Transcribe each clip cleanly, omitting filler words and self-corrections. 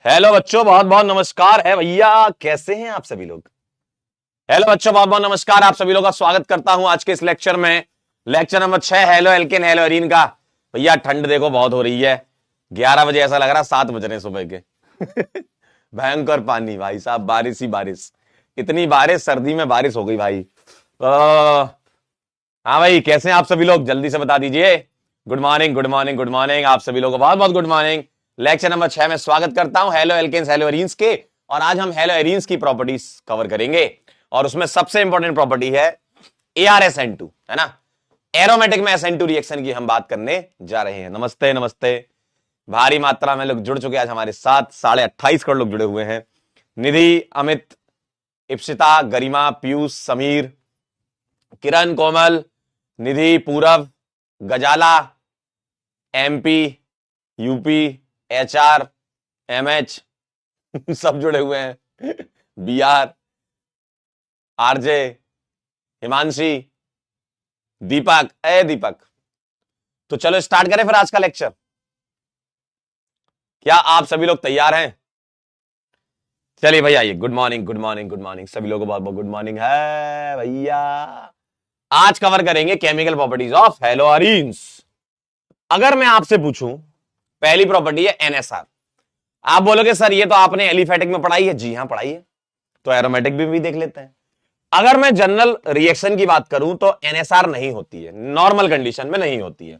Hello बच्चों, बहुत बहुत नमस्कार है भैया। कैसे हैं आप सभी लोग? हेलो बच्चों, बहुत बहुत नमस्कार। आप सभी लोग का स्वागत करता हूं आज के इस लेक्चर में। Lecture number 6 halo alkane hello arene का। भैया ठंड देखो बहुत हो रही है। 11 बजे ऐसा लग रहा है 7 बज रहे हैं सुबह के। भयंकर पानी भाई साहब, बारिश ही बारिश। इतनी बारिश, सर्दी में बारिश हो गई भाई। हाँ भाई, कैसे हैं आप सभी लोग? जल्दी से बता दीजिए। Good morning good morning good morning आप सभी लोगों को बहुत बहुत गुड मॉर्निंग। लेक्चर नंबर 6 में स्वागत करता हूं हेलो एल्केन्स हेलो एरीन्स के। और आज हम हेलो एरीन्स की प्रॉपर्टीज कवर करेंगे और उसमें सबसे इंपॉर्टेंट प्रॉपर्टी है ArSN2, है ना। एरोमेटिक में SN2 रिएक्शन की हम बात करने जा रहे हैं। नमस्ते नमस्ते। भारी मात्रा में लोग जुड़ चुके हैं आज हमारे साथ। 28.5 करोड़ लोग जुड़े हुए हैं। निधि, अमित, इप्सिता, गरिमा, पीयूष, समीर, किरण, कोमल, निधि, पूरव, गजाला, MP, UP, HR, MH सब जुड़े हुए हैं। BR, RJ, हिमांशी, दीपक। दीपक, तो चलो स्टार्ट करें फिर आज का लेक्चर। क्या आप सभी लोग तैयार हैं? चलिए भैया, आइए। Good morning good morning good morning सभी लोगों को बहुत बहुत गुड मॉर्निंग है भैया। आज कवर करेंगे केमिकल प्रॉपर्टीज ऑफ हेलोअरीन्स। अगर मैं आपसे पूछूं, पहली प्रॉपर्टी है NSR। आप बोलोगे सर ये तो आपने एलिफेटिक में पढ़ाई है। जी हां पढ़ाई है, तो एरोमेटिक में भी देख लेते हैं। अगर मैं जनरल रिएक्शन की बात करूं तो NSR नहीं होती है, नॉर्मल कंडीशन में नहीं होती है।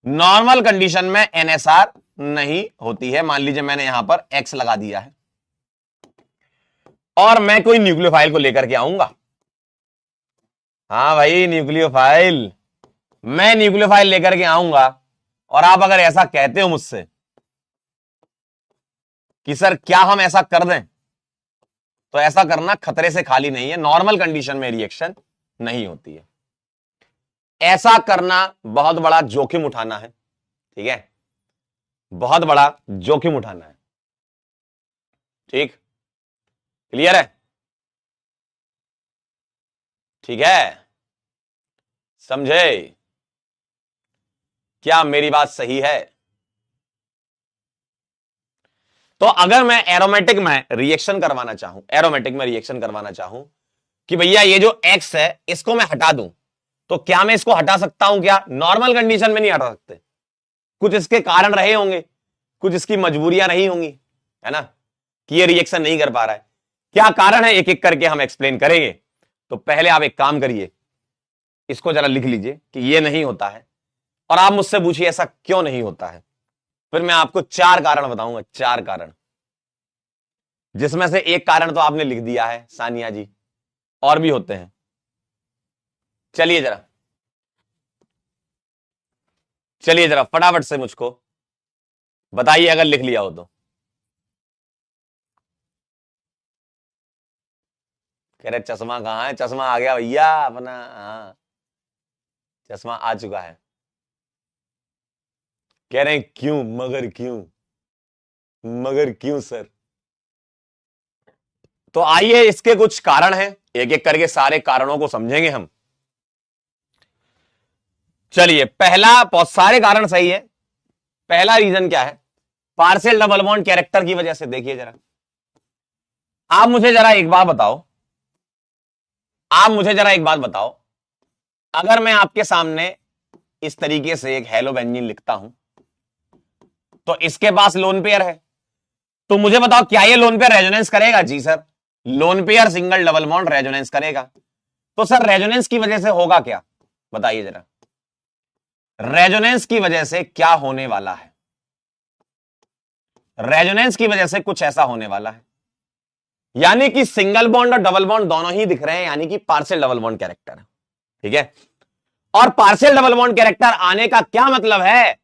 नॉर्मल कंडीशन में NSR नहीं होती है। मान लीजिए मैंने यहां पर X लगा दिया है और मैं कोई न्यूक्लियोफाइल को लेकर के आऊंगा। हाँ भाई, न्यूक्लियोफाइल। मैं न्यूक्लियोफाइल लेकर के आऊंगा और आप अगर ऐसा कहते हो मुझसे कि सर क्या हम ऐसा कर दें, तो ऐसा करना खतरे से खाली नहीं है। नॉर्मल कंडीशन में रिएक्शन नहीं होती है। ऐसा करना बहुत बड़ा जोखिम उठाना है। ठीक है, बहुत बड़ा जोखिम उठाना है। ठीक, क्लियर है? ठीक है, समझे? क्या मेरी बात सही है? तो अगर मैं एरोमेटिक में रिएक्शन करवाना चाहूं, एरोमेटिक में रिएक्शन करवाना चाहूं कि भैया ये जो X है इसको मैं हटा दूं, तो क्या मैं इसको हटा सकता हूं? क्या नॉर्मल कंडीशन में नहीं हटा सकते। कुछ इसके कारण रहे होंगे, कुछ इसकी मजबूरियां रही होंगी, है ना, कि ये रिएक्शन नहीं कर पा रहा है। क्या कारण है एक एक करके हम एक्सप्लेन करेंगे। तो पहले आप एक काम करिए, इसको जरा लिख लीजिए कि ये नहीं होता है और आप मुझसे पूछिए ऐसा क्यों नहीं होता है। फिर मैं आपको 4 कारण बताऊंगा, 4 कारण, जिसमें से एक कारण तो आपने लिख दिया है सानिया जी, और भी होते हैं। चलिए जरा फटाफट से मुझको बताइए अगर लिख लिया हो तो। कह रहे चश्मा कहां है? चश्मा आ गया भैया अपना। हाँ, चश्मा आ चुका है। कह रहे हैं क्यों, मगर क्यों, मगर क्यों सर? तो आइए इसके कुछ कारण हैं, एक एक करके सारे कारणों को समझेंगे हम। चलिए, पहला, बहुत सारे कारण सही है। पहला रीजन क्या है? पार्शियल डबल बॉन्ड कैरेक्टर की वजह से। देखिए जरा, आप मुझे जरा एक बात बताओ, अगर मैं आपके सामने इस तरीके से एक हेलो बेंजीन लिखता हूं तो इसके पास लोन पेयर है, तो मुझे बताओ क्या ये लोन पेयर रेजोनेंस करेगा? जी sir, lone pair single double bond resonance करेगा। तो सर रेजोनेंस की वजह से होगा क्या? बताइए जरा, रेजोनेंस की वजह से क्या होने वाला है? रेजोनेंस की वजह से कुछ ऐसा होने वाला है, यानी कि सिंगल बॉन्ड और डबल बॉन्ड दोनों ही दिख रहे हैं, यानी कि पार्शियल डबल बॉन्ड कैरेक्टर है। ठीक है, और पार्शियल डबल बॉन्ड कैरेक्टर आने का क्या मतलब है?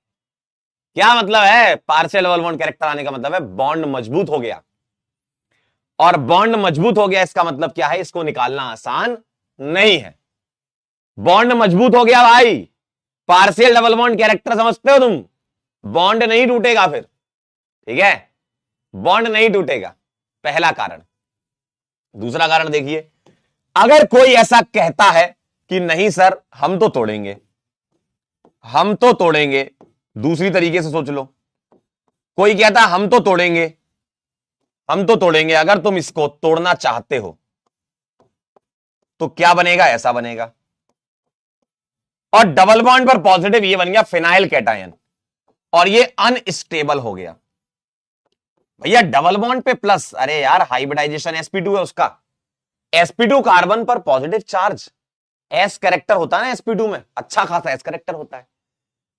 क्या मतलब है? पार्शियल डबल बॉन्ड कैरेक्टर आने का मतलब है बॉन्ड मजबूत हो गया, और बॉन्ड मजबूत हो गया इसका मतलब क्या है? इसको निकालना आसान नहीं है। बॉन्ड मजबूत हो गया भाई, पार्शियल डबल बॉन्ड कैरेक्टर समझते हो तुम? बॉन्ड नहीं टूटेगा फिर। ठीक है, बॉन्ड नहीं टूटेगा, पहला कारण। दूसरा कारण देखिए, अगर कोई ऐसा कहता है कि नहीं सर हम तो तोड़ेंगे, हम तो तोड़ेंगे, दूसरी तरीके से सोच लो, कोई कहता हम तो तोड़ेंगे हम तो तोड़ेंगे। अगर तुम इसको तोड़ना चाहते हो तो क्या बनेगा, ऐसा बनेगा। और डबल बॉन्ड पर पॉजिटिव, ये बन गया फिनाइल कैटायन, और ये अनस्टेबल हो गया। भैया डबल बॉन्ड पे प्लस, अरे यार हाइब्रिडाइजेशन sp2 है उसका। sp2 कार्बन पर पॉजिटिव चार्ज, एस कैरेक्टर होता है ना sp2 में, अच्छा खासा एस कैरेक्टर होता है।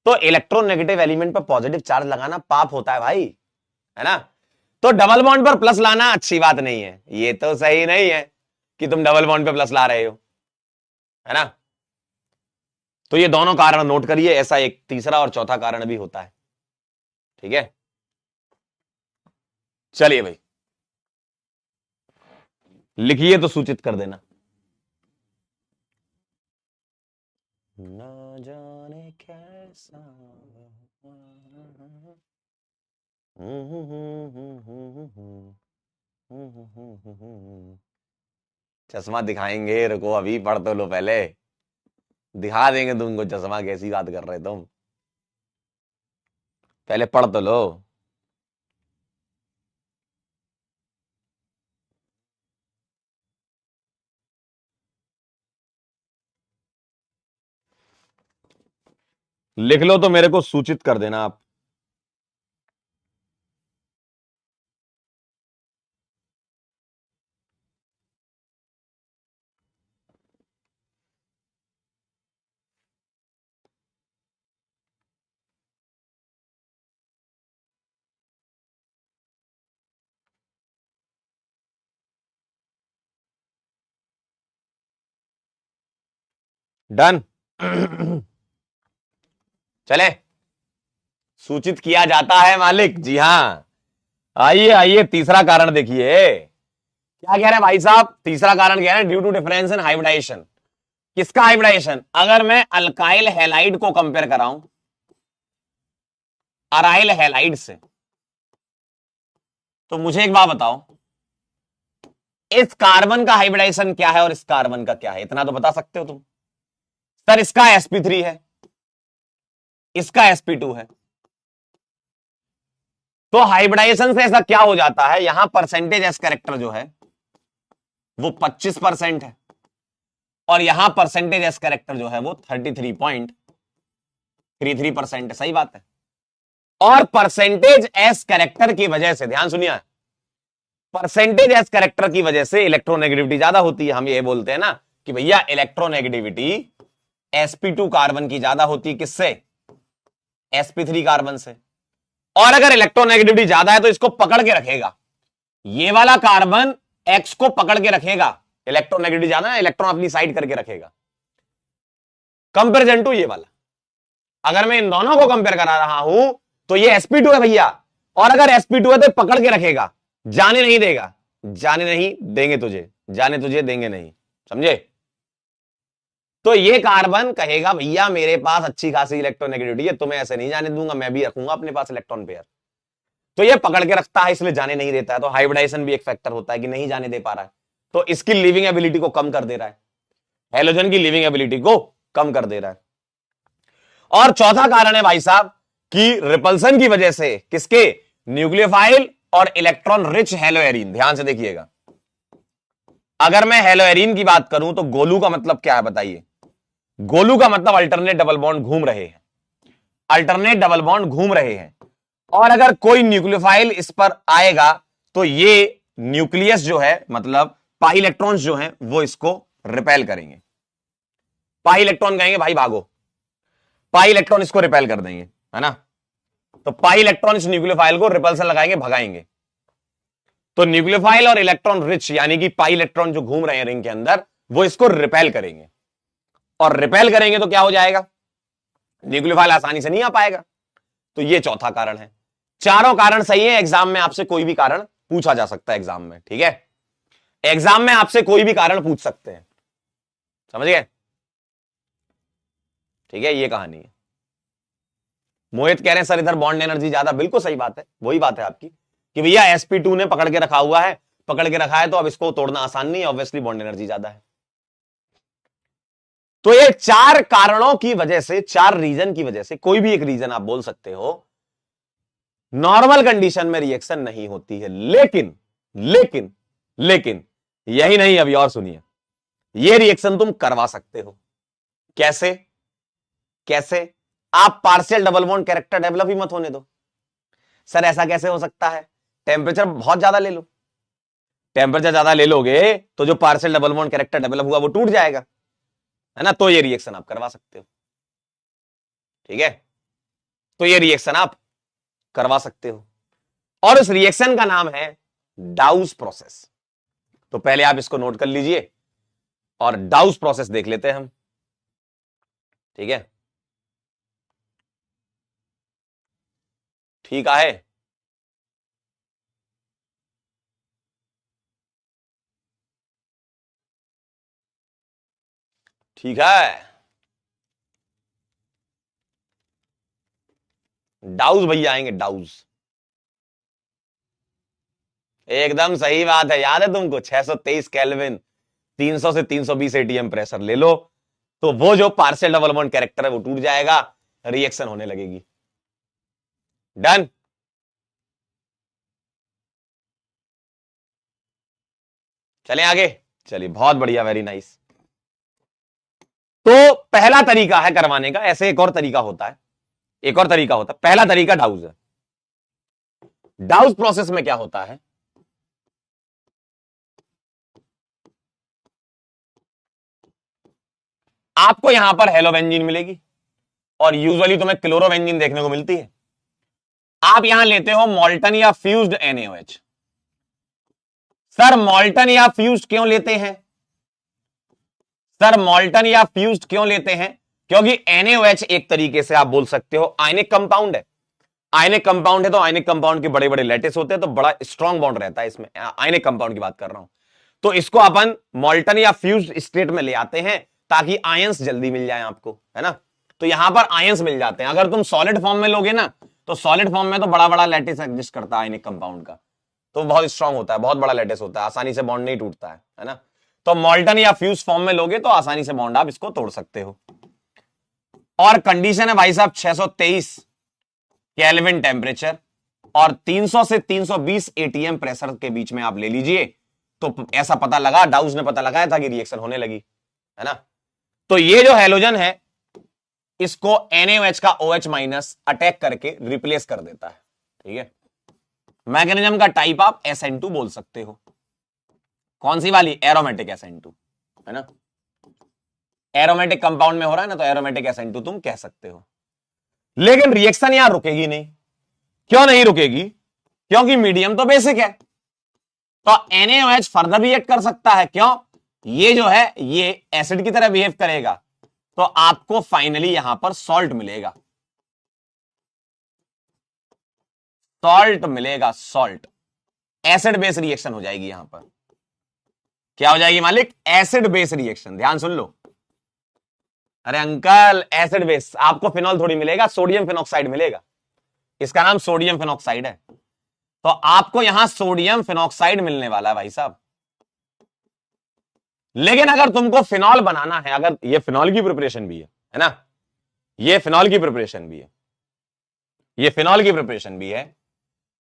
तो इलेक्ट्रोनेगेटिव एलिमेंट पर पॉजिटिव चार्ज लगाना पाप होता है भाई, है ना। तो डबल बॉन्ड पर प्लस लाना अच्छी बात नहीं है, ये तो सही नहीं है कि तुम डबल बॉन्ड पे प्लस ला रहे हो, है ना। तो ये दोनों कारण नोट करिए, ऐसा एक तीसरा और चौथा कारण भी होता है, ठीक है। चलिए भाई लिखिए तो सूचित कर देना। ना जाने कैसा चश्मा दिखाएंगे, रुको अभी पढ़ तो लो पहले, दिखा देंगे तुमको चश्मा। कैसी बात कर रहे तुम, पहले पढ़ तो लो। लिख लो तो मेरे को सूचित कर देना आप। डन। चले, सूचित किया जाता है मालिक, जी हां। आइए आइए तीसरा कारण देखिए, क्या कह रहे हैं भाई साहब। तीसरा कारण कह रहे हैं due to difference in hybridisation. किसका हाइब्रिडाइजेशन, अगर मैं अल्काइल हैलाइड को कंपेयर कराऊं अराइल हैलाइड से, तो मुझे एक बात बताओ, इस कार्बन का हाइब्रिडाइजेशन क्या है और इस कार्बन का क्या है, इतना तो बता सकते हो तुम। सर इसका sp3 है, इसका sp2 है। तो हाइब्रिडाइजेशन से ऐसा क्या हो जाता है, यहां परसेंटेज एस कैरेक्टर जो है वो 25% है, और यहां परसेंटेज एस कैरेक्टर जो है वो 33.33% है। सही बात है। और परसेंटेज एस कैरेक्टर की वजह से, ध्यान सुनिए, परसेंटेज एस कैरेक्टर की वजह से इलेक्ट्रोनेगेटिविटी ज्यादा होती है। हम ये बोलते हैं ना कि भैया इलेक्ट्रोनेगेटिविटी sp2 कार्बन की ज्यादा होती है, किससे, sp3 कार्बन से। और अगर इलेक्ट्रोनेगेटिविटी ज्यादा है तो इसको पकड़ के रखेगा, ये वाला कार्बन एक्स को पकड़ के रखेगा, इलेक्ट्रोनेगेटिविटी ज्यादा है, इलेक्ट्रॉन अपनी साइड करके रखेगा, कंपेरिजन टू ये वाला। अगर मैं इन दोनों को कंपेयर करा रहा हूं तो ये sp2 है भैया, और अगर sp2 है तो पकड़ के रखेगा, जाने नहीं देगा, जाने नहीं देंगे तुझे, जाने तुझे देंगे नहीं, समझे। तो ये कार्बन कहेगा भैया मेरे पास अच्छी खासी इलेक्ट्रोनेगेटिविटी है, तुम्हें ऐसे नहीं जाने दूंगा, मैं भी रखूंगा अपने पास इलेक्ट्रॉन पेयर। तो ये पकड़ के रखता है, इसलिए जाने नहीं देता है। तो हाइब्रिडाइजेशन भी एक फैक्टर होता है कि नहीं जाने दे पा रहा है, तो इसकी लिविंग एबिलिटी को कम कर दे रहा है, हेलोजन की लिविंग एबिलिटी को कम कर दे रहा है। और चौथा कारण है भाई साहब कि रिपल्सन की वजह से, किसके, न्यूक्लियोफाइल और इलेक्ट्रॉन रिच हेलोएरीन। ध्यान से देखिएगा, अगर मैं हेलोएरीन की बात करूं तो गोलू का मतलब क्या है बताइए। गोलू का मतलब अल्टरनेट डबल बॉन्ड घूम रहे हैं, अल्टरनेट डबल बॉन्ड घूम रहे हैं। और अगर कोई न्यूक्लियोफाइल इस पर आएगा तो ये न्यूक्लियस जो है, मतलब पाई इलेक्ट्रॉन्स जो हैं वो इसको रिपेल करेंगे। पाई इलेक्ट्रॉन कहेंगे भाई भागो, पाई इलेक्ट्रॉन इसको रिपेल कर देंगे, है ना। तो पाई इलेक्ट्रॉन इस न्यूक्लियोफाइल को रिपल्सन लगाएंगे, भगाएंगे। तो न्यूक्लियोफाइल और इलेक्ट्रॉन रिच यानी कि पाई इलेक्ट्रॉन जो घूम रहे हैं रिंग के अंदर, वो इसको रिपेल करेंगे, और रिपेल करेंगे तो क्या हो जाएगा, न्यूक्लियोफाइल आसानी से नहीं आ पाएगा। तो ये चौथा कारण है। चारों कारण सही है, एग्जाम में आपसे कोई भी कारण पूछा जा सकता है एग्जाम में, ठीक है। एग्जाम में आपसे कोई भी कारण पूछ सकते हैं, समझ गए, ठीक है। ये कहानी है। मोहित कह रहे हैं सर इधर बॉन्ड एनर्जी ज्यादा, बिल्कुल सही बात है, वही बात है आपकी कि भैया sp2 ने पकड़ के रखा हुआ है, पकड़ के रखा है तो अब इसको तोड़ना आसान नहीं है, ऑब्वियसली बॉन्ड एनर्जी ज्यादा है। तो ये चार कारणों की वजह से, चार रीजन की वजह से, कोई भी एक रीजन आप बोल सकते हो, नॉर्मल कंडीशन में रिएक्शन नहीं होती है। लेकिन लेकिन लेकिन यही नहीं, अभी और सुनिए, ये रिएक्शन तुम करवा सकते हो। कैसे? कैसे? आप partial double bond character develop ही मत होने दो। सर ऐसा कैसे हो सकता है? टेम्परेचर बहुत ज्यादा ले लो। टेम्परेचर ज्यादा ले लोगे तो जो partial double bond character develop हुआ वो टूट जाएगा, है ना? तो ये रिएक्शन आप करवा सकते हो, ठीक है? तो ये रिएक्शन आप करवा सकते हो, और उस रिएक्शन का नाम है डाउस प्रोसेस। तो पहले आप इसको नोट कर लीजिए और डाउस प्रोसेस देख लेते हैं हम, ठीक है? ठीक है, ठीक है। डाउस भैया आएंगे, डाउस। एकदम सही बात है, याद है तुमको? 623 केल्विन, 300 से 320 एटीएम प्रेशर ले लो तो वो जो पार्शियल डबल बॉन्ड कैरेक्टर है वो टूट जाएगा, रिएक्शन होने लगेगी। डन। चलें आगे। चलिए, बहुत बढ़िया, वेरी नाइस। तो पहला तरीका है करवाने का, ऐसे एक और तरीका होता है, एक और तरीका होता है। पहला तरीका डाउस है। डाउस प्रोसेस में क्या होता है? आपको यहां पर हेलोबेंजीन मिलेगी और यूजुअली तुम्हें क्लोरोबेंजीन देखने को मिलती है। आप यहां लेते हो मॉल्टन या फ्यूज्ड NaOH। सर मॉल्टन या फ्यूज्ड क्यों लेते हैं? सर मॉल्टन या फ्यूज्ड क्यों लेते हैं? क्योंकि NaOH एक तरीके से आप बोल सकते हो आयनिक कंपाउंड है। आयनिक कंपाउंड है तो आयनिक कंपाउंड के बड़े बड़े लैटिस होते हैं, तो बड़ा स्ट्रॉन्ग बॉन्ड रहता है इसमें। आयनिक कंपाउंड की बात कर रहा हूं, तो इसको अपन मॉल्टन या फ्यूज्ड स्टेट में ले आते हैं ताकि आयंस जल्दी मिल जाए आपको, है ना? तो यहां पर आयंस मिल जाते हैं। अगर तुम सॉलिड फॉर्म में लोगे ना, तो सॉलिड फॉर्म में तो बड़ा बड़ा लैटिस एग्जिस्ट करता है आयनिक कंपाउंड का, तो बहुत स्ट्रांग होता है, बहुत बड़ा लैटिस होता है, आसानी से बॉन्ड नहीं टूटता है ना? तो मॉल्टन या फ्यूज फॉर्म में लोगे तो आसानी से बॉन्ड आप इसको तोड़ सकते हो। और कंडीशन है भाई साहब 623 केल्विन टेम्परेचर और 300 से 320 एटीएम प्रेशर के बीच में आप ले लीजिए। तो ऐसा पता लगा, डाउस ने पता लगाया था कि रिएक्शन होने लगी, है ना? तो ये जो हैलोजन है इसको NaOH का OH माइनस अटैक करके रिप्लेस कर देता है, ठीक है? मैकेनिज्म का टाइप आप SN2 बोल सकते हो। कौन सी वाली? एरोमेटिक SN2, है ना? एरोमेटिक कंपाउंड में हो रहा है ना, तो एरोमेटिक SN2 तुम कह सकते हो। लेकिन रिएक्शन यहां रुकेगी नहीं। क्यों नहीं रुकेगी? क्योंकि मीडियम तो बेसिक है, तो NaOH फर्दर रिएक्ट कर सकता है। क्यों? ये जो है ये एसिड की तरह बिहेव करेगा, तो आपको फाइनली यहां पर सॉल्ट मिलेगा, सॉल्ट मिलेगा, सॉल्ट। एसिड बेस रिएक्शन हो जाएगी यहां पर। क्या हो जाएगी मालिक? Acid base reaction. ध्यान सुन लो। अरे अंकल, एसिड बेस आपको फिनॉल थोड़ी मिलेगा, सोडियम फिनॉक्साइड मिलेगा। इसका नाम सोडियम फिनॉक्साइड है। तो आपको यहां सोडियम फिनॉक्साइड मिलने वाला है भाई साहब। लेकिन अगर तुमको फिनॉल बनाना है, अगर ये फिनॉल की प्रिपरेशन भी है ना? ये फिनॉल की प्रिपरेशन भी है, ये फिनॉल की प्रिपरेशन भी है।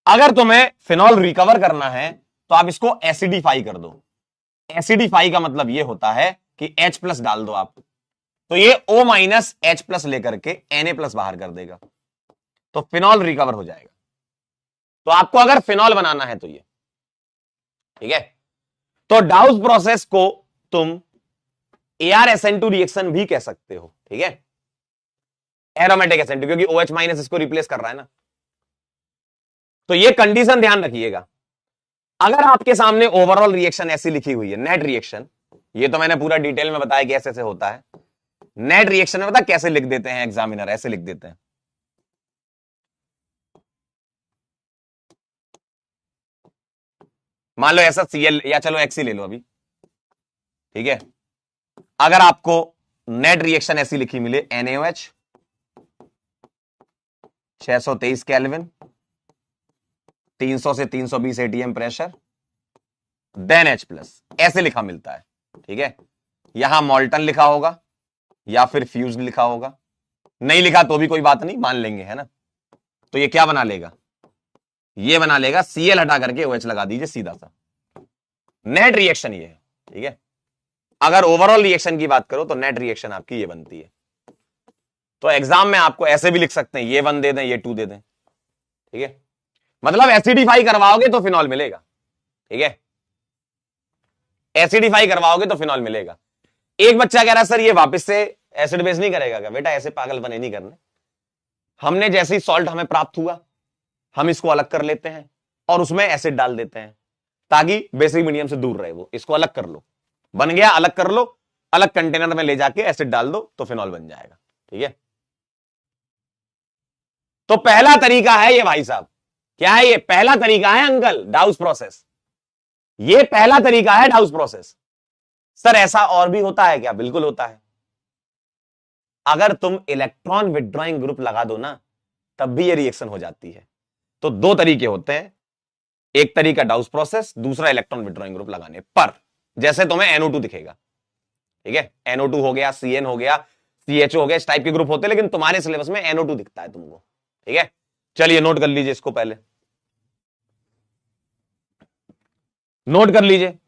अगर तुम्हें फिनॉल रिकवर करना है तो आप इसको एसिडिफाई कर दो। एसिडिफाई का मतलब ये होता है कि H प्लस डाल दो आप, तो ये O माइनस H प्लस लेकर के Na प्लस बाहर कर देगा, तो फिनॉल रिकवर हो जाएगा। तो आपको अगर फिनॉल बनाना है तो ये, ठीक है? तो डाउस प्रोसेस को तुम ArSN2 रिएक्शन भी कह सकते हो, ठीक है? एरोमेटिक SN2, क्योंकि OH माइनस इसको रिप्लेस कर रहा है ना। तो ये कंडीशन ध्यान रखिएगा। अगर आपके सामने ओवरऑल रिएक्शन ऐसी लिखी हुई है, नेट रिएक्शन, ये तो मैंने पूरा डिटेल में बताया कि ऐसे ऐसे होता है। नेट रिएक्शन में पता कैसे लिख देते हैं एग्जामिनर? ऐसे लिख देते हैं, मान लो ऐसा Cl, या चलो X ही ले लो अभी, ठीक है? अगर आपको नेट रिएक्शन ऐसी लिखी मिले NaOH 623 केल्विन, 300 से 320 ATM pressure, then H plus, ऐसे लिखा मिलता है, ठीक है? यहां मॉल्टन लिखा होगा या फिर फ्यूज लिखा होगा, नहीं लिखा तो भी कोई बात नहीं, मान लेंगे, है ना? तो ये क्या बना लेगा? ये बना लेगा Cl हटा करके OH लगा दीजिए सीधा सा, नेट रिएक्शन ये है, ठीक है। अगर ओवरऑल रिएक्शन की बात करो तो नेट रिएक्शन आपकी ये बनती है। तो एग्जाम में आपको ऐसे भी लिख सकते हैं, ये 1 दे दें, ये 2 दे दें, ठीक है। मतलब एसिडिफाई करवाओगे तो फिनॉल मिलेगा, ठीक है। एसिडिफाई करवाओगे तो फिनॉल मिलेगा। एक बच्चा कह रहा है सर ये वापस से एसिड बेस नहीं करेगा क्या? बेटा ऐसे पागल बने नहीं करने। हमने जैसे ही सॉल्ट हमें प्राप्त हुआ, हम इसको अलग कर लेते हैं और उसमें एसिड डाल देते हैं ताकि बेसिक मीडियम से दूर रहे वो। इसको अलग कर लो, बन गया, अलग कर लो, अलग कंटेनर में ले जाके एसिड डाल दो तो फिनॉल बन जाएगा, ठीक है। तो पहला तरीका है ये भाई साहब, क्या है ये? पहला तरीका है अंकल, डाउस प्रोसेस। ये पहला तरीका है डाउस प्रोसेस। सर ऐसा और भी होता है क्या? बिल्कुल होता है। अगर तुम इलेक्ट्रॉन विड्रॉइंग ग्रुप लगा दो ना, तब भी ये रिएक्शन हो जाती है। तो 2 तरीके होते हैं, एक तरीका डाउस प्रोसेस, दूसरा इलेक्ट्रॉन विड्रॉइंग ग्रुप लगाने पर। जैसे तुम्हें NO2 दिखेगा, ठीक है, NO2 हो गया, CN हो गया, CHO हो गया, इस टाइप के ग्रुप होते हैं, लेकिन तुम्हारे सिलेबस में NO2 दिखता है तुमको, ठीक है। चलिए नोट कर लीजिए इसको, पहले नोट कर लीजिए।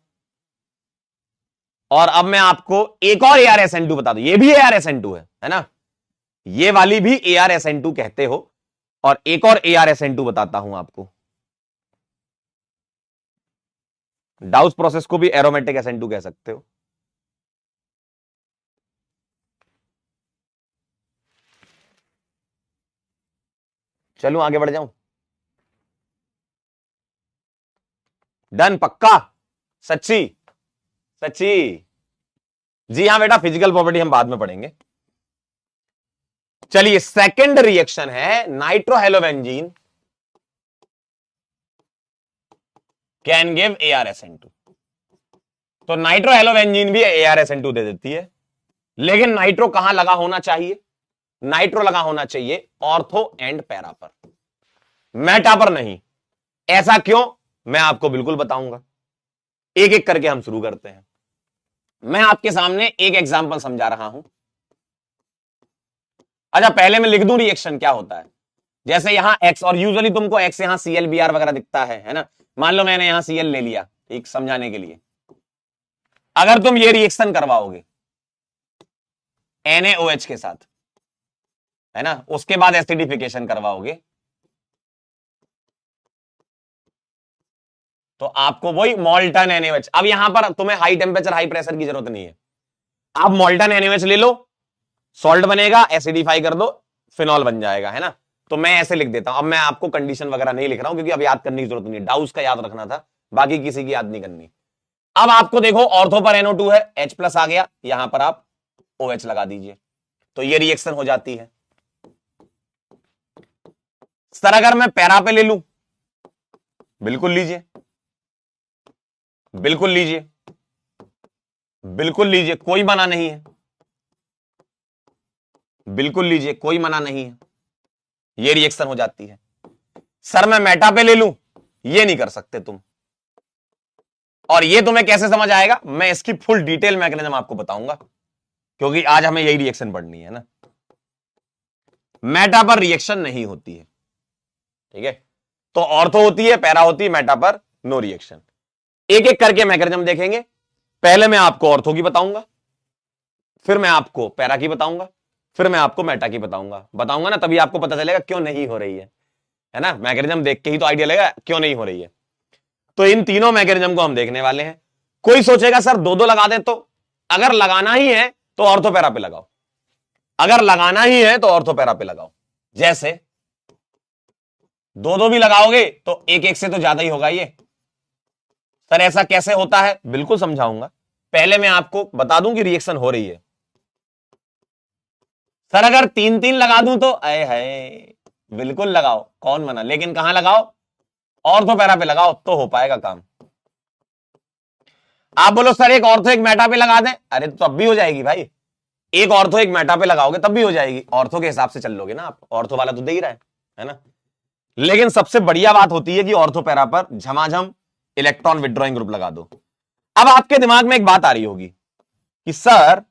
और अब मैं आपको एक और ArSN2 बता दूं, ये भी ArSN2 है ना, ये वाली भी ArSN2 कहते हो। और एक और ArSN2 बताता हूं आपको। डाउस प्रोसेस को भी एरोमेटिक SN2 कह सकते हो। चलूं आगे बढ़ जाऊं? डन, पक्का, सच्ची सच्ची? जी हां बेटा, फिजिकल प्रॉपर्टी हम बाद में पढ़ेंगे। चलिए सेकंड रिएक्शन है नाइट्रोहेलोबेंजीन कैन गिव ArSN2। तो नाइट्रोहेलोबेंजीन भी ArSN2 दे देती है, लेकिन नाइट्रो कहां लगा होना चाहिए? नाइट्रो लगा होना चाहिए ऑर्थो एंड पैरा पर, मेटा पर नहीं। ऐसा क्यों? मैं आपको बिल्कुल बताऊंगा। एक एक करके हम शुरू करते हैं। मैं आपके सामने एक एग्जांपल समझा रहा हूं। अच्छा पहले मैं लिख दूं रिएक्शन क्या होता है। जैसे यहां X, और यूजुअली तुमको X यहां ClBr वगैरह दिखता है ना। मान लो मैंने यहां Cl ले लिया, ठीक, समझाने के लिए। अगर तुम ये रिएक्शन करवाओगे NaOH के साथ, है ना, उसके बाद एसिडिफिकेशन करवाओगे, तो आपको वही मॉल्टन NaOH। अब यहां पर तुम्हें हाई टेम्परेचर हाई प्रेशर की जरूरत नहीं है। आप मॉल्टन NaOH ले लो, सॉल्ट बनेगा, एसिडिफाई कर दो, फिनॉल बन जाएगा, है ना। तो मैं ऐसे लिख देता हूं। अब मैं आपको कंडीशन वगैरह नहीं लिख रहा हूं क्योंकि अब याद करने की जरूरत नहीं है, डाउस का याद रखना था, बाकी किसी की याद नहीं करनी। अब आपको देखो ऑर्थो पर NO2 है, H+ आ गया, यहां पर आप OH लगा दीजिए, तो ये रिएक्शन हो जाती है। सर अगर मैं पैरा पे ले लूं, बिल्कुल लीजिए, बिल्कुल लीजिए, बिल्कुल लीजिए, कोई मना नहीं है, बिल्कुल लीजिए, कोई मना नहीं है, ये रिएक्शन हो जाती है। सर मैं मेटा पे ले लूं, ये नहीं कर सकते तुम। और ये तुम्हें कैसे समझ आएगा? मैं इसकी फुल डिटेल मैकेनिज्म आपको बताऊंगा, क्योंकि आज हमें यही रिएक्शन पढ़नी है ना। मेटा पर रिएक्शन नहीं होती है, ठीक है। तो ऑर्थो होती है, पैरा होती है, मेटा पर नो रिएक्शन। एक एक करके मैकेनिज्म देखेंगे। पहले मैं आपको ऑर्थो की बताऊंगा, फिर मैं आपको पैरा की बताऊंगा, फिर मैं आपको मेटा की बताऊंगा ना, तभी आपको पता चलेगा क्यों नहीं हो रही है ना। मैकेनिज्म देख के ही तो आइडिया लगेगा क्यों नहीं हो रही है। तो इन तीनों मैकेनिज्म को हम देखने वाले हैं। कोई सोचेगा सर 2-2 लगा दे, तो अगर लगाना ही है तो ऑर्थो पैरा पे लगाओ, अगर लगाना ही है तो ऑर्थो पैरा पे लगाओ। जैसे 2-2 भी लगाओगे तो 1-1 से तो ज्यादा ही होगा ये। सर ऐसा कैसे होता है? बिल्कुल समझाऊंगा। पहले मैं आपको बता दूं कि रिएक्शन हो रही है। सर अगर 3-3 लगा दूं तो अय है, बिल्कुल लगाओ, कौन मना, लेकिन कहां लगाओ? ऑर्थो पैरा पे लगाओ तो हो पाएगा काम। आप बोलो सर एक ऑर्थो एक मेटा पे लगा दें, अरे तो तब भी हो जाएगी भाई। एक ऑर्थो एक मेटा पे लगाओगे तब भी हो जाएगी, ऑर्थो के हिसाब से चल लोगे ना आप, ऑर्थो वाला तो दे ही रहा है ना। लेकिन सबसे बढ़िया बात होती है कि ऑर्थो पैरा पर झमाझम इलेक्ट्रॉन विड्रॉइंग ग्रुप लगा दो। अब आपके दिमाग में एक बात आ रही होगी कि सर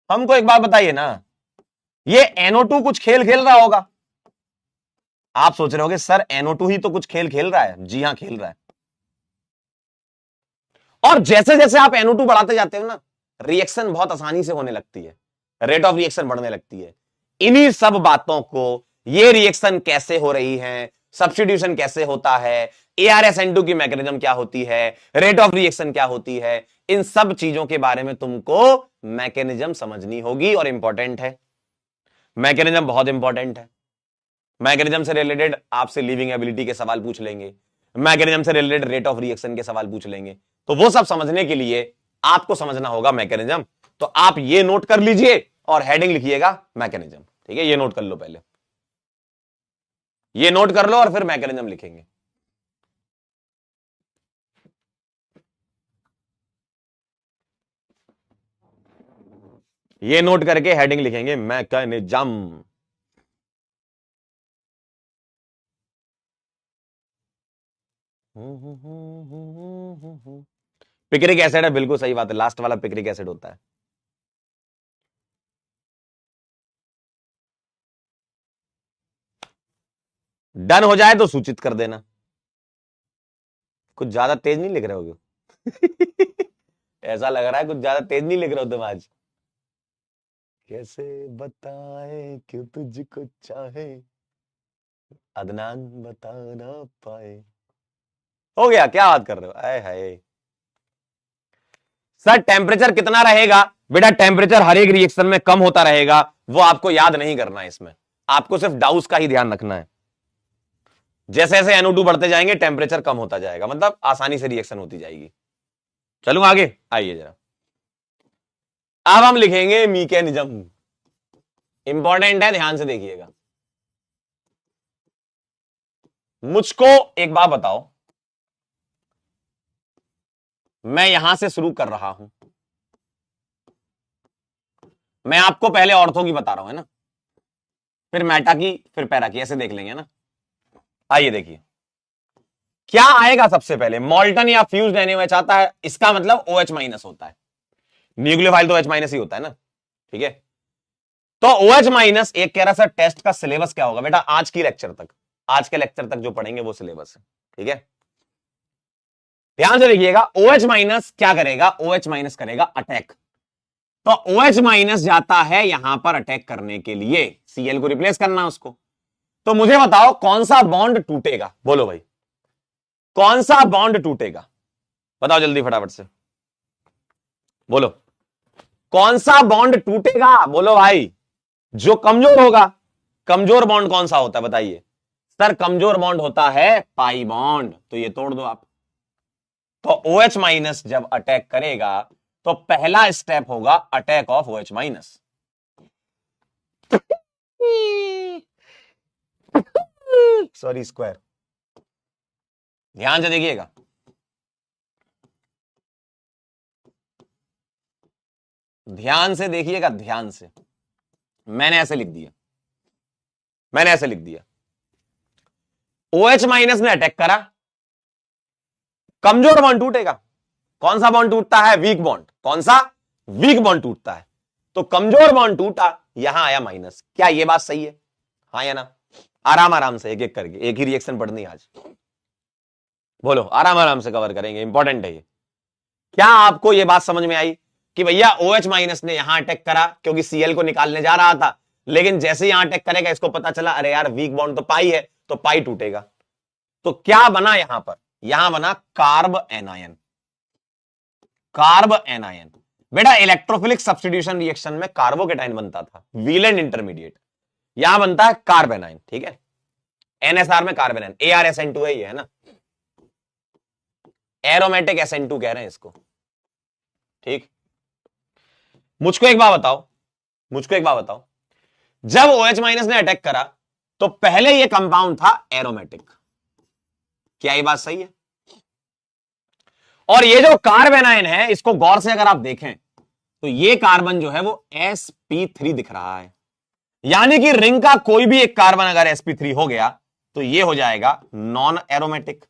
हमको एक बात बताइए ना, ये NO2 कुछ खेल खेल रहा होगा। आप सोच रहे होगे सर NO2 ही तो कुछ खेल खेल रहा है। जी हां खेल रहा है। और जैसे जैसे आप NO2 बढ़ाते जाते हो ना, रिएक्शन बहुत आसानी से होने लगती है, रेट ऑफ रिएक्शन बढ़ने लगती है। इन्हीं सब बातों को, ये रिएक्शन कैसे हो रही है, सब्स्टिट्यूशन कैसे होता है, ARSN2 की मैकेनिज्म क्या होती है, रेट ऑफ रिएक्शन क्या होती है, इन सब चीजों के बारे में तुमको मैकेनिज्म समझनी होगी और इंपॉर्टेंट है। मैकेनिज्म बहुत इंपॉर्टेंट है। मैकेनिज्म से रिलेटेड आपसे लिविंग एबिलिटी के सवाल पूछ लेंगे, मैकेनिज्म से रिलेटेड रेट ऑफ रिएक्शन के सवाल पूछ लेंगे। तो वो सब समझने के लिए आपको समझना होगा मैकेनिज्म। तो आप ये नोट कर लीजिए और हेडिंग लिखिएगा मैकेनिज्म। ठीक है, ये नोट कर लो, पहले ये नोट कर लो और फिर मैकेनिज्म लिखेंगे। ये नोट करके हेडिंग लिखेंगे मैकेनिज्म। पिक्रिक एसिड है, बिल्कुल सही बात है, लास्ट वाला पिक्रिक एसिड होता है। डन हो जाए तो सूचित कर देना। कुछ ज्यादा तेज नहीं लिख रहे हो ऐसा लग रहा है कुछ ज्यादा तेज नहीं लिख रहे हो तुम आज। कैसे बताए क्यों तुझको चाहे, अदनान बता ना पाए। हो गया, क्या बात कर रहे हो, आए हाय। सर टेम्परेचर कितना रहेगा? बेटा टेम्परेचर हर एक रिएक्शन में कम होता रहेगा, वो आपको याद नहीं करना है। इसमें आपको सिर्फ डाउस का ही ध्यान रखना है। जैसे जैसे NO2 बढ़ते जाएंगे टेम्परेचर कम होता जाएगा, मतलब आसानी से रिएक्शन होती जाएगी। चलूं आगे, आइए जरा। अब हम लिखेंगे मैकेनिज्म। इंपॉर्टेंट है, ध्यान से देखिएगा। मुझको एक बात बताओ, मैं यहां से शुरू कर रहा हूं। मैं आपको पहले ऑर्थो की बता रहा हूं, है ना, फिर मेटा की, फिर पैरा की, ऐसे देख लेंगे ना। आइए देखिए क्या आएगा। सबसे पहले मॉल्टन या फ्यूज्ड NaOH आता है, इसका मतलब OH माइनस होता है। न्यूक्लियोफाइल तो OH माइनस ही होता है ना, ठीक है। तो OH माइनस एक कह रहा सर टेस्ट का सिलेबस क्या होगा? बेटा आज की लेक्चर तक, आज के लेक्चर तक जो पढ़ेंगे वो सिलेबस है, ठीक है। ध्यान से देखिएगा, OH माइनस क्या करेगा? OH माइनस करेगा अटैक। तो OH माइनस जाता है यहां पर अटैक करने के लिए, Cl को रिप्लेस करना उसको। तो मुझे बताओ कौन सा बॉन्ड टूटेगा? बोलो भाई, कौन सा बॉन्ड टूटेगा? बताओ जल्दी फटाफट से बोलो, कौन सा बॉन्ड टूटेगा? बोलो भाई, जो कमजोर होगा। कमजोर बॉन्ड कौन सा होता है बताइए? सर कमजोर बॉन्ड होता है पाई बॉन्ड, तो ये तोड़ दो आप। तो OH माइनस जब अटैक करेगा तो पहला स्टेप होगा attack of OH minus. Sorry square. ध्यान से देखिएगा, ध्यान से देखिएगा, ध्यान से। मैंने ऐसे लिख दिया, मैंने ऐसे लिख दिया, OH माइनस ने अटैक करा, कमजोर बॉन्ड टूटेगा। कौन सा बॉन्ड टूटता है? Weak bond. कौन सा? वीक बॉन्ड टूटता है। तो कमजोर बॉन्ड टूटा, यहां आया माइनस। क्या ये बात सही है? हाँ या ना? आराम आराम से एक एक करके, एक ही रिएक्शन पढ़नी आज। बोलो, आराम आराम से कवर करेंगे, इंपॉर्टेंट है ये। क्या आपको ये बात समझ में आई कि भैया OH माइनस ने यहां अटैक करा क्योंकि Cl को निकालने जा रहा था, लेकिन जैसे यहां अटैक करेगा इसको पता चला अरे यार वीक बॉन्ड तो पाई है, तो पाई टूटेगा। तो क्या बना यहां पर? यहां बना कार्ब एनायन। Carb anion. बेटा इलेक्ट्रोफिलिक सब्स्टिट्यूशन रिएक्शन में कार्बोकेटाइन बनता था, वीलेंट इंटरमीडिएट, यहां बनता है कार्ब एनायन, ठीक है। NSR में कार्ब एनायन, ARSN2 है ये, है ना, एरोमेटिक SN2 कह रहे हैं इसको, ठीक। मुझको एक बात बताओ, मुझको एक बात बताओ, जब OH माइनस ने अटैक करा तो पहले ये कंपाउंड था एरोमेटिक। क्या ये बात सही है? और ये जो कार्ब एनायन है, इसको गौर से अगर आप देखें तो ये कार्बन जो है वो sp3 दिख रहा है, यानी कि रिंग का कोई भी एक कार्बन अगर sp3 हो गया तो ये हो जाएगा नॉन एरोमेटिक।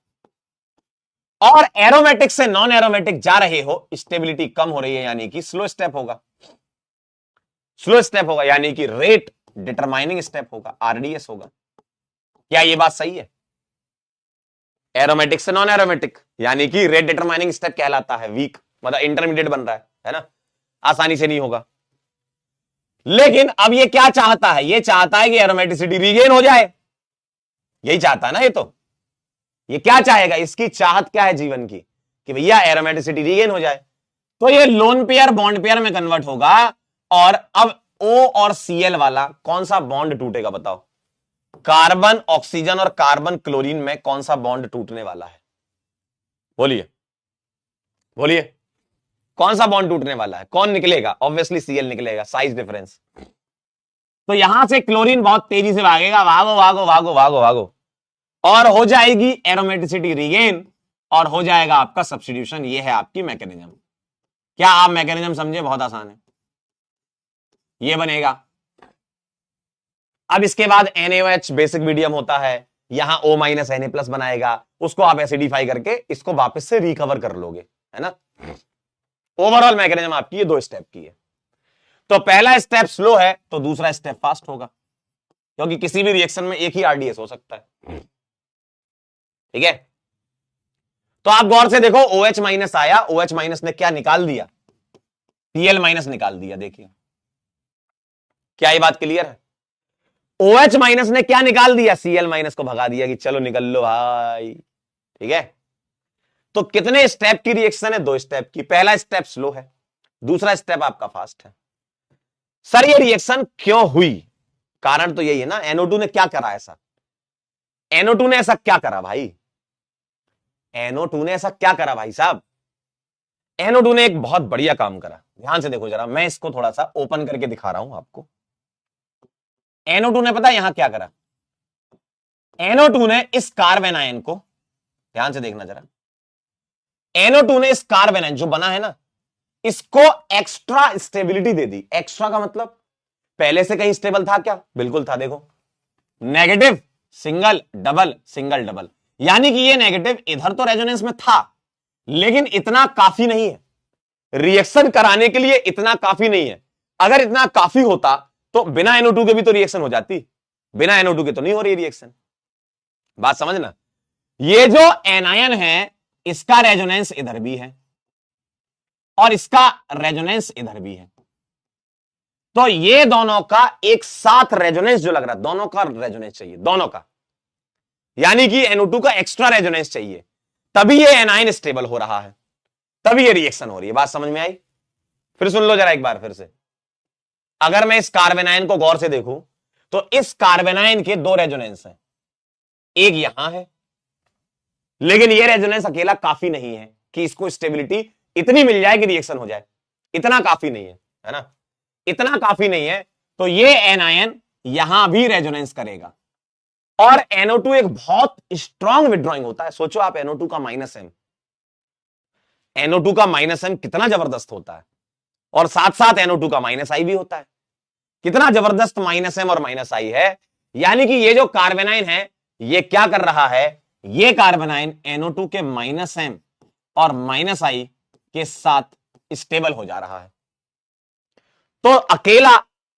और एरोमेटिक से नॉन एरोमेटिक जा रहे हो, स्टेबिलिटी कम हो रही है, यानी कि स्लो स्टेप होगा। स्लो स्टेप होगा यानी कि रेट डिटरमाइनिंग स्टेप होगा, RDS होगा। क्या ये बात सही है? एरोमेटिक से नॉन एरोमेटिक, यानी कि रेट डिटरमाइनिंग स्टेप कहलाता है वीक, मतलब इंटरमीडिएट बन रहा है ना, आसानी से नहीं होगा। लेकिन अब ये क्या चाहता है, ये चाहता है कि एरोमेटिसिटी रीगेन हो जाए, यही चाहता है ना ये क्या चाहेगा, इसकी चाहत क्या है जीवन की, कि भैया एरोमेटिसिटी रीगेन हो जाए। तो ये लोन पेयर बॉन्ड पेयर में कन्वर्ट होगा, और अब O और Cl वाला कौन सा बॉन्ड टूटेगा बताओ, कार्बन ऑक्सीजन और कार्बन क्लोरीन में कौन सा बॉन्ड टूटने वाला है, बोलिए बोलिए, कौन सा बॉन्ड टूटने वाला है, कौन निकलेगा, ऑब्वियसली Cl निकलेगा, साइज डिफरेंस। तो यहां से क्लोरीन बहुत तेजी से भागेगा, भागो भागो भागो भागो भागो, और हो जाएगी एरोमेटिसिटी रीगेन, और हो जाएगा आपका सब्स्टिट्यूशन। ये है आपकी मैकेनिज्म। क्या आप मैकेनिज्म समझे, बहुत आसान है, ये बनेगा। अब इसके बाद NaOH बेसिक मीडियम होता है, यहां O- Na+ बनाएगा, उसको आप एसिडिफाई करके इसको वापस से रिकवर कर लोगे, है ना। ओवरऑल मैकेनिज्म आपकी ये 2 स्टेप की है। तो पहला स्टेप स्लो है तो दूसरा स्टेप फास्ट होगा, क्योंकि किसी भी रिएक्शन में एक ही RDS हो सकता है, ठीक है। तो आप गौर से देखो, OH- आया, OH- ने क्या निकाल दिया, Cl- निकाल दिया। देखिए क्या ये बात क्लियर है, OH- ने क्या निकाल दिया, Cl- को भगा दिया कि चलो निकल लो भाई, ठीक है। तो कितने स्टेप की रिएक्शन है, 2 स्टेप की। पहला स्टेप स्लो है, दूसरा स्टेप आपका फास्ट है। सर ये रिएक्शन क्यों हुई, कारण तो यही है ना, NO2 ने क्या करा ऐसा, NO2 ने ऐसा क्या करा भाई, NO2 ने ऐसा क्या करा भाई साहब, NO2 ने एक बहुत बढ़िया काम करा, ध्यान से देखो जरा, मैं इसको थोड़ा सा ओपन करके दिखा रहा हूं आपको। NO2 ने पता है यहां क्या करा, NO2 ने इस कार्बन आयन को, ध्यान से देखना जरा, NO2 ने इस कार्बन आयन जो बना है ना, इसको एक्स्ट्रा स्टेबिलिटी दे दी। एक्स्ट्रा का मतलब पहले से कहीं स्टेबल था क्या, बिल्कुल था, देखो negative single double single double, यानी कि ये नेगेटिव इधर तो रेजोनेंस में था, लेकिन इतना काफी नहीं है रिएक्शन कराने के लिए, इतना काफी नहीं है। अगर इतना काफी होता तो बिना NO2 के भी तो रिएक्शन हो जाती, बिना NO2 के तो नहीं हो रही रिएक्शन, बात समझना। ये जो एनायन है इसका रेजोनेंस इधर भी है और इसका रेजोनेंस इधर भी है, तो ये दोनों का एक साथ रेजोनेंस जो लग रहा है, दोनों का रेजोनेंस चाहिए, दोनों का, यानी कि NO2 का एक्स्ट्रा रेजोनेंस चाहिए, तभी ये एनायन स्टेबल हो रहा है, तभी ये रिएक्शन हो रही है। बात समझ में आई, फिर सुन लो जरा एक बार फिर से। अगर मैं इस कार्बन आयन को गौर से देखूं तो इस कार्बन आयन के 2 रेजोनेंस हैं, एक यहां है, लेकिन ये रेजोनेंस अकेला काफी नहीं है कि इसको स्टेबिलिटी इतनी मिल जाए कि रिएक्शन हो जाए, इतना काफी नहीं है ना, इतना काफी नहीं है। तो ये एनायन यहां भी रेजोनेंस करेगा, और NO2 एक बहुत स्ट्रॉन्ग विड्रॉइंग होता है। सोचो आप NO2 का -M, NO2 का -M कितना जबरदस्त होता है, और साथ साथ NO2 का -I भी होता है, कितना जबरदस्त -M और -I है। यानी कि ये जो कार्बेनाइन है ये क्या कर रहा है, ये कार्बेनाइन NO2 के -M और -I के साथ स्टेबल हो जा रहा है। तो अकेला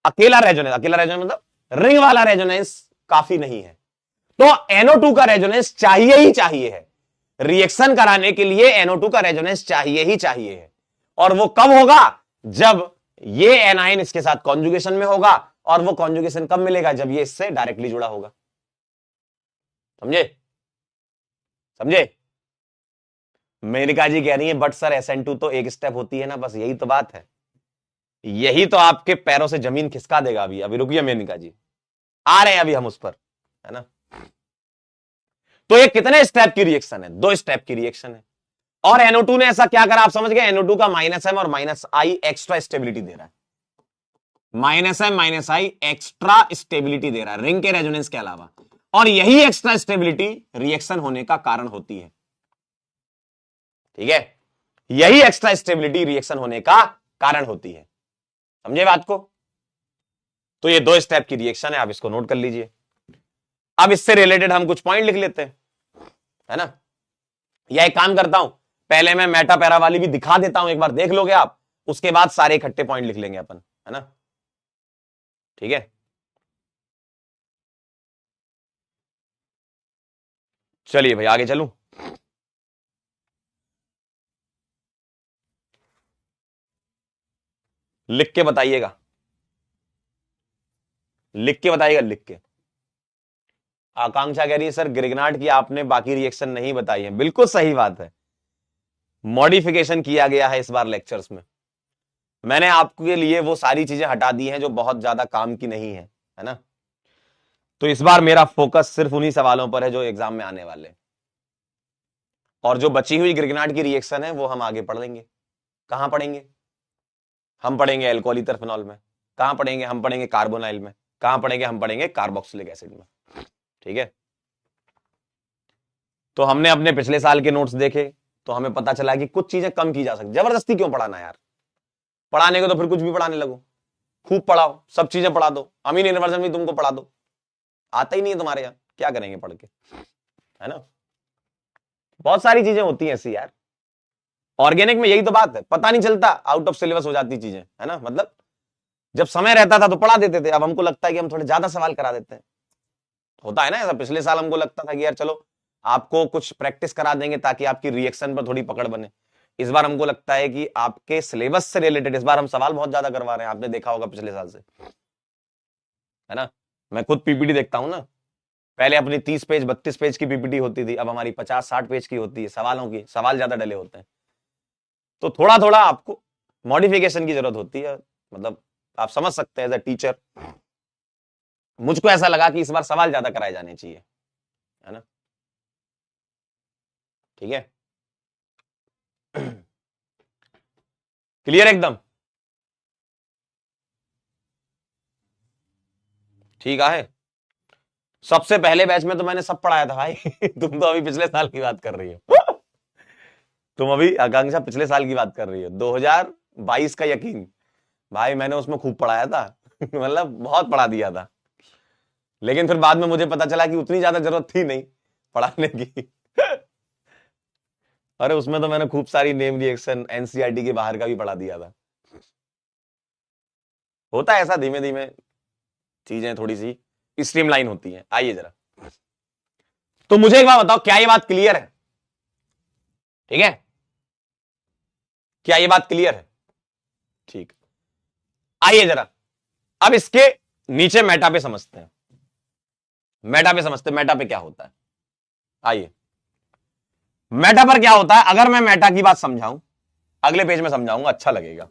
अकेला रेजोनेंस मतलब रिंग वाला रेजोनेंस काफी नहीं है, तो NO2 का रेजोनेंस चाहिए ही चाहिए है, रिएक्शन कराने के लिए NO2 का रेजोनेंस चाहिए ही चाहिए है। और वो कब होगा, जब ये एनाइन इसके साथ कॉन्जुगेशन में होगा, और वो कॉन्जुगेशन कब मिलेगा, जब ये इससे डायरेक्टली जुड़ा होगा। समझे समझे, मेनका जी कह रही है बट सर SN2 तो एक स्टेप होती है ना, बस यही तो बात है, यही तो आपके पैरों से जमीन खिसका देगा। अभी अभी रुकिए मेनका जी, आ रहे हैं अभी हम उस पर, है ना। तो ये कितने स्टेप की रिएक्शन है, 2 स्टेप की रिएक्शन है। और NO2 ने ऐसा क्या करा, आप समझ गए, NO2 का -M और -I एक्स्ट्रा स्टेबिलिटी दे रहा है, -M -I एक्स्ट्रा स्टेबिलिटी दे रहा है रिंग के रेजोनेंस के अलावा, और यही एक्स्ट्रा स्टेबिलिटी रिएक्शन होने का कारण होती है, ठीक है, यही एक्स्ट्रा स्टेबिलिटी रिएक्शन होने का कारण होती है। समझे बात को। तो ये 2 स्टेप की रिएक्शन है, आप इसको नोट कर लीजिए। अब इससे रिलेटेड हम कुछ पॉइंट लिख लेते हैं, है ना। या एक काम करता हूं, पहले मैं मेटा पैरा वाली भी दिखा देता हूं, एक बार देख लोगे आप, उसके बाद सारे इकट्ठे पॉइंट लिख लेंगे अपन, है ना, ठीक है। चलिए भाई आगे चलूं। लिख के बताइएगा, लिख के बताइएगा, लिख के। आकांक्षा कह रही है सर ग्रिग्नार्ड की आपने बाकी रिएक्शन नहीं बताई है। बिल्कुल सही बात है, मॉडिफिकेशन किया गया है इस बार लेक्चर्स में। मैंने आपके लिए वो सारी चीजें हटा दी हैं जो बहुत ज्यादा काम की नहीं है ना। तो इस बार मेरा फोकस सिर्फ उन्हीं सवालों पर है जो एग्जाम में आने वाले, और जो बची हुई ग्रिग्नार्ड की रिएक्शन है वो हम आगे पढ़ लेंगे। कहां पढ़ेंगे? हम पढ़ेंगे एल्कोहल ईथर फिनॉल में। कहां पढ़ेंगे? हम पढ़ेंगे कार्बोनाइल में। कहां पढ़ेंगे? हम पढ़ेंगे कार्बोक्सिलिक एसिड में। ठीक है, तो हमने अपने पिछले साल के नोट्स देखे तो हमें पता चला कि कुछ चीजें कम की जा सकती। जबरदस्ती क्यों पढ़ाना यार? पढ़ाने को तो फिर कुछ भी पढ़ाने लगो, खूब पढ़ाओ, सब चीजें पढ़ा दो, अमीन इन्वर्जन भी तुमको पढ़ा दो, आता ही नहीं है तुम्हारे यहाँ, क्या करेंगे पढ़ के, है ना। बहुत सारी चीजें होती हैं ऐसी यार, ऑर्गेनिक में यही तो बात है, पता नहीं चलता, आउट ऑफ सिलेबस हो जाती चीजें, है ना। मतलब जब समय रहता था तो पढ़ा देते थे, अब हमको लगता है कि हम थोड़े ज्यादा सवाल करा देते हैं। होता है ना ऐसा, पिछले साल हमको लगता था कि यार चलो आपको कुछ प्रैक्टिस करा देंगे ताकि आपकी रिएक्शन पर थोड़ी पकड़ बने। इस बार हमको लगता है कि आपके सिलेबस से रिलेटेड इस बार हम सवाल बहुत ज्यादा करवा रहे हैं, आपने देखा होगा पिछले साल से, है ना। मैं खुद पीपीटी देखता हूं ना, पहले अपनी 30 पेज 32 पेज की पीपीटी होती थी, अब हमारी 50-60 पेज की होती है, सवालों की, सवाल ज्यादा डले होते हैं, तो थोड़ा थोड़ा आपको मॉडिफिकेशन की जरूरत होती है। मतलब आप समझ सकते हैं एज अ टीचर, मुझको ऐसा लगा कि इस बार सवाल ज्यादा कराए जाने चाहिए, है ना। ठीक है, क्लियर एकदम? ठीक है, सबसे पहले बैच में तो मैंने सब पढ़ाया था भाई तुम तो अभी पिछले साल की बात कर रही हो तुम अभी आकांक्षा पिछले साल की बात कर रही हो, 2022 का यकीन भाई, मैंने उसमें खूब पढ़ाया था मतलब बहुत पढ़ा दिया था, लेकिन फिर बाद में मुझे पता चला कि उतनी ज्यादा जरूरत थी नहीं पढ़ाने की अरे उसमें तो मैंने खूब सारी नेम रिएक्शन एनसीईआरटी के बाहर का भी पढ़ा दिया था। होता है ऐसा, धीमे धीमे चीजें थोड़ी सी स्ट्रीमलाइन होती हैं। आइए जरा, तो मुझे एक बात बताओ, क्या ये बात क्लियर है? ठीक है, क्या ये बात क्लियर है? ठीक, आइए जरा अब इसके नीचे मेटा पे समझते हैं, मेटा पे समझते हैं, मेटा पे क्या होता है। आइए, मेटा पर क्या होता है, अगर मैं मेटा की बात समझाऊं, अगले पेज में समझाऊंगा, अच्छा लगेगा,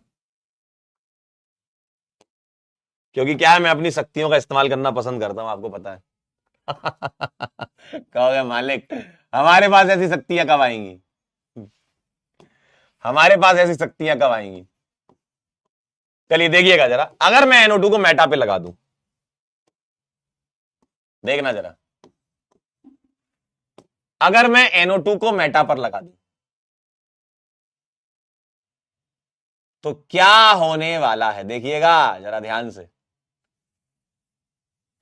क्योंकि क्या है, मैं अपनी शक्तियों का इस्तेमाल करना पसंद करता हूं, आपको पता है कहोगे मालिक हमारे पास ऐसी शक्तियां कब आएंगी, हमारे पास ऐसी शक्तियां कब आएंगी। चलिए देखिएगा जरा, अगर मैं NO2 को मेटा पे लगा दूं, देखना जरा, अगर मैं NO2 को मेटा पर लगा दूं तो क्या होने वाला है, देखिएगा जरा ध्यान से,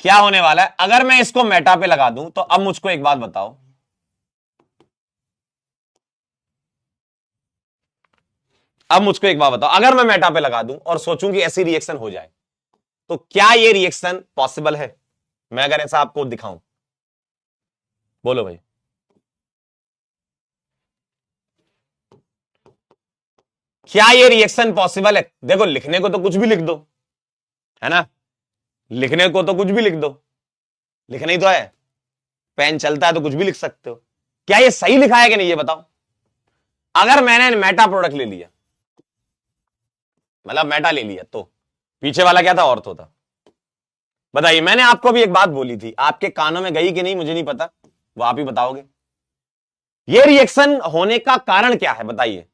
क्या होने वाला है। अगर मैं इसको मेटा पे लगा दूं तो अब मुझको एक बात बताओ, अब मुझको एक बात बताओ, अगर मैं मेटा पे लगा दूं और सोचूं कि ऐसी रिएक्शन हो जाए तो क्या ये रिएक्शन पॉसिबल है? मैं अगर ऐसा आपको दिखाऊं, बोलो भाई, क्या ये रिएक्शन पॉसिबल है? देखो लिखने को तो कुछ भी लिख दो, है ना, लिखने को तो कुछ भी लिख दो, लिखना ही तो है, पेन चलता है तो कुछ भी लिख सकते हो। क्या ये सही लिखा है कि नहीं ये बताओ। अगर मैंने मेटा प्रोडक्ट ले लिया, मतलब मेटा ले लिया, तो पीछे वाला क्या था, ऑर्थो था। बताइए, मैंने आपको भी एक बात बोली थी, आपके कानों में गई कि नहीं मुझे नहीं पता, वो आप ही बताओगे। ये रिएक्शन होने का कारण क्या है बताइए।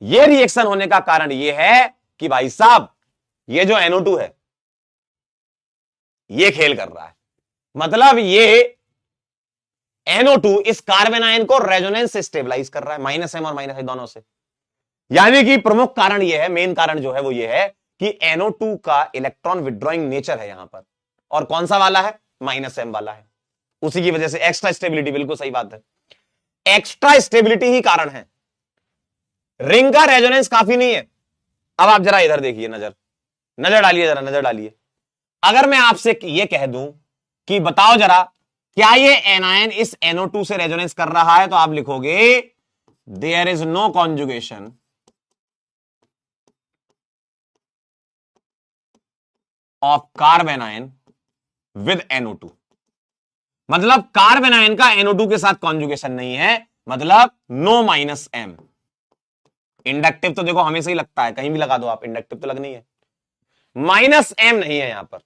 ये रिएक्शन होने का कारण ये है कि भाई साहब ये जो NO2 है ये खेल कर रहा है, मतलब ये NO2 इस कार्बन आयन को रेजोनेंस से स्टेबलाइज कर रहा है, -M और -I दोनों से। यानी कि प्रमुख कारण यह है, मेन कारण जो है वो ये है कि NO2 का इलेक्ट्रॉन विड्रॉइंग नेचर है यहां पर, और कौन सा वाला है, -M वाला है। उसी की वजह से एक्स्ट्रा स्टेबिलिटी, बिल्कुल सही बात है, एक्स्ट्रा स्टेबिलिटी ही कारण है, रिंग का रेजोनेंस काफी नहीं है। अब आप जरा इधर देखिए, नजर नजर डालिए, जरा नजर डालिए। अगर मैं आपसे ये कह दूं कि बताओ जरा, क्या ये एनायन इस NO2 से रेजोनेंस कर रहा है, तो आप लिखोगे there is no conjugation of carbon ion with NO2। मतलब कार्बन आयन का NO2 के साथ कॉन्जुगेशन नहीं है, मतलब नो माइनस M। इंडक्टिव तो देखो हमेशा ही लगता है, कहीं भी लगा दो आप, इंडक्टिव तो लगनी है। माइनस M नहीं है यहां पर,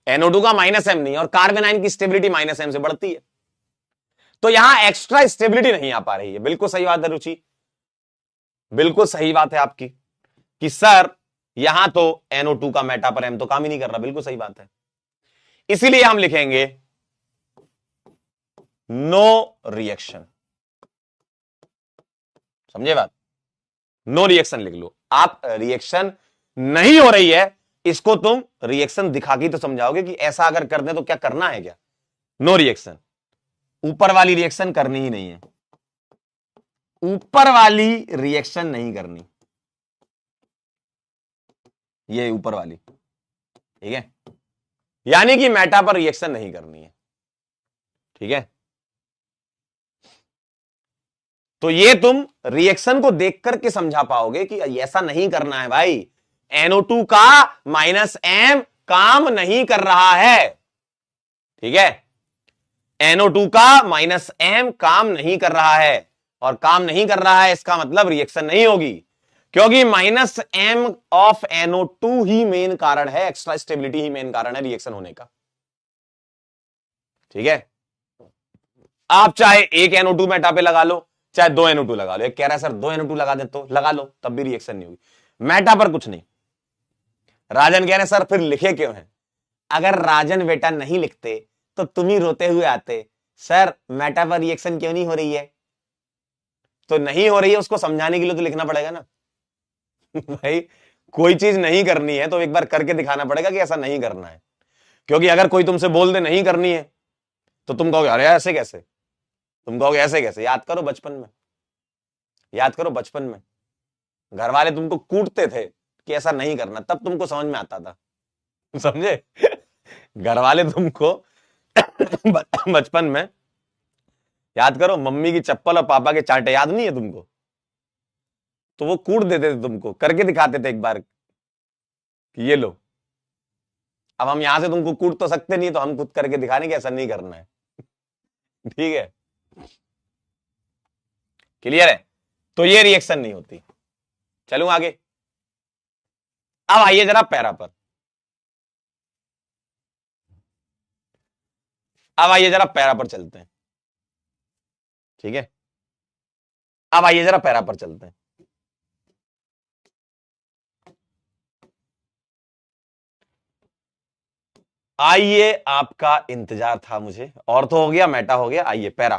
NO2 का माइनस M नहीं है, और कार्बन आयन की स्टेबिलिटी माइनस M से बढ़ती है, तो यहां एक्स्ट्रा स्टेबिलिटी नहीं आ पा रही है। बिल्कुल सही बात है रुचि, बिल्कुल सही बात है आपकी कि सर यहां तो NO2 का मेटा पर M तो काम ही नहीं कर रहा। बिल्कुल सही बात है, इसीलिए हम लिखेंगे नो रिएक्शन। समझे बात? नो रिएक्शन लिख लो आप। रिएक्शन नहीं हो रही है, इसको तुम रिएक्शन दिखा के तो समझाओगे कि ऐसा अगर कर दे तो क्या करना है क्या। नो रिएक्शन, ऊपर वाली रिएक्शन करनी ही नहीं है, ऊपर वाली रिएक्शन नहीं करनी, ये ऊपर वाली, ठीक है, यानी कि मेटा पर रिएक्शन नहीं करनी है, ठीक है। तो ये तुम रिएक्शन को देख करके समझा पाओगे कि ऐसा नहीं करना है भाई। NO2 का माइनस M काम नहीं कर रहा है, ठीक है। NO2 का माइनस M काम नहीं कर रहा है, और काम नहीं कर रहा है इसका मतलब रिएक्शन नहीं होगी, क्योंकि minus M of NO2 he main कारण है, एक्स्ट्रा स्टेबिलिटी ही मेन कारण है रिएक्शन होने का, ठीक है। आप चाहे एक NO2 मेटा पे लगा लो, चाहे दो NO2 लगा लो। एक कह रहा है सर 2 NO2 लगा दे, तो लगा लो, तब भी रिएक्शन नहीं होगी। मेटा पर कुछ नहीं। राजन कह रहे सर फिर लिखे क्यों हैं? अगर राजन बेटा नहीं लिखते तो तुम ही रोते हुए आते, सर मेटा पर रिएक्शन क्यों नहीं हो रही है। तो नहीं हो रही है उसको समझाने के लिए तो लिखना पड़ेगा ना। भाई कोई चीज नहीं करनी है तो एक बार करके दिखाना पड़ेगा कि ऐसा नहीं करना है, क्योंकि अगर कोई तुमसे बोल दे नहीं करनी है तो तुम कहोगे अरे ऐसे कैसे, तुम कहोगे ऐसे कैसे। याद करो बचपन में, याद करो बचपन में घर वाले तुमको कूटते थे कि ऐसा नहीं करना, तब तुमको समझ में आता था, समझे। घर वाले तुमको बचपन में, याद करो मम्मी की चप्पल और पापा के चांटे याद नहीं है तुमको, तो वो कूट देते थे तुमको, करके दिखाते थे एक बार कि ये लो। अब हम यहां से तुमको कूट तो सकते नहीं, तो हम खुद करके दिखाने कि ऐसा नहीं करना है, ठीक है, क्लियर है। तो ये रिएक्शन नहीं होती। चलूं आगे, अब आइए जरा पैरा पर, अब आइए जरा पैरा पर चलते हैं, ठीक है। अब आइए जरा पैरा पर चलते हैं। आइए, आपका इंतजार था मुझे, और तो हो गया, मेटा हो गया, आइए पैरा।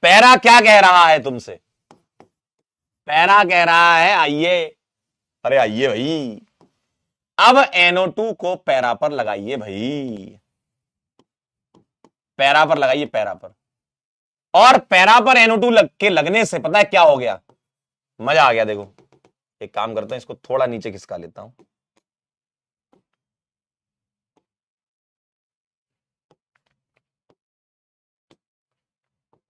पैरा क्या कह रहा है तुमसे? पैरा कह रहा है आइए, अरे आइए भाई, अब NO2 को पैरा पर लगाइए भाई, पैरा पर लगाइए, पैरा पर। और पैरा पर NO2 के लगने से पता है क्या हो गया? मजा आ गया। देखो एक काम करता हूं, इसको थोड़ा नीचे खिसका लेता हूं,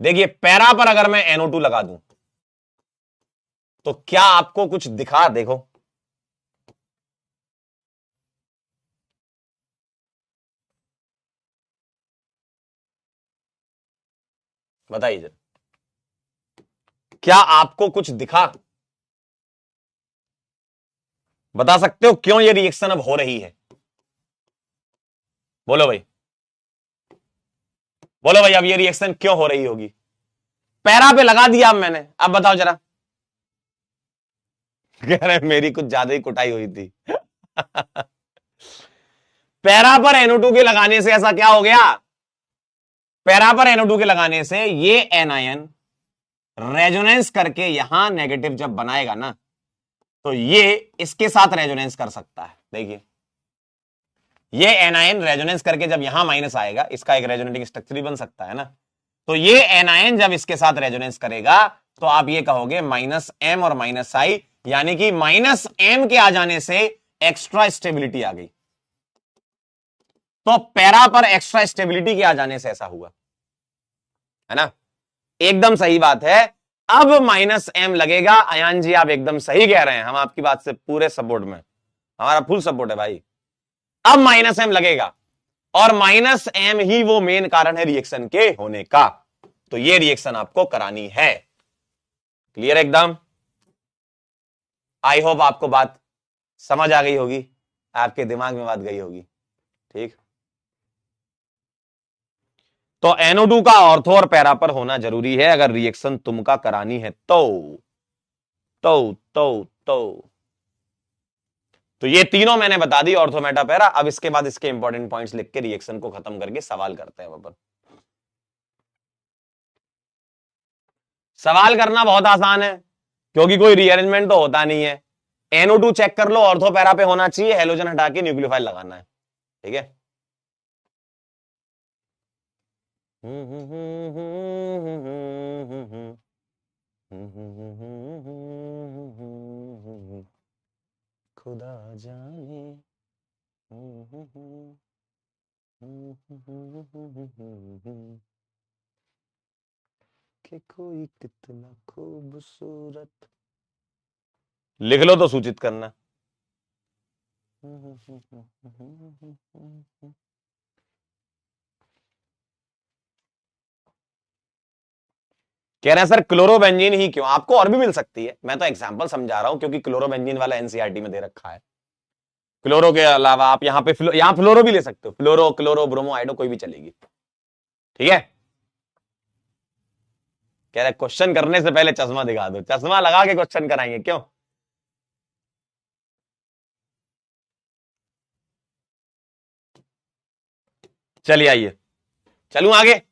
देखिए पैरा पर अगर मैं NO2 लगा दूं तो क्या आपको कुछ दिखा? देखो बताइए जरा, क्या आपको कुछ दिखा? बता सकते हो क्यों ये रिएक्शन अब हो रही है? बोलो भाई, बोलो भाई, अब ये रिएक्शन क्यों हो रही होगी? पैरा पे लगा दिया अब मैंने, अब बताओ जरा। कह रहे मेरी कुछ ज्यादा ही कुटाई हुई थी। पैरा पर NO2 के लगाने से ऐसा क्या हो गया? पैरा पर NO2 के लगाने से ये एनायन रेजोनेंस करके यहां नेगेटिव जब बनाएगा ना, तो ये इसके साथ रेजोनेंस कर सकता है। देखिए ये एनायन रेजोनेंस करके जब यहां माइनस आएगा, इसका एक रेजोनेटिंग स्ट्रक्चर ही बन सकता है ना। तो ये एनायन जब इसके साथ रेजोनेंस करेगा तो आप ये कहोगे माइनस M और माइनस I, यानी कि माइनस M के आ जाने से एक्स्ट्रा स्टेबिलिटी आ गई। तो पैरा पर एक्स्ट्रा स्टेबिलिटी के आ जाने से ऐसा हुआ, है ना। एकदम सही बात है। अब माइनस M लगेगा। अयान जी आप एकदम सही कह रहे हैं, हम आपकी बात से पूरे सपोर्ट में। हमारा फुल सपोर्ट है भाई। अब माइनस एम लगेगा और माइनस एम ही वो मेन कारण है रिएक्शन के होने का। तो ये रिएक्शन आपको करानी है। क्लियर एकदम? आई होप आपको बात समझ आ गई होगी, आपके दिमाग में बात गई होगी। ठीक, तो NO2 का ऑर्थो और पैरा पर होना जरूरी है अगर रिएक्शन तुमका करानी है तो तो ये तीनों मैंने बता दी, ऑर्थो मेटा पैरा। अब इसके बाद इसके इंपॉर्टेंट पॉइंट्स लिख के रिएक्शन को खत्म करके सवाल करते हैं अपन। सवाल करना बहुत आसान है क्योंकि कोई रीअरेंजमेंट तो होता नहीं है। NO2 चेक कर लो, ऑर्थो पैरा पे होना चाहिए, हेलोजन हटा के न्यूक्लियोफाइल लगाना है। ठीक है, खुदा जाने कि कोई कितना खूबसूरत। लिख लो तो सूचित करना। कह रहे हैं सर क्लोरोबेंजीन ही क्यों? आपको और भी मिल सकती है, मैं तो एग्जांपल समझा रहा हूं क्योंकि क्लोरोबेंजीन वाला एनसीईआरटी में दे रखा है। क्लोरो के अलावा आप यहां पे यहां फ्लोरो भी ले सकते हो, फ्लोरो, क्लोरो, ब्रोमो, आइडो, कोई भी चलेगी। ठीक है, कह रहे क्वेश्चन करने से पहले चश्मा दिखा दो, चश्मा लगा के क्वेश्चन कराएंगे क्यों? चलिए आइए, चलूं आगे।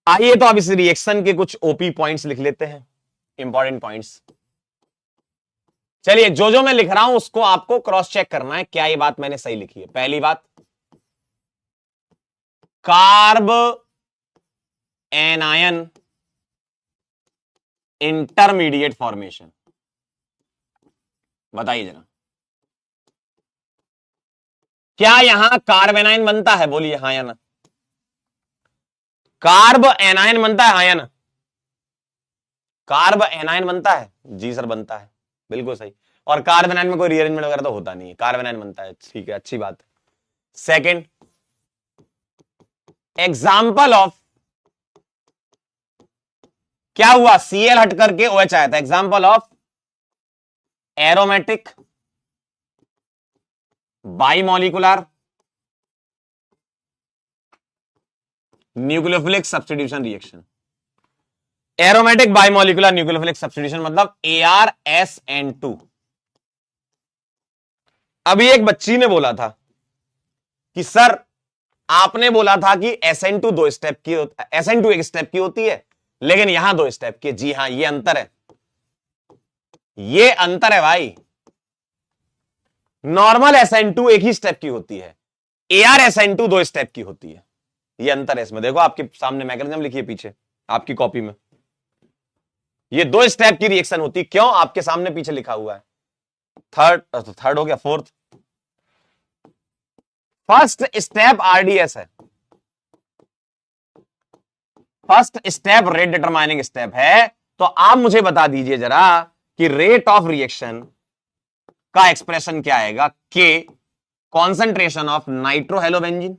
आइए तो अब इस रिएक्शन के कुछ ओपी पॉइंट्स लिख लेते हैं, इंपॉर्टेंट पॉइंट्स। चलिए, जो जो मैं लिख रहा हूं उसको आपको क्रॉस चेक करना है, क्या ये बात मैंने सही लिखी है। पहली बात, कार्ब एनायन इंटरमीडिएट फॉर्मेशन, बताइए जरा, क्या यहां कार्ब एनायन बनता है? बोलिए हाँ या ना। कार्ब एनायन बनता है, हाँ या ना? कार्ब एनायन बनता है? जी सर बनता है, बिल्कुल सही। और कार्ब एनायन में कोई रीअरेंजमेंट वगैरह तो होता नहीं है, कार्ब एनायन बनता है, ठीक है, अच्छी बात है। सेकंड, एग्जाम्पल ऑफ, क्या हुआ? Cl हट करके OH आया था। Example of aromatic bimolecular nucleophilic substitution reaction. Aromatic bimolecular nucleophilic substitution मतलब ArSN2। अभी एक बच्ची ने बोला था कि सर आपने बोला था कि SN2 दो स्टेप की, SN2 एक स्टेप की होती है लेकिन यहां दो स्टेप की। जी हां, ये अंतर है, ये अंतर है भाई। नॉर्मल SN2 एक ही स्टेप की होती है, ArSN2 दो स्टेप की होती है। ये अंतर है इसमें। देखो आपके सामने मैकेनिज्म लिखी है पीछे आपकी कॉपी में, ये दो स्टेप की रिएक्शन होती है। क्यों? आपके सामने पीछे लिखा हुआ है। थर्ड हो गया, फोर्थ, फर्स्ट स्टेप RDS है, first step rate determining step है। तो आप मुझे बता दीजिए जरा कि रेट ऑफ रिएक्शन का एक्सप्रेशन क्या आएगा? के कॉन्सेंट्रेशन ऑफ नाइट्रोहेलोबेंजीन,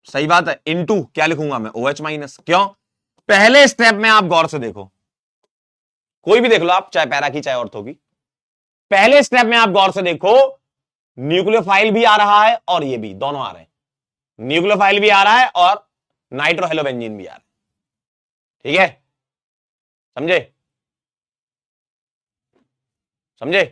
सही बात है, इनटू क्या लिखूंगा मैं? OH minus. क्यों? पहले स्टेप में आप गौर से देखो, कोई भी देख लो आप, चाहे पैरा की चाहे ऑर्थो की, पहले स्टेप में आप गौर से देखो, न्यूक्लियोफाइल भी आ रहा है और ये भी, दोनों आ रहे हैं। न्यूक्लियोफाइल भी आ रहा है और नाइट्रोहेलोबेंजीन भी आ रहा है। ठीक है, समझे? समझे?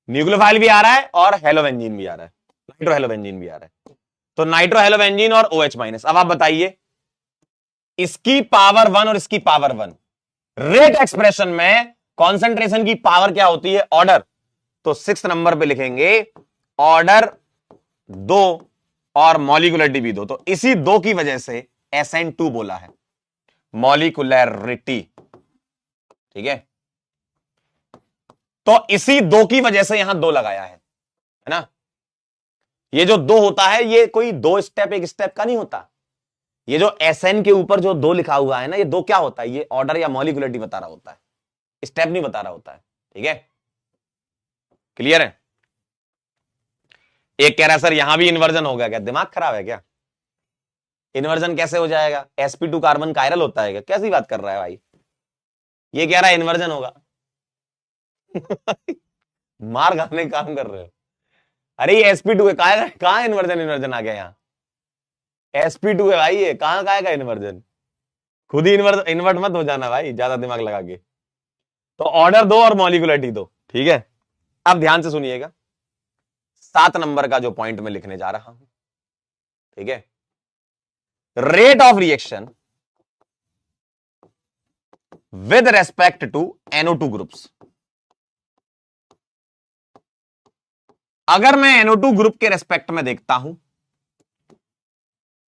न्यूक्लियोफाइल भी आ रहा है और हेलोबेंजीन भी आ रहा है, नाइट्रोहेलोबेंजीन भी आ रहा है। तो नाइट्रोहेलोबेंजीन और OH माइनस। अब आप बताइए, इसकी पावर 1 और इसकी पावर 1, रेट एक्सप्रेशन में कॉन्सेंट्रेशन की पावर क्या होती है? ऑर्डर। तो 6 नंबर पे लिखेंगे ऑर्डर 2 और मॉलिक्यूलरिटी भी 2। तो इसी 2 की वजह से SN2 बोला है, मॉलिक्यूलरिटी। ठीक है, तो इसी 2 की वजह से यहां 2 लगाया है ना? ये जो 2 होता है ये कोई 2 स्टेप एक स्टेप का नहीं होता, ये जो SN के ऊपर जो 2 लिखा हुआ है ना, ये 2 क्या होता है? ये ऑर्डर या मॉलिक्युलरिटी बता रहा होता है, स्टेप नहीं बता रहा होता है। ठीक है, क्लियर है? एक कह रहा है सर यहां भी इन्वर्जन होगा क्या? दिमाग खराब है क्या? इन्वर्जन कैसे हो जाएगा? sp2 कार्बन कायरल होता है क्या? कैसी बात कर रहा है भाई? ये कह रहा है इन्वर्जन होगा। मार खाने का काम कर रहे हो। अरे ये sp2 है, कहां इन्वर्जन इन्वर्जन आ गया यहाँ? sp2 है भाई, ये कहां का इन्वर्जन? खुद ही इन्वर्ट मत हो जाना भाई, ज्यादा दिमाग लगा के। तो ऑर्डर दो और मॉलिक्युलरिटी दो, ठीक है? अब ध्यान से सुनिएगा, 7 नंबर का जो पॉइंट मैं लिखने जा रहा हूं, ठीक है? Rate of reaction with respect to NO2 groups. अगर मैं NO2 ग्रुप के रेस्पेक्ट में देखता हूं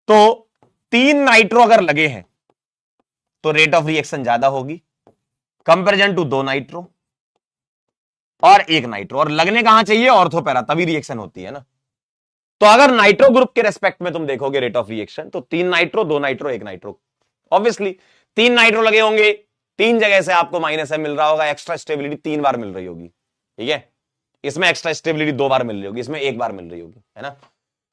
तो 3 नाइट्रो अगर लगे हैं तो रेट ऑफ रिएक्शन ज्यादा होगी कंपेरिजन टू 2 नाइट्रो और 1 नाइट्रो। और लगने कहां चाहिए? ऑर्थो पैरा, तभी रिएक्शन होती है ना। तो अगर नाइट्रो ग्रुप के रेस्पेक्ट में तुम देखोगे रेट ऑफ रिएक्शन, तो 3 nitro, 2 nitro, 1 nitro. Obviously 3 nitro लगे होंगे, 3 जगह से आपको -M मिल रहा होगा, एक्स्ट्रा स्टेबिलिटी 3 बार मिल रही होगी, ठीक है? इसमें एक्स्ट्रा स्टेबिलिटी 2 बार मिल रही होगी, इसमें 1 बार मिल रही होगी, है ना?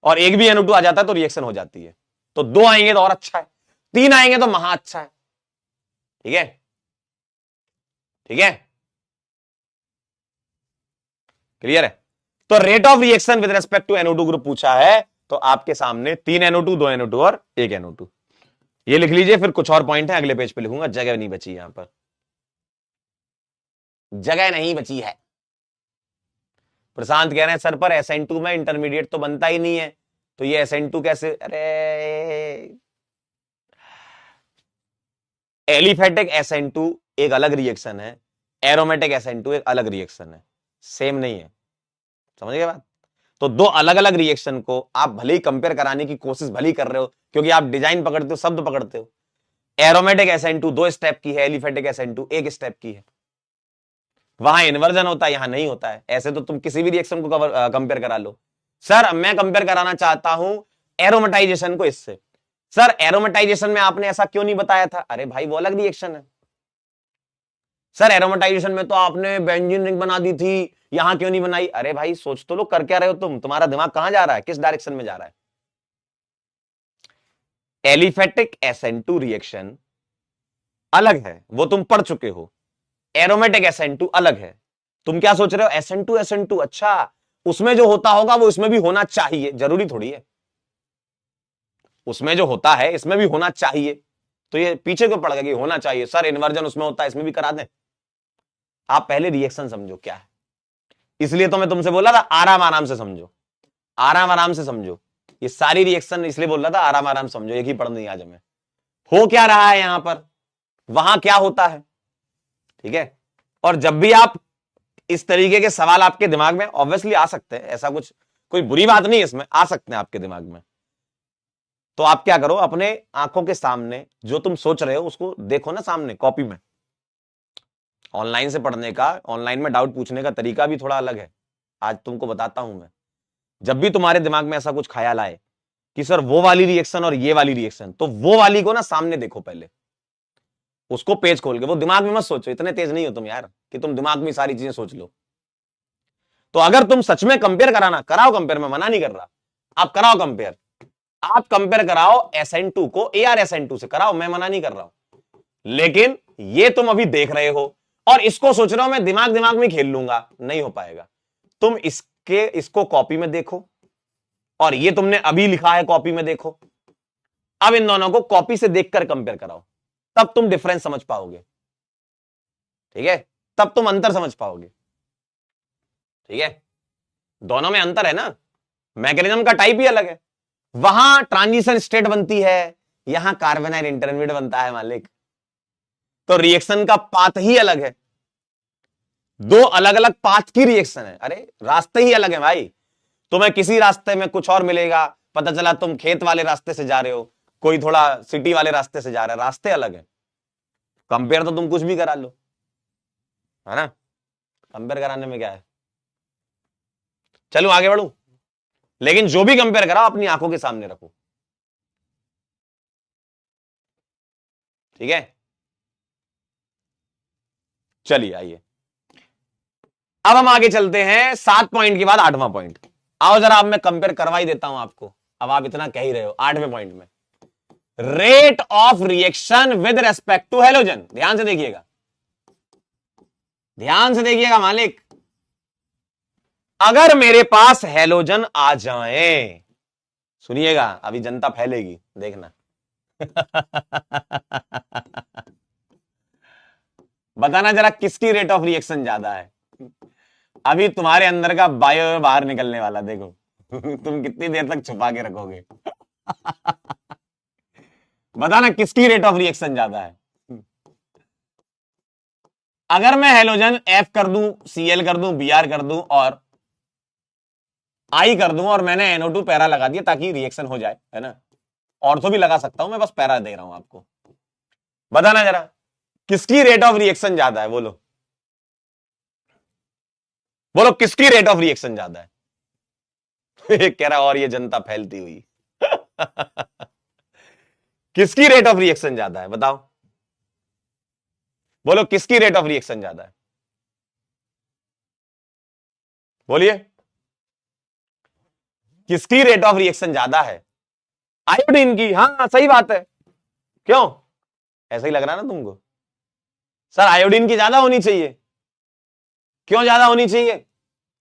और एक भी NO2 आ जाता है तो रिएक्शन हो जाती है। तो 2 आएंगे तो और अच्छा है, 3 आएंगे तो महा अच्छा है, ठीक है? ठीक है, क्लियर है? तो rate of reaction with respect to NO2 group पूछा है, तो आपके सामने 3 NO2, 2 NO2 और 1 NO2। ये लिख लीजिए, फिर कुछ और पॉइंट है अगले पेज पे लिखूंगा, जगह नहीं बची, यहां पर जगह नहीं बची है। प्रशांत कह रहे हैं सर पर SN2 में इंटरमीडिएट तो बनता ही नहीं है, तो ये SN2 कैसे? अरे एलिफेटिक SN2 एक अलग रिएक्शन है, एरोमेटिक SN2 एक अलग रिएक्शन है, सेम नहीं है, समझ गए बात? तो 2 अलग अलग रिएक्शन को आप भले ही कंपेयर कराने की कोशिश भले ही कर रहे हो, क्योंकि आप डिजाइन पकड़ते हो, शब्द पकड़ते हो। एरोमेटिक SN2 2 स्टेप की है, एलिफेटिक SN2 1 स्टेप की है। वहां इन्वर्जन होता है, यहां नहीं होता है। ऐसे तो तुम किसी भी रिएक्शन को कंपेयर करा लो। सर मैं कंपेयर कराना चाहता हूं एरोमेटाइजेशन को इससे। सर एरोमेटाइजेशन में आपने ऐसा क्यों नहीं बताया था? अरे भाई वो अलग रिएक्शन है। सर एरोमेटाइजेशन में तो आपने बेंजीन रिंग बना दी थी, यहां क्यों नहीं बनाई? अरे भाई सोच तो लो, कर क्या रहे हो तुम? तुम्हारा दिमाग कहां जा रहा है, किस डायरेक्शन में जा रहा है? एलिफेटिक SN2 रिएक्शन अलग है, वो तुम पढ़ चुके हो। एरोमेटिक SN2 अलग है। तुम क्या सोच रहे हो? SN2 अच्छा, उसमें जो होता होगा वो इसमें भी होना चाहिए, जरूरी थोड़ी है। उसमें जो होता है इसमें भी होना चाहिए, तो ये पीछे क्यों पड़ गया कि होना चाहिए? सर इन्वर्जन उसमें होता है, इसमें भी करा दें। आप पहले रिएक्शन समझो क्या है, इसलिए तो मैं तुमसे बोला था आराम आराम से समझो, आराम आराम से समझो। ये सारी रिएक्शन इसलिए बोल रहा था आराम आराम समझो, एक ही पढ़नी आज हमें। हो क्या रहा है यहां पर, वहां क्या होता है, ठीक है? और जब भी आप इस तरीके के सवाल आपके दिमाग में ऑब्वियसली आ सकते हैं, ऐसा कुछ कोई बुरी बात नहीं है इसमें, आ सकते हैं आपके दिमाग में, तो आप क्या करो, अपने आंखों के सामने जो तुम सोच रहे हो उसको देखो ना सामने कॉपी में। ऑनलाइन से पढ़ने का, ऑनलाइन में डाउट पूछने का तरीका भी थोड़ा अलग है, आज तुमको बताता हूं मैं। जब भी तुम्हारे दिमाग में ऐसा कुछ ख्याल आए कि सर वो वाली रिएक्शन और ये वाली रिएक्शन, तो वो वाली को ना सामने देखो पहले, उसको पेज खोल के। वो दिमाग में मत सोचो, इतने तेज नहीं हो तुम यार कि तुम दिमाग में सारी चीजें सोच लो। तो अगर तुम सच में कंपेयर कराना, कराओ कंपेयर, मैं मना नहीं कर रहा, आप कराओ कंपेयर, आप कंपेयर कराओ SN2 को ArSN2 से कराओ, मैं मना नहीं कर रहा हूं। लेकिन ये तुम अभी देख रहे हो और इसको सोच रहे हो मैं दिमाग दिमाग में खेल लूंगा, नहीं हो पाएगा। तुम इसको कॉपी में देखो और ये तुमने अभी लिखा है कॉपी में देखो। अब इन दोनों को कॉपी से देखकर कंपेयर कराओ, तब तुम डिफरेंस समझ पाओगे, ठीक है? तब तुम अंतर समझ पाओगे, ठीक है? दोनों में अंतर है ना, मैकेनिज्म का टाइप ही अलग है। वहां ट्रांजिशन स्टेट बनती है, यहां कार्बोनाइल इंटरमीडिएट बनता है मालिक। तो रिएक्शन का पाथ ही अलग है, 2 अलग अलग पाथ की रिएक्शन है। अरे रास्ते ही अलग है भाई, तुम्हें किसी रास्ते में कुछ और मिलेगा, पता चला तुम खेत वाले रास्ते से जा रहे हो, कोई थोड़ा सिटी वाले रास्ते से जा रहा है, रास्ते अलग है। कंपेयर तो तुम कुछ भी करा लो, है ना? कंपेयर कराने में क्या है? चलो आगे बढ़ू, लेकिन जो भी कंपेयर करा अपनी आंखों के सामने रखो। ठीक है, चलिए आइए अब हम आगे चलते हैं 7 पॉइंट के बाद 8वां पॉइंट। आओ जरा अब मैं कंपेयर करवा ही देता हूं आपको, अब आप इतना कह ही रहे हो। 8वें पॉइंट में rate of reaction with respect to halogen. ध्यान से देखिएगा, ध्यान से देखिएगा मालिक। अगर मेरे पास हेलोजन आ जाए, सुनिएगा अभी जनता फैलेगी, देखना बताना जरा किसकी रेट ऑफ रिएक्शन ज्यादा है। अभी तुम्हारे अंदर का बायो बाहर निकलने वाला, देखो तुम कितनी देर तक छुपा के रखोगे बताना किसकी रेट ऑफ रिएक्शन ज्यादा है। अगर मैं हेलोजन F कर दूं, Cl कर दूं, Br कर दूं और I कर दूं और मैंने NO2 पैरा लगा दिया ताकि रिएक्शन हो जाए, है ना, ऑर्थो भी लगा सकता हूं, मैं बस पैरा दे रहा हूं आपको। बताना जरा किसकी रेट ऑफ रिएक्शन ज्यादा है, बोलो बोलो किसकी रेट ऑफ रिएक्शन ज्यादा है कह रहा और ये जनता फैलती हुई किसकी रेट ऑफ रिएक्शन ज्यादा है, बताओ बोलो किसकी रेट ऑफ रिएक्शन ज्यादा है, बोलिए किसकी रेट ऑफ रिएक्शन ज्यादा है। आयोडीन की, हाँ सही बात है। क्यों, ऐसा ही लग रहा है ना तुमको, सर आयोडीन की ज्यादा होनी चाहिए। क्यों ज्यादा होनी चाहिए,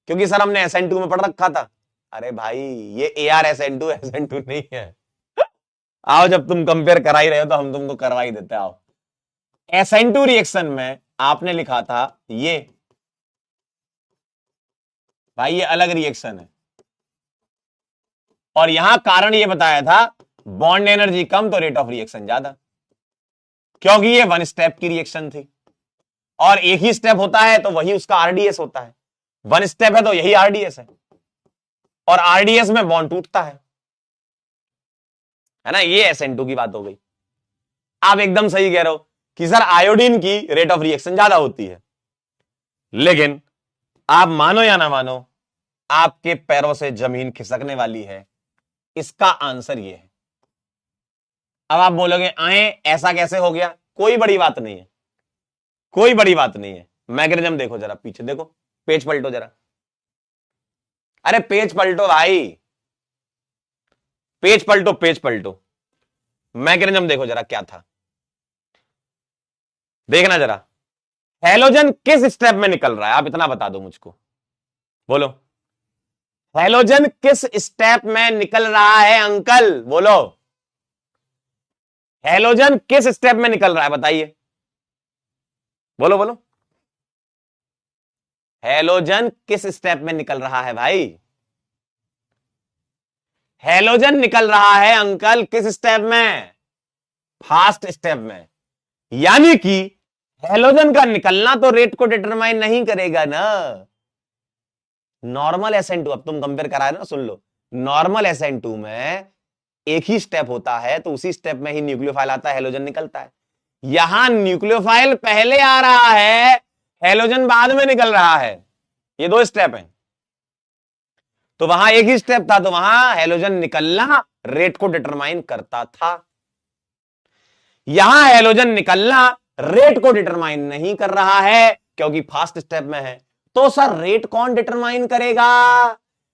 क्योंकि सर हमने SN2 में पढ़ रखा था। अरे भाई ये ArSN2 SN2 नहीं है आओ जब तुम कंपेयर करा ही रहे हो तो हम तुमको करवा ही देते। आओ SN2 रिएक्शन में आपने लिखा था ये, भाई ये अलग रिएक्शन है, और यहां कारण ये बताया था बॉन्ड एनर्जी कम तो रेट ऑफ रिएक्शन ज्यादा, क्योंकि ये 1 स्टेप की रिएक्शन थी, और एक ही स्टेप होता है तो वही उसका RDS होता है। 1 स्टेप है तो यही RDS है, और RDS में बॉन्ड टूटता है ना। ये SN2 की बात हो गई। आप एकदम सही कह रहे हो कि सर आयोडीन की रेट ऑफ रिएक्शन ज्यादा होती है, लेकिन आप मानो या ना मानो आपके पैरों से जमीन खिसकने वाली है। इसका आंसर ये है। अब आप बोलोगे आए ऐसा कैसे हो गया, कोई बड़ी बात नहीं है, कोई बड़ी बात नहीं है। मैकेनिज्म देखो जरा, पीछे देखो, पेज पलटो जरा, अरे पेज पलटो भाई, पेज पलटो, पेज पलटो। मैकेनिज्म देखो जरा क्या था, देखना जरा। हेलोजन किस स्टेप में निकल रहा है, आप इतना बता दो मुझको, बोलो हेलोजन किस स्टेप में निकल रहा है अंकल, बोलो हेलोजन किस स्टेप में निकल रहा है, बताइए, बोलो बोलो हेलोजन किस स्टेप में निकल रहा है भाई। हेलोजन निकल रहा है अंकल किस स्टेप में, फास्ट स्टेप में। यानी कि हेलोजन का निकलना तो रेट को डिटरमाइन नहीं करेगा ना। नॉर्मल SN2, अब तुम कंपेयर करा रहे ना, सुन लो, नॉर्मल SN2 में एक ही स्टेप होता है तो उसी स्टेप में ही न्यूक्लियोफाइल आता है, हेलोजन निकलता है। यहां न्यूक्लियोफाइल पहले आ रहा है, हेलोजन बाद में निकल रहा है, ये 2 स्टेप हैं। तो वहां एक ही स्टेप था तो वहां हेलोजन निकलना रेट को डिटरमाइन करता था। यहां हेलोजन निकलना रेट को डिटरमाइन नहीं कर रहा है क्योंकि फास्ट स्टेप में है। तो सर रेट कौन डिटरमाइन करेगा,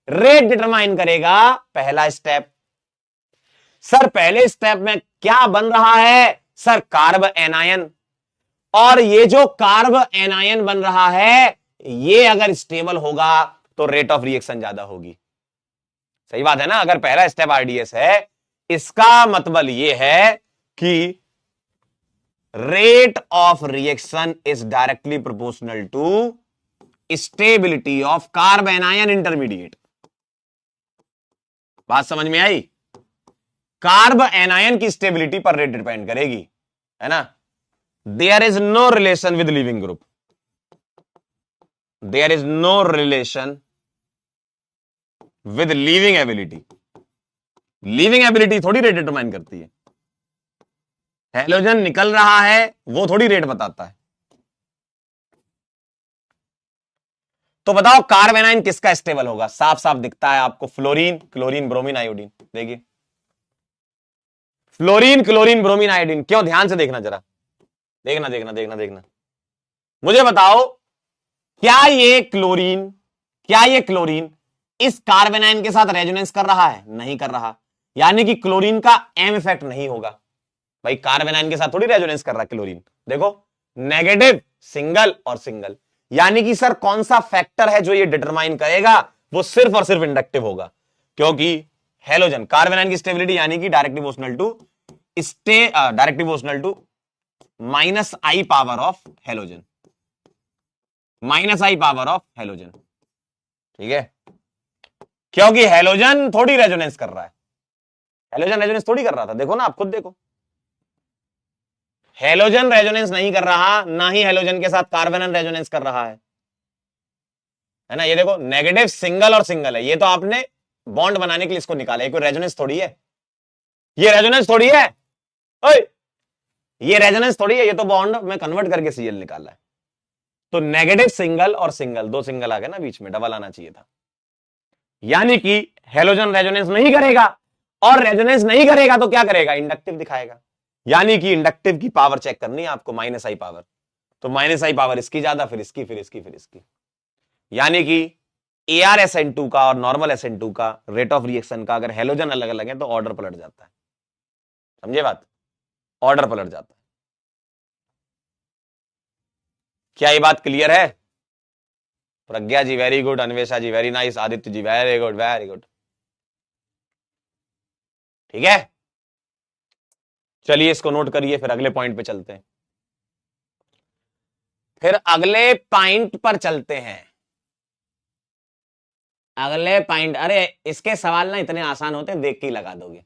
रेट डिटरमाइन करेगा पहला स्टेप। सर पहले स्टेप में क्या बन रहा है, सर कार्ब एनायन, और ये जो कार्ब एनायन बन रहा है ये अगर स्टेबल होगा तो रेट ऑफ रिएक्शन ज्यादा होगी। सही बात है ना, अगर पहला स्टेप RDS है, इसका मतलब यह है कि rate of reaction is directly proportional to stability of carbanion intermediate. बात समझ में आई, कार्ब एनायन की स्टेबिलिटी पर रेट डिपेंड करेगी, है ना। There is no relation with living group, there is no relation with leaving ability. Leaving ability थोड़ी रेट डिटरमाइन करती है, हेलोजन निकल रहा है वो थोड़ी रेट बताता है। तो बताओ कार्ब एनायन किसका स्टेबल होगा, साफ साफ दिखता है आपको, फ्लोरीन, क्लोरीन, ब्रोमीन, आयोडीन। देखिए फ्लोरीन, क्लोरीन, ब्रोमीन, आयोडीन। क्यों, ध्यान से देखना जरा, देखना देखना देखना देखना, मुझे बताओ क्या ये क्लोरीन इस कार्बन आयन के साथ रेजोनेंस कर रहा है? नहीं कर रहा, यानी कि क्लोरीन का एम इफेक्ट नहीं होगा। भाई कार्बन आयन के साथ थोड़ी रेजोनेंस कर रहा है क्लोरीन। देखो नेगेटिव, सिंगल और सिंगल, यानी कि सर कौन सा फैक्टर है जो ये डिटरमाइन करेगा? वो सिर्फ और सिर्फ इंडक्टिव होगा, क्योंकि हेलोजन कार्बन आयन की स्टेबिलिटी यानी कि directly proportional to minus I power of halogen, ठीक है? क्योंकि हेलोजन थोड़ी रेजोनेंस कर रहा है, हेलोजन रेजोनेंस थोड़ी कर रहा था। देखो ना, आप खुद देखो, हेलोजन रेजोनेंस नहीं कर रहा, ना ही हेलोजन के साथ कार्बन रेजोनेंस कर रहा है ना? ये देखो नेगेटिव, सिंगल और सिंगल है, ये तो आपने बॉन्ड बनाने के लिए इसको निकाला है, कोई रेजोनेंस थोड़ी है, ये रेजोनेंस थोड़ी है, ये रेजोनेंस थोड़ी है, ये तो बॉन्ड में कन्वर्ट करके सीएल निकाला है। तो नेगेटिव, सिंगल और सिंगल, दो सिंगल आ गए ना बीच में, डबल आना चाहिए था। यानी कि हेलोजन रेजोनेंस नहीं करेगा, और रेजोनेंस नहीं करेगा तो क्या करेगा? इंडक्टिव दिखाएगा। यानी कि इंडक्टिव की पावर चेक करनी है आपको, माइनस आई पावर। तो माइनस आई पावर इसकी ज्यादा, फिर इसकी, फिर इसकी, फिर इसकी, यानी कि ArSN2 का और नॉर्मल SN2 का रेट ऑफ रिएक्शन का अगर हेलोजन अलग अलग है तो ऑर्डर पलट जाता है। समझे बात? ऑर्डर पलट जाता है। क्या ये बात क्लियर है? प्रज्ञा जी वेरी गुड, अन्वेषा जी very nice, Aditya ji very good, very good. ठीक है, चलिए इसको नोट करिए, फिर अगले पॉइंट पे चलते हैं। फिर अगले पॉइंट पर चलते हैं, अगले पॉइंट। अरे इसके सवाल ना इतने आसान होते हैं, देख के ही लगा दोगे।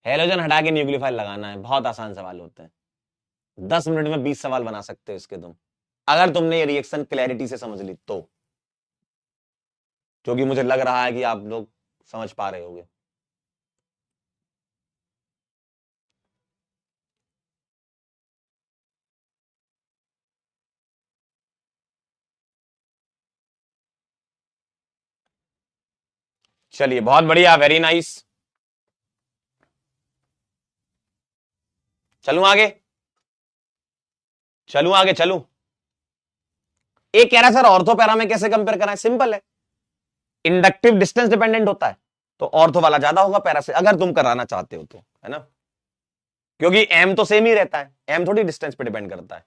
हेलोजन हटा के न्यूक्लियोफाइल लगाना है, बहुत आसान सवाल होते हैं, 10 मिनट में 20 सवाल बना सकते हो इसके तुम, अगर तुमने ये रिएक्शन क्लैरिटी से समझ ली तो, क्योंकि मुझे लग रहा है कि आप लोग समझ पा रहे होंगे। चलिए बहुत बढ़िया, वेरी नाइस। चलूं आगे, चलूं आगे, चलूं। एक कह रहा है सर ऑर्थो पैरा में कैसे कंपेयर कराएं? सिंपल है, इंडक्टिव डिस्टेंस डिपेंडेंट होता है, तो ऑर्थो वाला ज्यादा होगा पैरा से, अगर तुम कराना चाहते हो तो, है ना? क्योंकि एम तो सेम ही रहता है, एम थोड़ी डिस्टेंस पे डिपेंड करता है,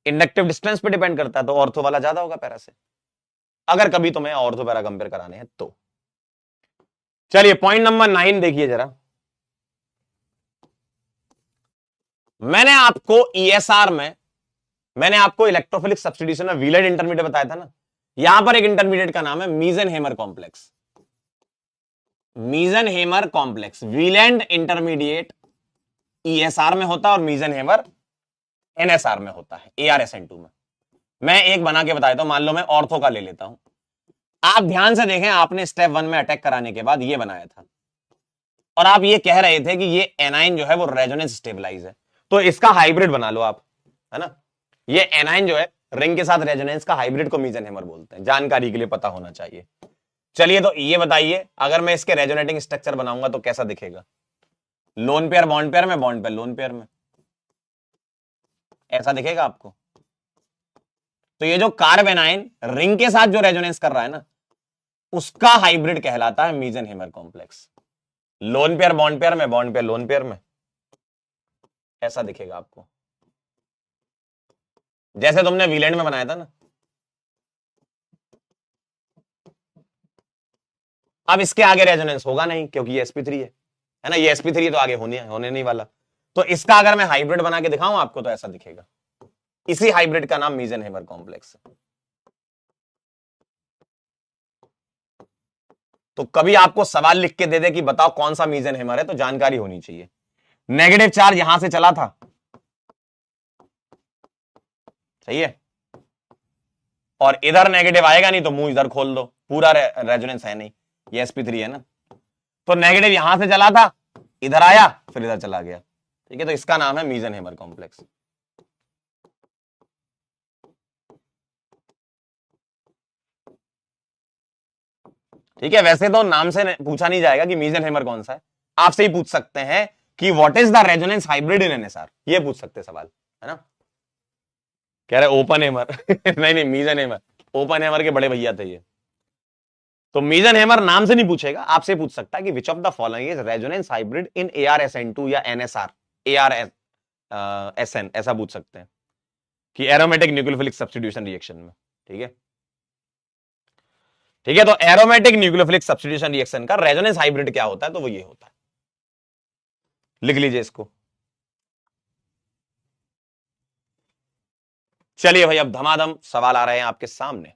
इंडक्टिव डिस्टेंस पे डिपेंड करता है, तो ऑर्थो वाला ज्यादा होगा पैरा से, अगर कभी तुम्हें ऑर्थो पैरा कंपेयर कराने हैं तो। चलिए पॉइंट नंबर 9 देखिए जरा। मैंने आपको ESR में, मैंने आपको इलेक्ट्रोफिलिक सब्स्टिट्यूशन में व्हीलेड इंटरमीडिएट बताया था ना, यहां पर एक इंटरमीडिएट का नाम है Meisenheimer complex. मीजन-हेमर complex व्हीलेड intermediate ESR में होता है और मीजन-हेमर NSR में होता है, ArSN2 में। मैं एक बना के बताया था, मान लो मैं ऑर्थो का ले लेता हूं, आप ध्यान से देखें, आपने स्टेप 1 में अटैक कराने के बाद ये बनाया था, और आप ये कह रहे थे कि ये एनाइन जो है वो रेजोनेंस स्टेबलाइज है, तो इसका हाइब्रिड बना लो आप, है ना? ये एनाइन जो है रिंग के साथ रेजोनेंस का हाइब्रिड को मीजन-हेमर बोलते हैं, जानकारी के लिए पता होना चाहिए। चलिए तो ये बताइए, अगर मैं इसके रेजोनेटिंग स्ट्रक्चर बनाऊंगा तो कैसा दिखेगा? लोन पेयर बॉन्ड पेयर में, बॉन्ड पेयर लोन पेयर में, ऐसा दिखेगा आपको। तो ये जो कार्बन आयन रिंग के साथ जो रेजोनेंस कर रहा है ना, उसका हाइब्रिड कहलाता है Meisenheimer complex. Lone pair bond pair में, बॉन्ड पेयर लोन पेयर में, ऐसा दिखेगा आपको, जैसे तुमने व्हीलेड में बनाया था ना। अब इसके आगे रेजोनेंस होगा नहीं, क्योंकि ये sp3 है ना, ये sp3 है तो आगे होने नहीं वाला। तो इसका अगर मैं हाइब्रिड बना के दिखाऊं आपको तो ऐसा दिखेगा, इसी हाइब्रिड का नाम मीजन-हेमर कॉम्प्लेक्स है। तो कभी आपको सवाल लिख के दे दे कि बताओ कौन सा मीजन-हेमर है, तो जानकारी होनी चाहिए। नेगेटिव चार्ज यहां से चला था, सही है, और इधर नेगेटिव आएगा नहीं तो मुंह इधर खोल दो, पूरा रेजोनेंस है नहीं, ये sp3 है ना, तो नेगेटिव यहां से चला था, इधर आया, फिर इधर चला गया, ठीक है? तो इसका नाम है मीजन-हेमर कॉम्प्लेक्स। ठीक है, वैसे तो नाम से पूछा नहीं जाएगा कि मीजन-हेमर कौन सा है, आपसे ही पूछ सकते हैं कि what is the resonance hybrid in NSR, ये पूछ सकते सवाल, है ना? कह रहे ओपन हेमर नहीं नहीं, मीजन हेमर। ओपन हेमर के बड़े भैया थे ये। तो मीजन हेमर नाम से नहीं पूछेगा, आपसे पूछ सकता है कि which of the following is resonance hybrid in ArSN2 या NSR ArSN, ऐसा पूछ सकते हैं कि एरोमेटिक न्यूक्लियोफिलिक सब्स्टिट्यूशन रिएक्शन में। ठीक है, ठीक है। तो एरोमेटिक न्यूक्लियोफिलिक सब्स्टिट्यूशन रिएक्शन का रेजोनेंस हाइब्रिड क्या होता है, तो वो ये होता है। लिख लीजिए इसको। चलिए भाई, अब धमाधम सवाल आ रहे हैं आपके सामने।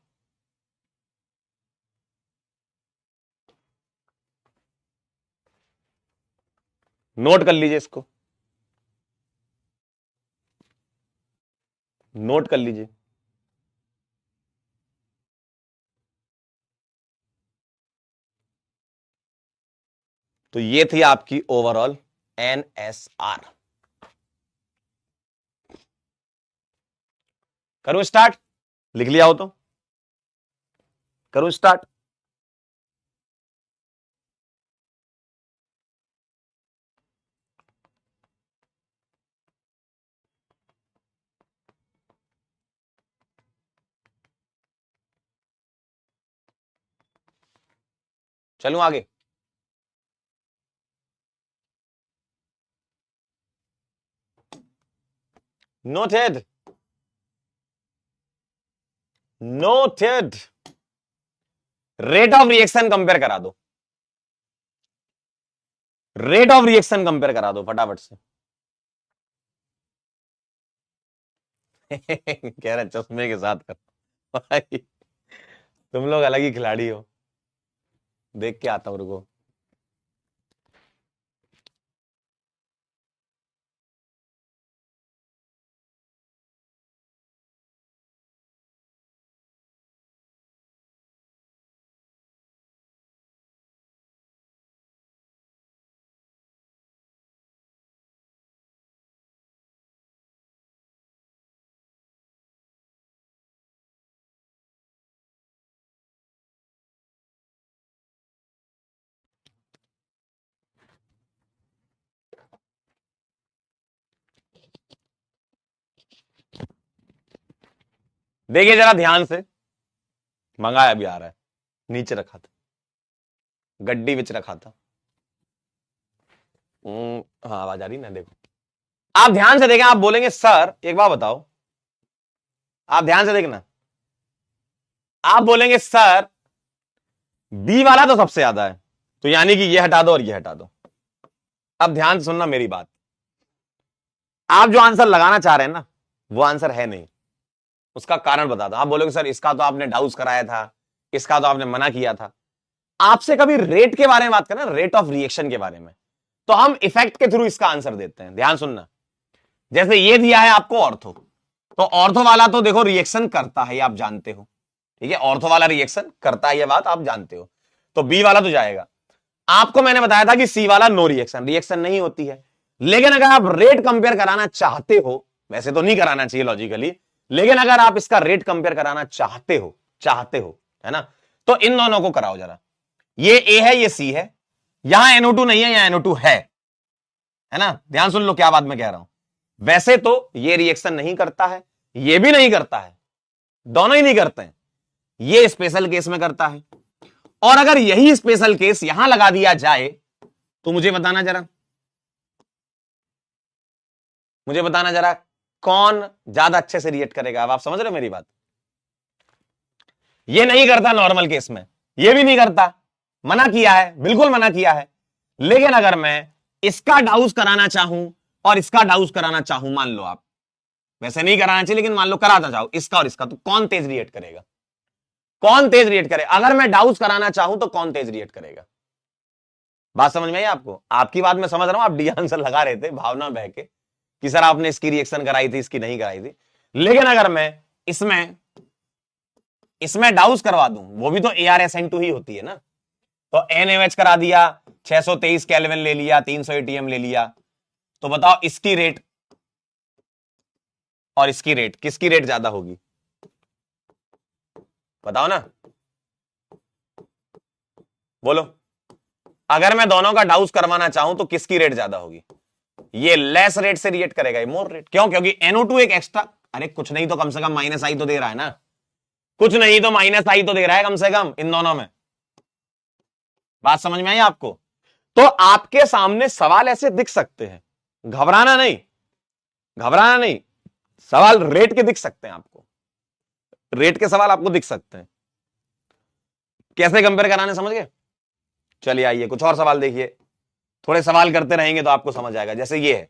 नोट कर लीजिए इसको, नोट कर लीजिए। तो ये थी आपकी ओवरऑल NSR। करूं स्टार्ट? लिख लिया हो तो करूं स्टार्ट? चलूं आगे? Noted, noted. Rate of reaction compare करा दो, रेट ऑफ रिएक्शन कंपेयर करा दो फटाफट से कह रहा चश्मे के साथ कर भाई, तुम लोग अलग ही खिलाड़ी हो। देख के आता हूं, रुको। देखिए जरा ध्यान से, मंगाया भी आ रहा है, नीचे रखा था, गड्डी विच रखा था। हाँ आवाज आ रही ना, देखो। आप ध्यान से देखें, आप बोलेंगे सर एक बार बताओ, आप ध्यान से देखना, आप बोलेंगे सर बी वाला तो सबसे ज्यादा है, तो यानी कि ये हटा दो और ये हटा दो। अब ध्यान से सुनना मेरी बात, आप जो आंसर लगाना चाह रहे हैं ना, वो आंसर है नहीं। उसका कारण बता दो। आप बोलोगे सर इसका तो आपने डाउस कराया था, इसका तो आपने मना किया था। आपसे कभी रेट के बारे में बात करना, रेट ऑफ रिएक्शन के बारे में, तो हम इफेक्ट के थ्रू इसका आंसर देते हैं। ध्यान सुनना, जैसे ये दिया है आपको ऑर्थो, तो ऑर्थो वाला तो देखो रिएक्शन करता है, आप जानते हो। ठीक है, ऑर्थो वाला रिएक्शन करता है, ये बात आप जानते हो। तो बी वाला तो जाएगा। आपको मैंने बताया था कि सी वाला नो रिएक्शन, रिएक्शन नहीं होती है। लेकिन अगर आप रेट कंपेयर कराना चाहते हो, वैसे तो नहीं कराना चाहिए लॉजिकली, लेकिन अगर आप इसका रेट कंपेयर कराना चाहते हो, है ना, तो इन दोनों को कराओ जरा। ये ए है, ये सी है, यहां NO2 नहीं है, यहां NO2 है ना। ध्यान सुन लो क्या बात मैं कह रहा हूं। वैसे तो ये रिएक्शन नहीं करता है, ये भी नहीं करता है, दोनों ही नहीं करते हैं। ये स्पेशल केस में करता है, और अगर यही स्पेशल केस यहां लगा दिया जाए तो मुझे बताना जरा कौन ज्यादा अच्छे से रिएक्ट करेगा। अब आप समझ रहे हो मेरी बात? ये नहीं करता नॉर्मल केस में, ये भी नहीं करता, मना किया है, बिल्कुल मना किया है। लेकिन अगर मैं इसका डाउस कराना चाहूं और इसका डाउस कराना चाहूं, मान लो आप, वैसे नहीं कराना चाहिए लेकिन मान लो कराता चाहो इसका और इसका, तो कौन तेज रिएक्ट करेगा? कौन तेज रिएक्ट करेगा? अगर मैं डाउस कराना चाहूं तो कौन तेज रिएक्ट करेगा? बात समझ में आई आपको? आपकी बात मैं समझ रहा हूं, आप डी आंसर लगा रहे थे भावना बह के कि सर आपने इसकी रिएक्शन कराई थी, इसकी नहीं कराई थी। लेकिन अगर मैं इसमें डाउस करवा दूं, वो भी तो ArSN2 ही होती है ना, तो NaOH करा दिया, 623 केल्विन ले लिया, 300 ATM ले लिया, तो बताओ इसकी रेट और इसकी रेट, किसकी रेट ज्यादा होगी? बताओ ना, बोलो। अगर मैं दोनों का डाउस करवाना चाहूं तो किसकी रेट ज्यादा होगी? ये लेस रेट से रिएक्ट करेगा, ये मोर रेट। क्यों? क्योंकि NO2 एक एक्स्ट्रा अरे कुछ नहीं तो कम से कम माइनस आई तो दे रहा है ना, कुछ नहीं तो माइनस आई तो दे रहा है कम से कम इन दोनों में। बात समझ में आई आपको? तो आपके सामने सवाल ऐसे दिख सकते हैं, घबराना नहीं, घबराना नहीं, सवाल रेट के दिख सकते हैं आपको, रेट के सवाल आपको दिख सकते हैं। कैसे कंपेयर कराने समझ गए? चलिए आइए कुछ और सवाल देखिए, थोड़े सवाल करते रहेंगे तो आपको समझ आएगा। जैसे ये है,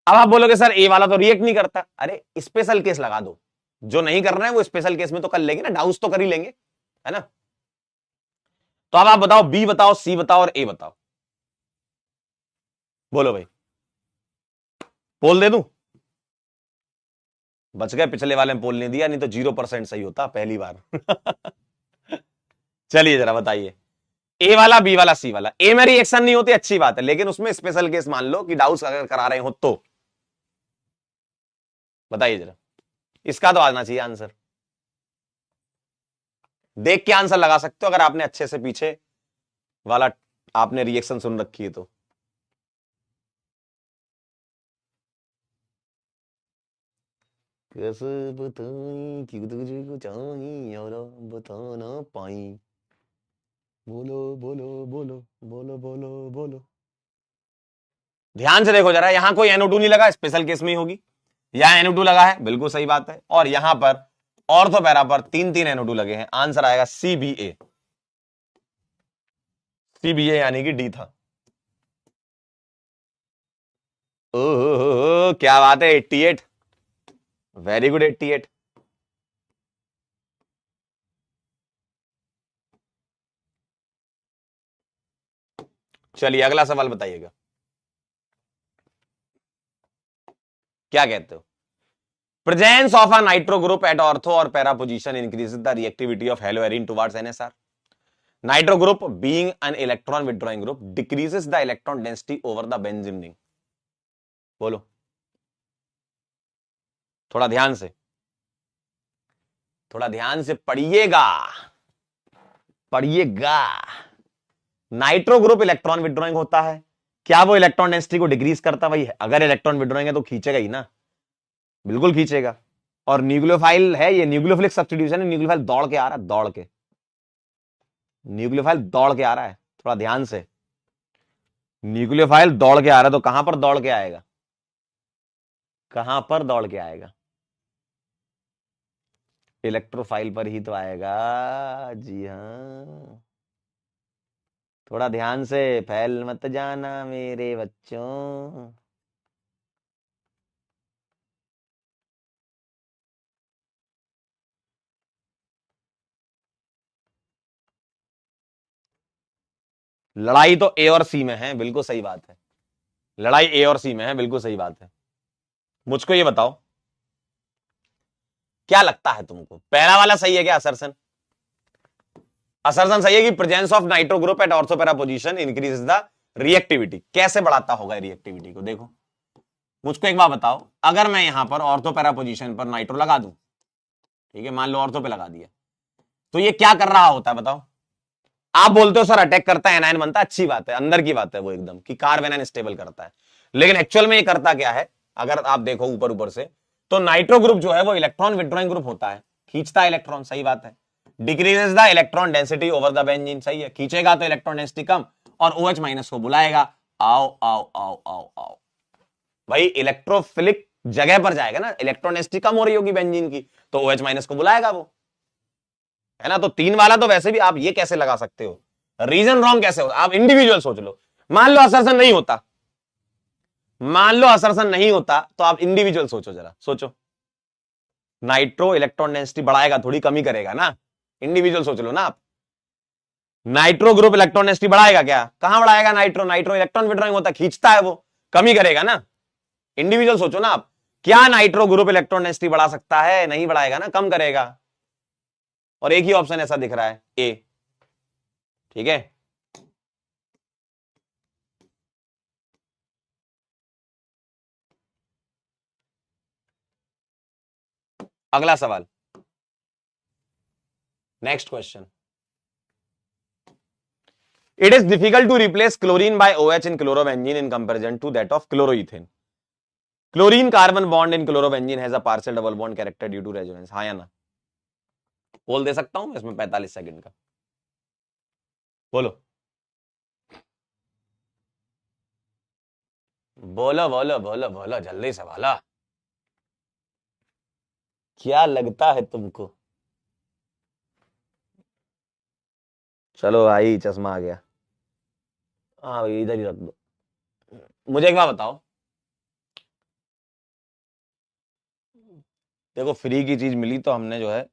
अब आप बोलोगे सर ए वाला तो रिएक्ट नहीं करता, अरे स्पेशल केस लगा दो, जो नहीं कर रहे हैं वो स्पेशल केस में तो कर लेंगे ना, डाउस तो कर ही लेंगे, है ना? तो अब आप बताओ, बी बताओ, सी बताओ और ए बताओ, बोलो भाई, पोल दे दूं? बच गए, पिछले वाले में पोल नहीं दिया, नहीं तो 0% सही होता पहली बार। चलिए जरा बताइए, ए वाला, बी वाला, सी वाला, ए में रिएक्शन नहीं होती अच्छी बात है, लेकिन उसमें स्पेशल केस मान लो कि डाउस अगर करा रहे हो तो बताइए जरा, इसका तो आना चाहिए आंसर, देख के आंसर लगा सकते हो अगर आपने अच्छे से पीछे वाला आपने रिएक्शन सुन रखी है तो। कैसे बताएं कि तुझको चाहिए और बता ना पाई, बोलो बोलो बोलो बोलो बोलो बोलो। ध्यान से देखो जरा, यहां कोई NO2 नहीं लगा, स्पेशल केस में ही होगी, यहां NO2 लगा है, बिल्कुल सही बात है, और यहां पर ऑर्थो पैरा पर 3 NO2 लगे हैं, आंसर आएगा CBA, CBA यानी कि डी था। ओह क्या बात है, 88, वेरी गुड 88। चलिए अगला सवाल बताइएगा, क्या कहते हो? Presence of a nitro group at ortho और para position increases the reactivity of haloarene towards NSR। Nitro group being an electron withdrawing group decreases the electron density over the benzene ring. बोलो थोड़ा ध्यान से, थोड़ा ध्यान से पढ़िएगा, पढ़िएगा। नाइट्रो ग्रुप इलेक्ट्रॉन विड्रॉइंग होता है, क्या वो इलेक्ट्रॉन डेंसिटी को डिक्रीज करता? वही है, अगर इलेक्ट्रॉन विड्रॉइंग है तो खींचेगा ही ना, बिल्कुल खींचेगा। और न्यूक्लियोफाइल है, ये न्यूक्लियोफिलिक सब्स्टिट्यूशन है, न्यूक्लियोफाइल दौड़ के आ रहा है, दौड़ के, न्यूक्लियोफाइल दौड़ के आ रहा है, थोड़ा ध्यान से, न्यूक्लियोफाइल दौड़ के आ रहा है तो कहां पर दौड़ के आएगा, कहां पर दौड़ के आएगा? इलेक्ट्रोफाइल पर ही तो आएगा, जी हाँ। थोड़ा ध्यान से, फैल मत जाना मेरे बच्चों। लड़ाई तो ए और सी में है, बिल्कुल सही बात है, लड़ाई ए और सी में है, बिल्कुल सही बात है। मुझको ये बताओ, क्या लगता है तुमको, पहला वाला सही है क्या? असर्शन, असर्शन सही है कि presence of nitro group at ortho para position increase the reactivity. कैसे बढ़ाता होगा रिएक्टिविटी को? देखो मुझको एक बात बताओ, अगर मैं यहां पर ऑर्थोपैरा पोजीशन पर नाइट्रो लगा दूं, ठीक है, मान लो ऑर्थो पे लगा दिया, तो ये क्या कर रहा होता है बताओ? आप बोलते हो सर अटैक करता है, एनायन बनता है, अच्छी बात है, अंदर की बात है वो एकदम कि कार्ब एनायन स्टेबल करता है, लेकिन एक्चुअल में ये करता क्या है? अगर आप देखो ऊपर ऊपर से, तो नाइट्रो ग्रुप जो है वो इलेक्ट्रॉन विड्रॉइंग ग्रुप होता है, खींचता है इलेक्ट्रॉन, सही बात है, decreases the electron density over the benzene, सही है, खींचेगा तो इलेक्ट्रॉन डेंसिटी कम, और OH माइनस को बुलाएगा, आओ आओ आओ आओ आओ, भाई इलेक्ट्रोफिलिक जगह पर जाएगा ना, इलेक्ट्रॉन डेंसिटी कम हो रही होगी बेंजीन की, तो OH माइनस को बुलाएगा वो, है ना? तो 3 वाला तो वैसे भी आप ये कैसे लगा सकते हो, रीजन रॉन्ग कैसे हो? आप इंडिविजुअल सोच लो, मान लो असर्शन नहीं होता, मान लो असर्शन नहीं होता, तो आप इंडिविजुअल सोचो, जरा सोचो, नाइट्रो इलेक्ट्रॉन डेंसिटी बढ़ाएगा थोड़ी कमी करेगा ना, इंडिविजुअल सोच लो ना आप। नाइट्रो ग्रुप इलेक्ट्रॉन डेंसिटी बढ़ाएगा क्या? कहां बढ़ाएगा? नाइट्रो, नाइट्रो इलेक्ट्रॉन विड्रॉइंग होता है, खींचता है वो, कमी करेगा ना, इंडिविजुअल सोचो ना आप, क्या नाइट्रो ग्रुप इलेक्ट्रॉन डेंसिटी बढ़ा सकता है? नहीं बढ़ाएगा ना, कम करेगा, और एक ही ऑप्शन ऐसा दिख रहा है, ए, ठीक है। अगला सवाल, next question, it is difficult to replace chlorine by OH in chlorobenzene in comparison to that of chloroethane. Chlorine carbon bond in chlorobenzene has a partial double bond character due to resonance, हाँ या ना? बोल दे सकता हूं इसमें 45 second का, बोलो बोलो बोलो बोलो बोलो जल्दी से बोलो, क्या लगता है तुमको? चलो भाई चश्मा आ गया, हाँ भाई इधर ही रख दो। मुझे एक बात बताओ, देखो फ्री की चीज मिली तो हमने जो है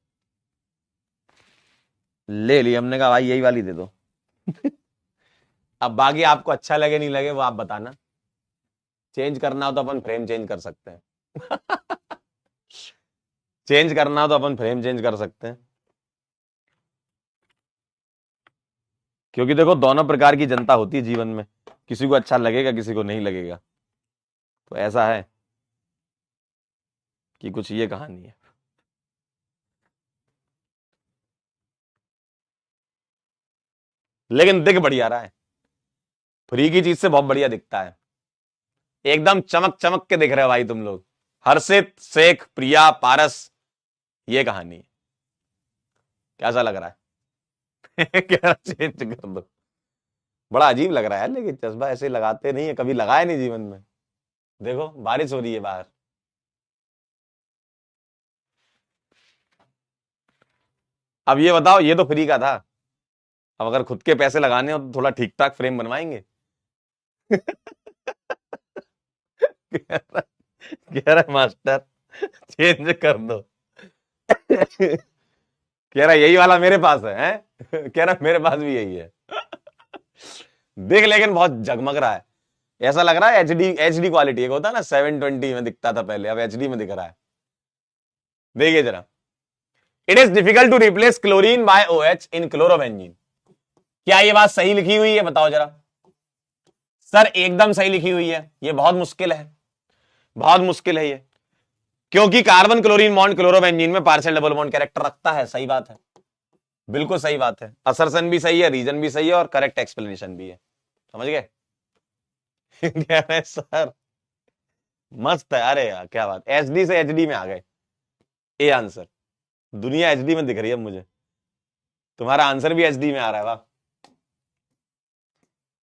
ले ली, हमने कहा भाई यही वाली दे दो। अब बाकी आपको अच्छा लगे नहीं लगे वो आप बताना, चेंज करना हो तो अपन फ्रेम चेंज कर सकते हैं। चेंज करना हो तो अपन फ्रेम चेंज कर सकते हैं, क्योंकि देखो दोनों प्रकार की जनता होती है जीवन में, किसी को अच्छा लगेगा किसी को नहीं लगेगा, तो ऐसा है कि कुछ ये कहानी है। लेकिन दिख बढ़िया रहा है, फ्री की चीज से बहुत बढ़िया दिखता है, एकदम चमक चमक के दिख रहे हो भाई तुम लोग। हर्षित, शेख, प्रिया, पारस, ये कहानी है, कैसा लग रहा है? क्या चेंज कर दो, बड़ा अजीब लग रहा है लेकिन चश्मा ऐसे लगाते नहीं है, कभी लगाया नहीं जीवन में। देखो बारिश हो रही है बाहर। अब ये बताओ, ये तो फ्री का था, अब अगर खुद के पैसे लगाने हो तो थोड़ा ठीक ठाक फ्रेम बनवाएंगे। कह रहा मास्टर चेंज कर दो। कह रहा यही वाला मेरे पास है? कह रहा मेरे पास भी यही है। देख लेकिन बहुत जगमग रहा है, ऐसा लग रहा है एचडी क्वालिटी, एक होता है ना 720 में दिखता था पहले, अब एचडी में दिख रहा है। देखिए जरा, it is difficult to replace chlorine by OH in chlorobenzene, क्या ये बात सही लिखी हुई है बताओ जरा? सर एकदम सही लिखी हुई है, ये बहुत मुश्किल है, बहुत मुश्किल है ये, क्योंकि कार्बन क्लोरीन बॉन्ड क्लोरोबेंजीन में पार्शियल डबल बॉन्ड कैरेक्टर रखता है, सही बात है, बिल्कुल सही बात है, असर्शन भी सही है, रीजन भी सही है और करेक्ट एक्सप्लेनेशन भी है, समझ गए? सर मस्त है, अरे यार क्या बात, एचडी से एचडी में आ गए, ए आंसर, दुनिया एचडी में दिख रही है मुझे, तुम्हारा आंसर भी एचडी में आ रहा है, वाह।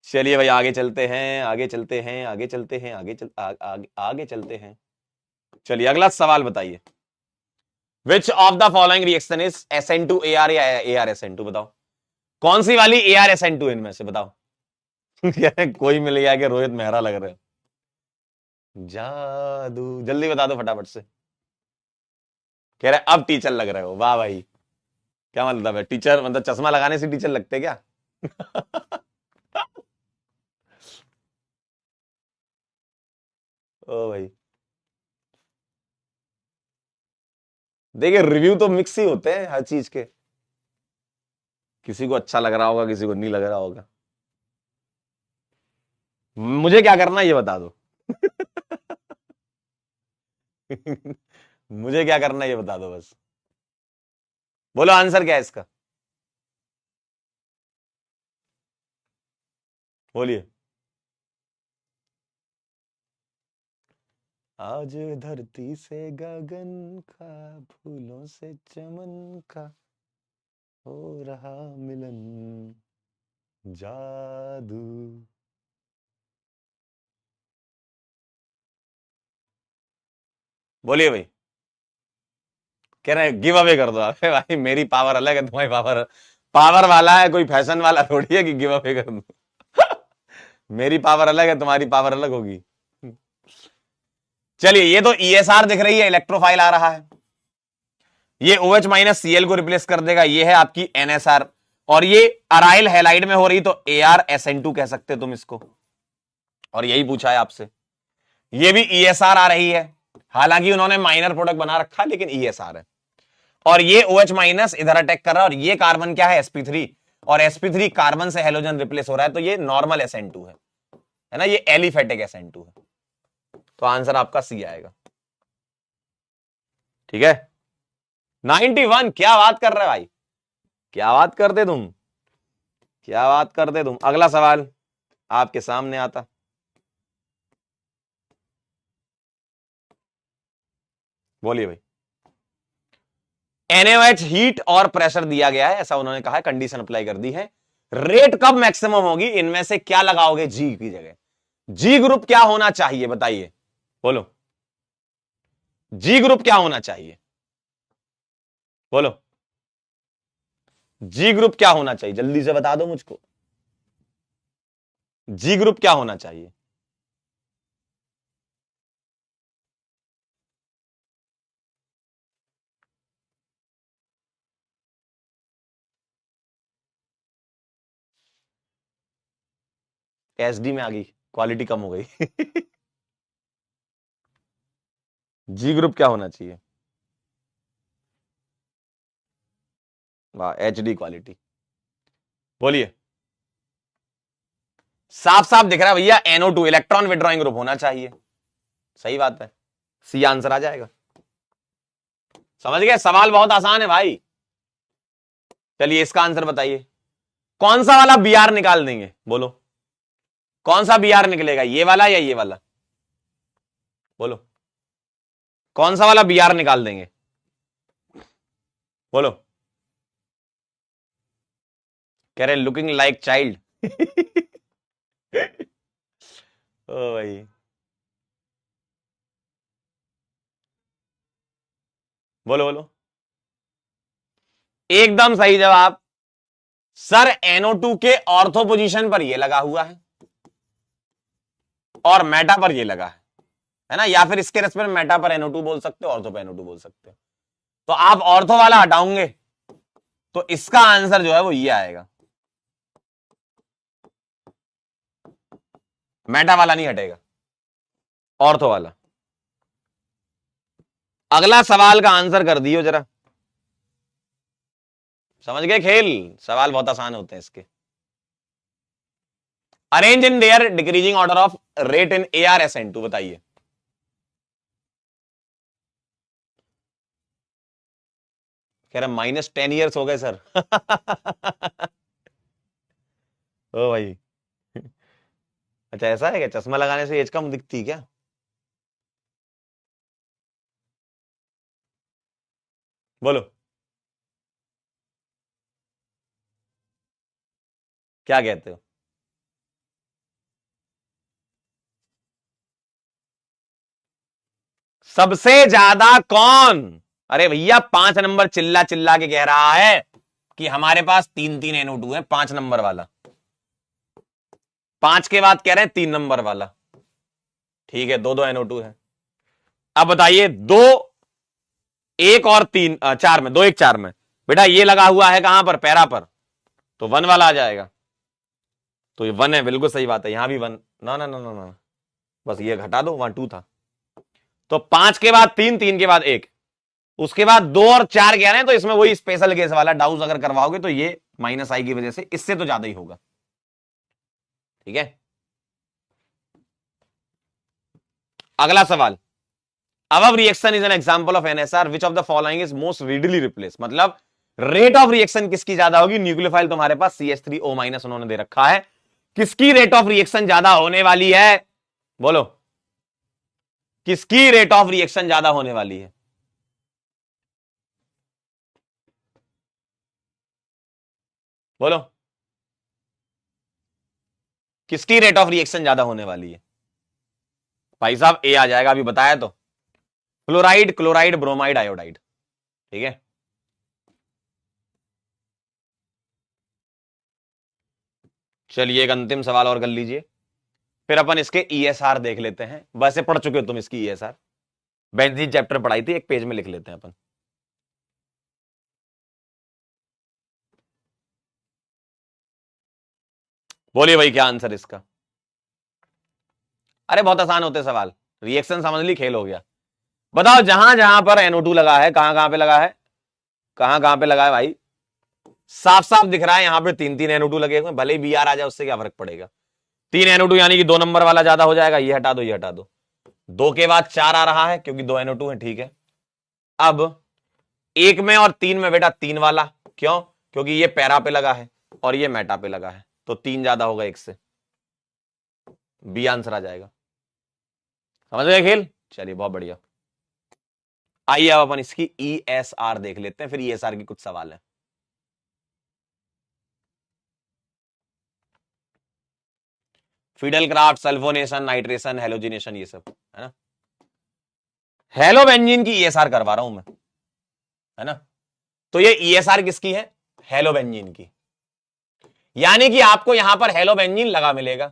चलिए भाई आगे चलते हैं, आगे चलते हैं, आगे चलते हैं, आगे चलते हैं। चलिए अगला सवाल बताइए, which of the following reaction is SN2AR या ArSN2, बताओ कौन सी वाली ArSN2 इनमें से बताओ? कोई मिल गया कि रोहित मेहरा लग रहे हो, जादू, जल्दी बता दो फटाफट से। कह रहे अब टीचर लग रहे हो, वाह भाई, क्या मतलब है टीचर, मतलब चश्मा लगाने से टीचर लगते क्या? ओ भाई, देखिए रिव्यू तो मिक्स ही होते हैं हर चीज के, किसी को अच्छा लग रहा होगा किसी को नहीं लग रहा होगा, मुझे क्या करना है ये बता दो। मुझे क्या करना है ये बता दो बस, बोलो आंसर क्या है इसका, बोलिए। आज धरती से गगन का, फूलों से चमन का, हो रहा मिलन, जादू। बोलिए भाई, कह रहे गिव अवे कर दो, अबे भाई मेरी पावर अलग है, तुम्हारी पावर पावर वाला है, कोई फैशन वाला थोड़ी है कि गिव अवे कर दो। मेरी पावर अलग है, तुम्हारी पावर अलग होगी। चलिए ये तो ESR दिख रही है, इलेक्ट्रोफाइल आ रहा है, ये OH माइनस Cl को रिप्लेस कर देगा, ये है आपकी NSR, और ये अराइल हैलाइड में हो रही तो ArSN2 कह सकते तुम इसको, और यही पूछा है आपसे, ये भी ESR आ रही है, हालांकि उन्होंने माइनर प्रोडक्ट बना रखा लेकिन ESR है, और ये OH माइनस इधर अटैक कर रहा है, और ये कार्बन क्या है sp3, और sp3 कार्बन से हेलोजन रिप्लेस हो रहा है, तो ये नॉर्मल SN2 है ना, ये एलिफेटिक SN2 है, तो आंसर आपका C आएगा, ठीक है। 91, क्या बात कर रहे भाई, क्या बात करते तुम, क्या बात करते तुम। अगला सवाल आपके सामने आता, बोलिए भाई। NaOH हीट और प्रेशर दिया गया है, ऐसा उन्होंने कहा है, कंडीशन अप्लाई कर दी है। रेट कब मैक्सिमम होगी, इनमें से क्या लगाओगे जी की जगह? जी ग्रुप क्या होना चाहिए बताइए, बोलो। जी ग्रुप क्या होना चाहिए, बोलो। जी ग्रुप क्या होना चाहिए, जल्दी से बता दो मुझको। जी ग्रुप क्या होना चाहिए? एसडी में आ गई, क्वालिटी कम हो गई। जी ग्रुप क्या होना चाहिए? वाह, एचडी क्वालिटी। बोलिए। साफ साफ दिख रहा है भैया, NO2 इलेक्ट्रॉन विड्रॉइंग ग्रुप होना चाहिए। सही बात है, सी आंसर आ जाएगा। समझ गए, सवाल बहुत आसान है भाई। चलिए इसका आंसर बताइए, कौन सा वाला बीआर निकाल देंगे, बोलो। कौन सा बीआर निकलेगा, ये वाला या ये वाला, बोलो। कौन सा वाला बीआर निकाल देंगे, बोलो। कह रहे लुकिंग लाइक चाइल्ड। ओ भाई, बोलो बोलो। एकदम सही जवाब सर। NO2 के ऑर्थो पोजीशन पर ये लगा हुआ है और मेटा पर ये लगा है ना, या फिर इसके रेस्पेक्ट में मेटा पर NO2 बोल सकते हो, ऑर्थो पर NO2 बोल सकते हो। तो आप ऑर्थो वाला हटाओगे तो इसका आंसर जो है वो ये आएगा, मेटा वाला नहीं हटेगा, ऑर्थो वाला। अगला सवाल का आंसर कर दियो जरा। समझ गए खेल, सवाल बहुत आसान होते हैं इसके। Arrange in their decreasing order of rate in ArSN2, बताइए। कह रहा -10 years हो गए सर। ओ भाई, अच्छा ऐसा है क्या, चश्मा लगाने से एज कम दिखती क्या? बोलो क्या कहते हो? सबसे ज्यादा कौन? अरे भैया 5 नंबर चिल्ला चिल्ला के कह रहा है कि हमारे पास 3-3 NO2 है, 5 नंबर वाला। 5 के बाद कह रहे हैं 3 नंबर वाला। ठीक है, 2-2 NO2 है। अब बताइए, 2 1 और 3 4 में, 2 1 4 में बेटा ये लगा हुआ है कहां पर, पैरा पर, तो 1 वाला आ जाएगा। तो ये 1 है, बिल्कुल सही बात है, यहां भी 1। ना ना ना ना ना, बस ये घटा दो, वहां 2 था। तो 5 के बाद 3, 3 के बाद 1, उसके बाद 2 और 4 कह रहे हैं, तो इसमें वही स्पेशल केस वाला डाउस अगर करवाओगे तो ये -I की वजह से इससे तो ज्यादा ही होगा। ठीक है, अगला सवाल। Above reaction is an example of NSR, which of the following is most readily replace, मतलब रेट ऑफ रिएक्शन किसकी ज्यादा होगी? न्यूक्लियोफाइल तुम्हारे पास CH3O- उन्होंने दे रखा है, किसकी रेट ऑफ रिएक्शन ज्यादा होने वाली है, बोलो। किसकी रेट ऑफ रिएक्शन ज्यादा होने वाली है? बोलो, किसकी रेट ऑफ रिएक्शन ज्यादा होने वाली है? भाई साहब ए आ जाएगा, अभी बताया तो, फ्लोराइड, क्लोराइड, ब्रोमाइड, आयोडाइड। ठीक है, चलिए एक अंतिम सवाल और कर लीजिए, फिर अपन इसके ESR देख लेते हैं। वैसे पढ़ चुके हो तुम इसकी ESR, बेंजीन चैप्टर पढ़ाई थी, एक पेज में लिख लेते हैं अपन। बोलिए भाई क्या आंसर इसका? अरे बहुत आसान होते सवाल, रिएक्शन समझ ली, खेल हो गया। बताओ, जहां जहां पर NO2 लगा है, कहां कहां पे लगा है, कहां कहां पे लगा है भाई? साफ साफ दिख रहा है यहां पे 3-3 NO2 लगे हुए, भले ही BR आ जाए उससे क्या फर्क पड़ेगा। 3 NO2 यानी कि 2 नंबर वाला ज्यादा हो जाएगा, ये हटा दो ये हटा दो। 2 के बाद 4 आ रहा है क्योंकि 2 NO2 है, ठीक है। अब 1 में और 3 में बेटा 3 वाला, क्यों? क्योंकि ये पैरा पे लगा है और ये मेटा पे लगा है, तो 3 ज्यादा होगा 1 से, बी आंसर आ जाएगा। समझ गए खेल? चलिए बहुत बढ़िया। आइए अब अपन इसकी ESR देख लेते हैं, फिर ESR की कुछ सवाल है। Fiddle craft, sulphonation, nitration, halogenation, ये सब है ना। हेलो बेंजीन की ESR करवा रहा हूं मैं, है ना। तो ये ESR किसकी है? हेलो बेंजीन की। यानी कि आपको यहां पर हेलो बेंजीन लगा मिलेगा,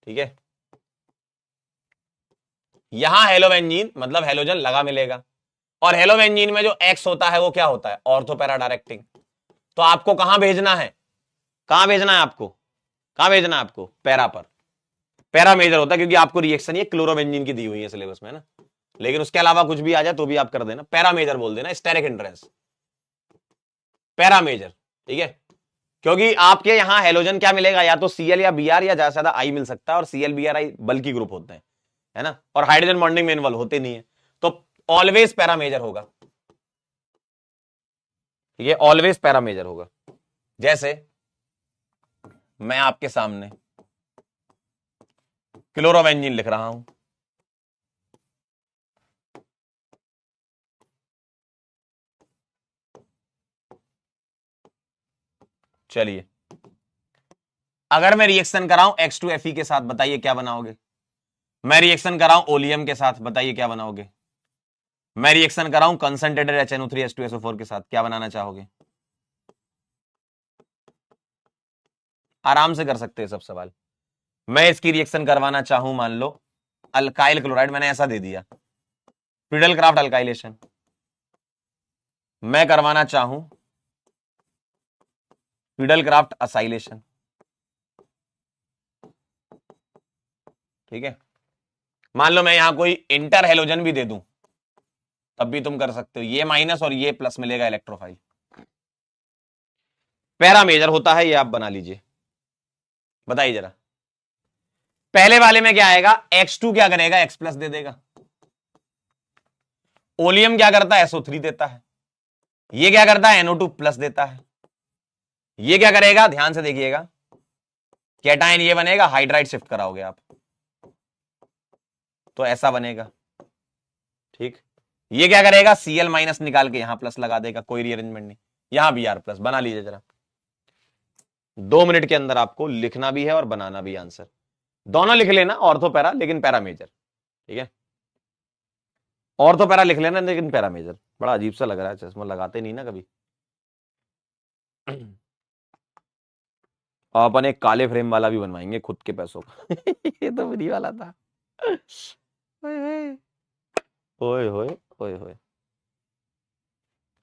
ठीक है। यहां हेलो बेंजीन मतलब हेलोजन लगा मिलेगा, और हेलो बेंजीन में जो X होता है वो क्या होता है? Ortho para directing. तो आपको कहां भेजना है? कहां भेजना है आपको? कहां भेजना है आपको? पैरा पर। पैरा मेजर होता है क्योंकि आपको रिएक्शन ये क्लोरोबेंजीन की दी हुई है सिलेबस में, ना। लेकिन उसके अलावा कुछ भी आ जाए तो भी आप कर देना, पैरा मेजर बोल देना, स्टेरिक एंट्रेंस, पैरा मेजर, ठीक है। क्योंकि आपके यहां हेलोजन क्या मिलेगा? या तो Cl या Br या ज्यादा से ज्यादा I मिल सकता है, और Cl Br I बल्कि ग्रुप होते हैं, है ना। और हाइड्रोजन बॉन्डिंग में इन्वॉल्व होते नहीं है, तो ऑलवेज पैरा मेजर होगा, ठीक है। ऑलवेज पैरा मेजर होगा। जैसे मैं आपके सामने क्लोरोबेंजीन लिख रहा हूं, चलिए अगर मैं रिएक्शन कराऊं H2Fe के साथ, बताइए क्या बनाओगे? मैं रिएक्शन कराऊं ओलियम के साथ, बताइए क्या बनाओगे? मैं रिएक्शन कराऊं कंसंट्रेटेड HNO3H2SO4 के साथ, क्या बनाना चाहोगे? आराम से कर सकते हैं सब सवाल। मैं इसकी रिएक्शन करवाना चाहूं, मान लो अल्काइल क्लोराइड, मैंने ऐसा दे दिया, फ्रीडल क्राफ्ट अल्काइलेशन। मैं करवाना चाहूं फ्रीडल क्राफ्ट असाइलेशन, ठीक है। मान लो मैं यहां कोई इंटर हेलोजन भी दे दूं, तब भी तुम कर सकते हो, ये माइनस और ये प्लस मिलेगा इलेक्ट्रोफाइल। पैरा मेजर होता है, ये आप बना लीजिए। बताइए जरा, पहले वाले में क्या आएगा? X2 क्या करेगा? X प्लस दे देगा। ओलियम क्या करता है? SO3 देता है। ये क्या करता है? NO2 प्लस देता है। ये क्या करेगा? ध्यान से देखिएगा, कैटायन ये बनेगा, हाइड्राइड शिफ्ट कराओगे आप, तो ऐसा बनेगा, ठीक। ये क्या करेगा? Cl माइनस निकाल के यहां प्लस लगा देगा, कोई रीअरेंजमेंट नहीं। यहां Br प्लस बना लीजिए जरा। 2 मिनट के अंदर आपको लिखना भी है और बनाना भी आंसर, दोनों लिख लेना, ऑर्थो पैरा लेकिन पैरा मेजर, ठीक है। ऑर्थो पैरा लिख लेना लेकिन पैरा मेजर। बड़ा अजीब सा लग रहा है, चश्मा लगाते नहीं ना कभी। और अपन एक काले फ्रेम वाला भी बनवाएंगे खुद के पैसों का। ये तो फ्री वाला था। ओए ओए ओए ओए ओए।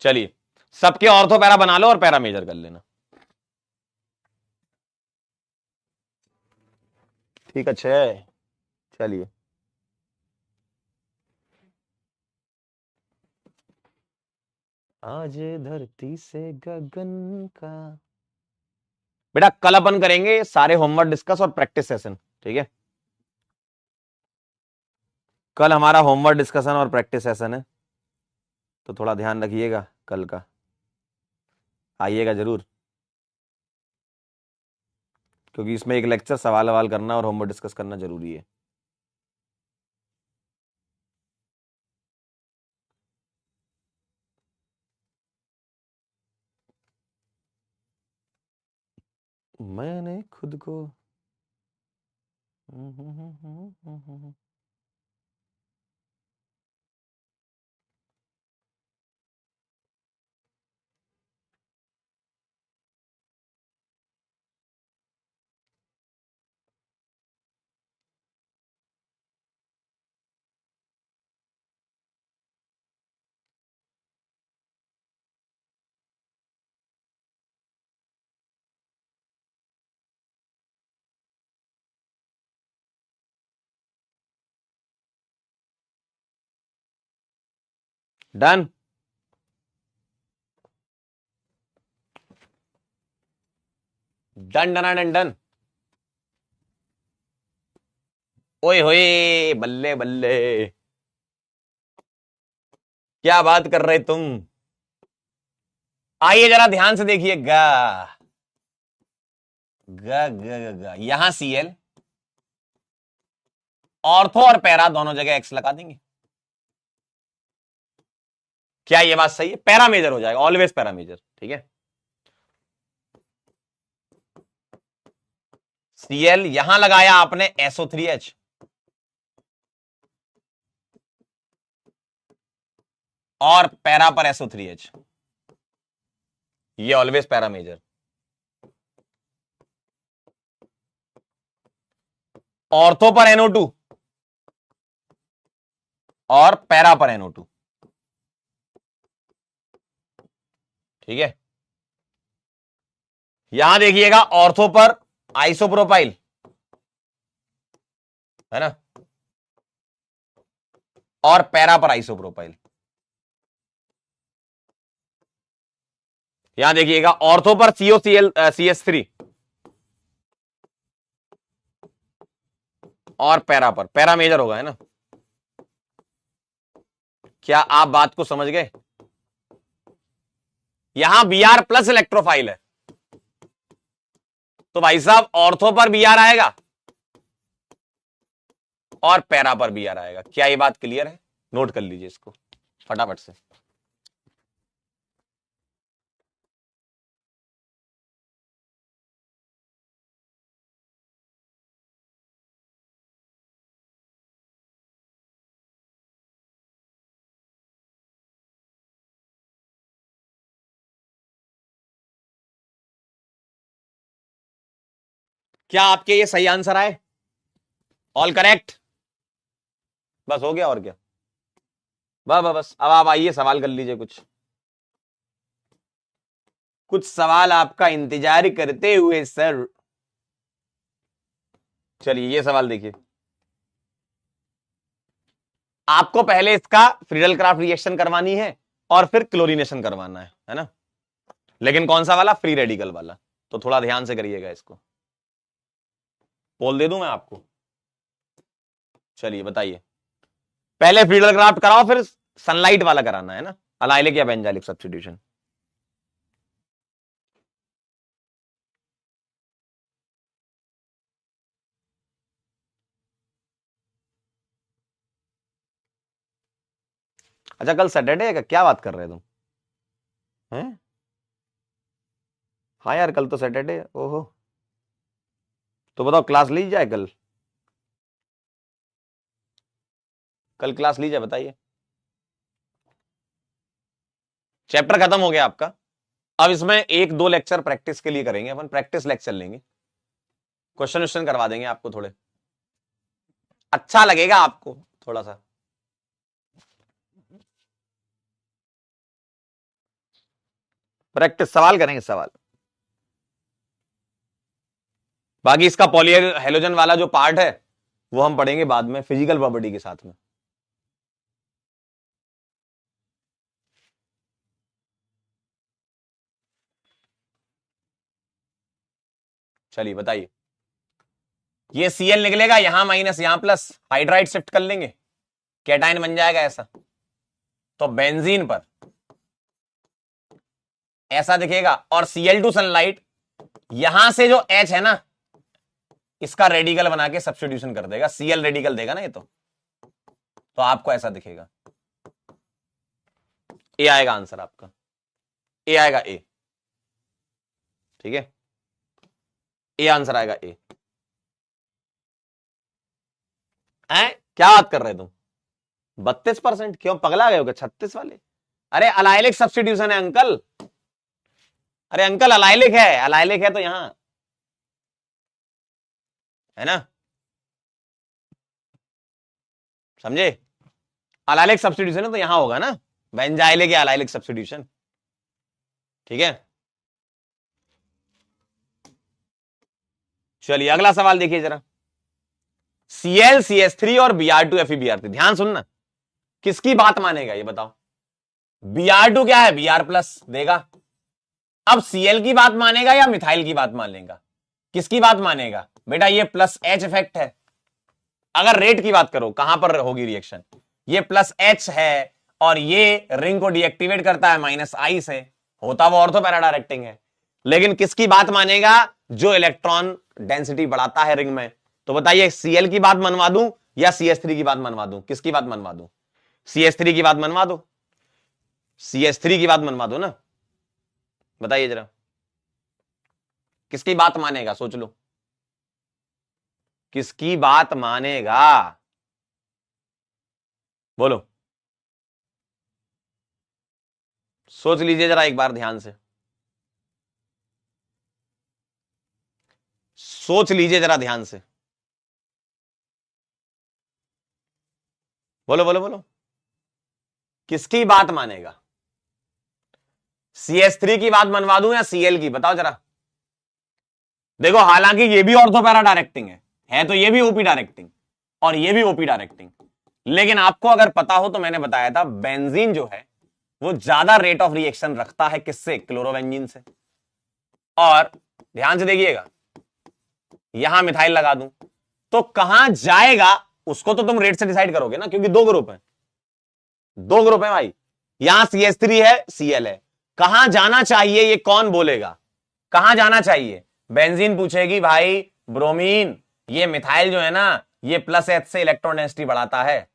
चलिए सबके ऑर्थो पैरा बना लो और पैरा मेजर कर लेना, ठीक अच्छे। चलिए आज धरती से गगन का, बेटा कल अपन करेंगे सारे होमवर्क डिस्कस और प्रैक्टिस सेशन, ठीक है। कल हमारा होमवर्क डिस्कशन और प्रैक्टिस सेशन है, तो थोड़ा ध्यान रखिएगा कल का, आइएगा जरूर, क्योंकि इसमें एक लेक्चर सवाल ववाल करना और होमवर्क डिस्कस करना जरूरी है। मैंने खुद को done. Done done done done. ओए होए, बल्ले बल्ले, क्या बात कर रहे तुम। आइए जरा ध्यान से देखिए, गा गा गा गा गा। यहां Cl, ऑर्थो और पैरा दोनों जगह X लगा देंगे, क्या ये बात सही है? पैरामेजर हो जाएगा, ऑलवेज पैरामेजर। ठीक है, Cl यहां लगाया आपने SO3H, और पैरा पर SO3H, ये ऑलवेज पैरामेजर। ऑर्थो पर NO2 और पैरा पर NO2। ठीक है, यहां देखिएगा ऑर्थो पर आइसोप्रोपाइल है ना, और पैरा पर आइसोप्रोपाइल। यहां देखिएगा ऑर्थो पर COCl CH3 और पैरा पर, पैरामेजर होगा है ना। क्या आप बात को समझ गए? यहां Br प्लस इलेक्ट्रोफाइल है, तो भाई साहब ऑर्थो पर Br आएगा और पैरा पर Br आएगा। क्या ये बात क्लियर है? नोट कर लीजिए इसको फटाफट से। क्या आपके ये सही आंसर आए? All correct? बस हो गया, और क्या? बस बस बस, अब आप आइए सवाल कर लीजिए। कुछ सवाल आपका इंतजार करते हुए सर। चलिए ये सवाल देखिए, आपको पहले इसका फ्रीडल क्राफ्ट रिएक्शन करवानी है और फिर क्लोरीनेशन करवाना है ना। लेकिन कौन सा वाला? फ्री रेडिकल वाला। तो थोड़ा ध्यान से करिएगा इसको। पोल दे दूं मैं आपको? चलिए बताइए, पहले फ्रीडल क्राफ्ट कराओ फिर सनलाइट वाला कराना है ना, अलाइलिक या बेंजाइलिक सब्स्टिट्यूशन। अच्छा कल सैटरडे है क्या बात कर रहे तुम हैं? हाँ यार कल तो सैटरडे है। ओहो, तो बताओ क्लास ली जाए कल? कल क्लास ली जाए, बताइए। चैप्टर खत्म हो गया आपका, अब इसमें एक दो लेक्चर प्रैक्टिस के लिए करेंगे अपन, प्रैक्टिस लेक्चर लेंगे, क्वेश्चन क्वेश्चन करवा देंगे आपको, थोड़े अच्छा लगेगा आपको थोड़ा सा। प्रैक्टिस सवाल करेंगे, सवाल। बाकी इसका पॉली हेलोजन वाला जो पार्ट है वो हम पढ़ेंगे बाद में फिजिकल प्रॉपर्टी के साथ में। चलिए बताइए, ये Cl निकलेगा, यहां माइनस यहां प्लस, हाइड्राइड शिफ्ट कर लेंगे, कैटायन बन जाएगा ऐसा। तो बेंजीन पर ऐसा दिखेगा, और Cl2 सनलाइट यहां से जो H है ना, इसका रेडिकल बना के सब्स्टिट्यूशन कर देगा, Cl रेडिकल देगा ना ये तो आपको ऐसा दिखेगा। ए आएगा आंसर आपका, ए आएगा ए। ठीक है, ए आंसर आएगा ए। क्या बात कर रहे तुम? 32%? क्यों पगला गए हो क्या? 36 वाले? अरे अलाइलिक सब्स्टिट्यूशन है अंकल। अरे अंकल अलाइलिक है, अलाइलिक है तो यहां है ना, समझे? अलाइलिक सब्स्टिट्यूशन है तो यहां होगा ना, बेंजाइलिक या अलाइलिक सब्स्टिट्यूशन। ठीक है, चलिए अगला सवाल देखिए जरा। Cl CH3 और Br2 FeBr3, ध्यान सुनना, किसकी बात मानेगा ये बताओ? Br2 क्या है? Br प्लस देगा। अब Cl की बात मानेगा या मिथाइल की बात मानेगा? किसकी बात मानेगा बेटा? ये प्लस H इफेक्ट है। अगर रेट की बात करो कहां पर होगी रिएक्शन, ये प्लस H है और ये रिंग को डीएक्टिवेट करता है माइनस I से, होता वो ऑर्थो पैरा डायरेक्टिंग है। लेकिन किसकी बात मानेगा? जो इलेक्ट्रॉन डेंसिटी बढ़ाता है रिंग में। तो बताइए Cl की बात मनवा दूं या CH3 की बात मनवा दूं? किसकी बात मनवा दूं? CH3 की बात मनवा दो। CS3 की बात मनवा दो ना, बताइए जरा, किसकी बात मानेगा? सोच लो, किसकी बात मानेगा? बोलो, सोच लीजिए जरा एक बार ध्यान से, सोच लीजिए जरा ध्यान से, बोलो बोलो बोलो, किसकी बात मानेगा? CS3 की बात मनवा दूं या CL की? बताओ जरा। देखो, हालांकि ये भी ऑर्थो पैरा डायरेक्टिंग है तो ये भी ओपी डायरेक्टिंग और ये भी ओपी डायरेक्टिंग, लेकिन आपको अगर पता हो तो मैंने बताया था बेंजीन जो है वो ज्यादा रेट ऑफ रिएक्शन रखता है, किससे? क्लोरोबेंजीन से। और ध्यान से देखिएगा, यहां मिथाइल लगा दूं तो कहां जाएगा उसको तो तुम रेट से डिसाइड करोगे ना, क्योंकि दो ग्रुप है, दो ग्रुप है भाई। यहां CS3 है, CL है, कहां जाना चाहिए ये कौन बोलेगा? कहां जाना चाहिए? बेंजीन पूछेगी भाई ब्रोमीन, ये मिथाइल जो है ना ये +H से इलेक्ट्रॉन डेंसिटी बढ़ाता है,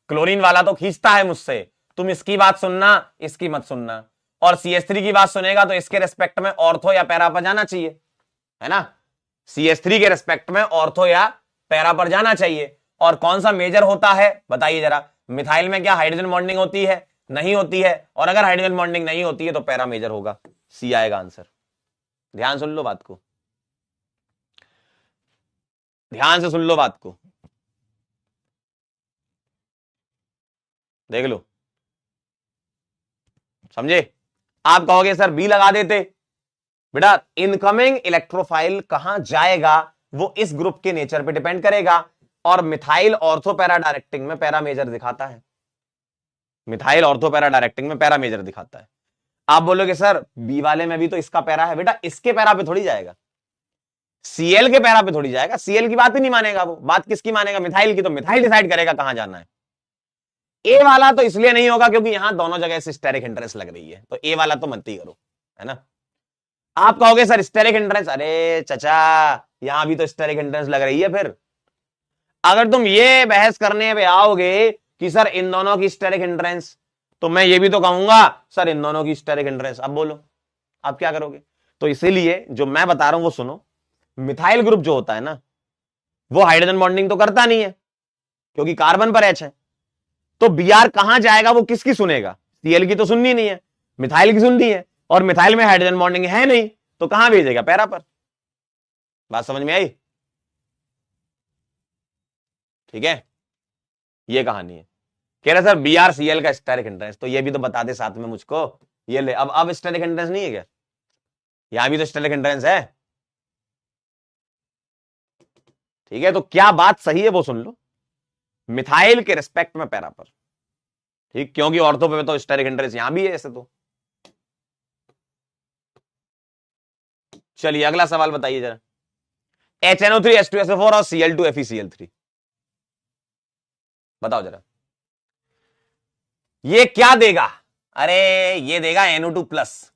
क्लोरीन वाला तो खींचता है मुझसे, तुम इसकी बात सुनना, इसकी मत सुनना। और CS3 की बात सुनेगा तो इसके रेस्पेक्ट में ऑर्थो या पैरा पर जाना चाहिए, है ना? CS3 के रेस्पेक्ट में ऑर्थो या पैरा पर जाना चाहिए। और कौन सा मेजर होता है बताइए जरा? मिथाइल में क्या हाइड्रोजन बॉन्डिंग होती है? नहीं होती है। और अगर हाइड्रोजन बॉन्डिंग नहीं होती है तो पैरा मेजर होगा, सी आएगा आंसर। ध्यान सुन लो बात को, ध्यान से सुन लो बात को, देख लो, समझे? आप कहोगे सर बी लगा देते, बेटा इनकमिंग इलेक्ट्रोफाइल कहां जाएगा वो इस ग्रुप के नेचर पे डिपेंड करेगा। और मिथाइल ऑर्थो पैरा डायरेक्टिंग में पैरा मेजर दिखाता है, मिथाइल ऑर्थो पैरा डायरेक्टिंग में पैरा मेजर दिखाता है। आप बोलोगे सर बी वाले में भी तो इसका पैरा है, बेटा इसके पैरा पे थोड़ी जाएगा, CL के पैरा पे थोड़ी जाएगा, CL की बात ही नहीं मानेगा वो, बात किसकी मानेगा? मिथाइल की। तो मिथाइल डिसाइड करेगा कहां जाना है। ए वाला तो इसलिए नहीं होगा क्योंकि यहां दोनों जगह से स्टेरिक हिंड्रेंस लग रही है, तो ए वाला तो मत ही करो, है ना? आप कहोगे सर स्टेरिक हिंड्रेंस, अरे चचा यहां भी तो स्टेरिक हिंड्रेंस लग रही है। फिर अगर तुम ये बहस करने पे आओगे कि सर इन दोनों की स्टेरिक हिंड्रेंस, तो मैं ये भी तो कहूंगा सर इन दोनों की स्टेरिक हिंड्रेंस। अब बोलो आप क्या करोगे? तो इसीलिए जो मैं बता रहा हूं वो सुनो, मिथाइल ग्रुप जो होता है ना वो हाइड्रोजन बॉन्डिंग तो करता नहीं है क्योंकि कार्बन पर H है, तो Br कहां जाएगा वो किसकी सुनेगा? CL की तो सुननी नहीं है, मिथाइल की सुननी है, और मिथाइल में हाइड्रोजन बॉन्डिंग है नहीं तो कहां भेजेगा? पैरा पर। बात समझ में आई? ठीक है, ये कहानी है। कह रहे सर BrCl का स्टेरिक हिंड्रेंस, तो ये भी तो बता दे साथ में मुझको। ये ले, अब स्टेरिक हिंड्रेंस नहीं है क्या? यहां भी तो स्टेरिक हिंड्रेंस है, ठीक है? तो क्या बात सही है वो सुन लो, मिथाइल के रिस्पेक्ट में पैरा पर, ठीक, क्योंकि ऑर्थो पे तो स्टेरिक हिंड्रेंस यहां भी है ऐसे तो। चलिए अगला सवाल बताइए जरा, HNO3H2SO4 और Cl2FeCl3, बताओ जरा ये क्या देगा? अरे ये देगा NO2+,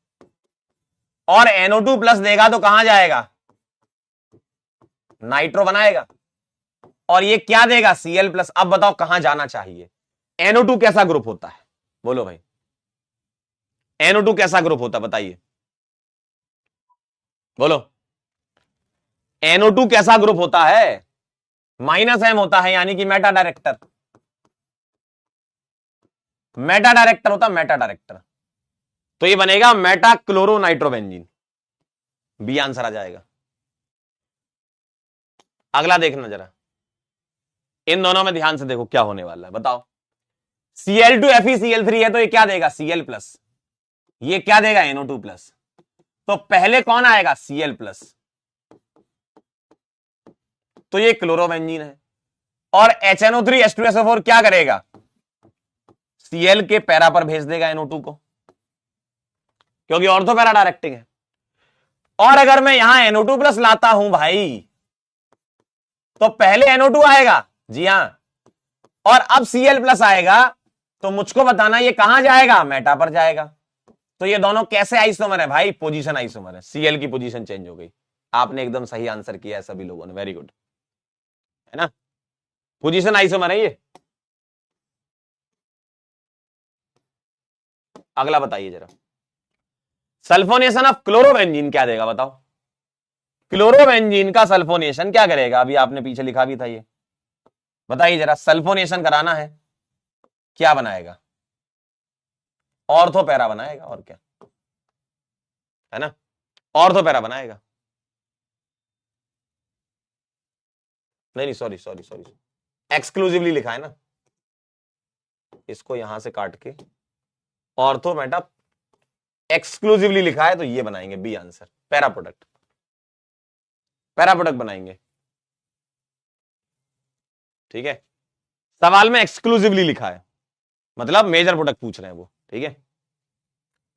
और NO2+ देगा तो कहां जाएगा? नाइट्रो बनाएगा। और ये क्या देगा? Cl+। अब बताओ कहां जाना चाहिए? NO2 कैसा ग्रुप होता है? बोलो भाई, NO2 कैसा ग्रुप होता है बताइए, बोलो। NO2 कैसा ग्रुप होता है? -M होता है, यानी कि मेटा डायरेक्टर, मेटा डायरेक्टर होता है, मेटा डायरेक्टर। तो ये बनेगा meta chloro nitrobenzene, B answer आ जाएगा। अगला देखना जरा, इन दोनों में ध्यान से देखो क्या होने वाला है, बताओ। Cl2FeCl3 है तो ये क्या देगा? Cl+। ये क्या देगा? NO2+। तो पहले कौन आएगा? Cl+। तो ये क्लोरोबेंजीन है। और HNO3H2SO4 क्या करेगा? Cl के पैरा पर भेज देगा NO2 को, क्योंकि ऑर्थो पैरा डायरेक्टिंग है। और अगर मैं यहां NO2+ लाता हूं भाई तो पहले NO2 आएगा, जी हां, और अब Cl+ आएगा, तो मुझको बताना ये कहां जाएगा? मेटा पर जाएगा। तो ये दोनों कैसे आइसोमर है भाई? पोजीशन आइसोमर है, Cl की पोजीशन चेंज हो गई। आपने एकदम सही आंसर किया है सभी लोगों ने, वेरी गुड, है ना? पोजीशन आइसोमर है ये। अगला बताइए जरा, सल्फोनेशन ऑफ क्लोरोबेंजीन क्या देगा बताओ। क्लोरोबेंजीन का सल्फोनेशन क्या करेगा, अभी आपने पीछे लिखा भी था ये, बताइए जरा, सल्फोनेशन कराना है क्या बनाएगा, ऑर्थो पैरा बनाएगा, और क्या है ना, ऑर्थो पैरा बनाएगा। नहीं सॉरी सॉरी सॉरी, एक्सक्लूसिवली लिखा है ना, इसको यहां से काट के ऑर्थो मेटा एक्सक्लूसिवली लिखा है, तो ये बनाएंगे B answer, para product, para product बनाएंगे। ठीक है, सवाल में एक्सक्लूसिवली लिखा है, मतलब मेजर प्रोडक्ट पूछ रहे हैं वो। ठीक है,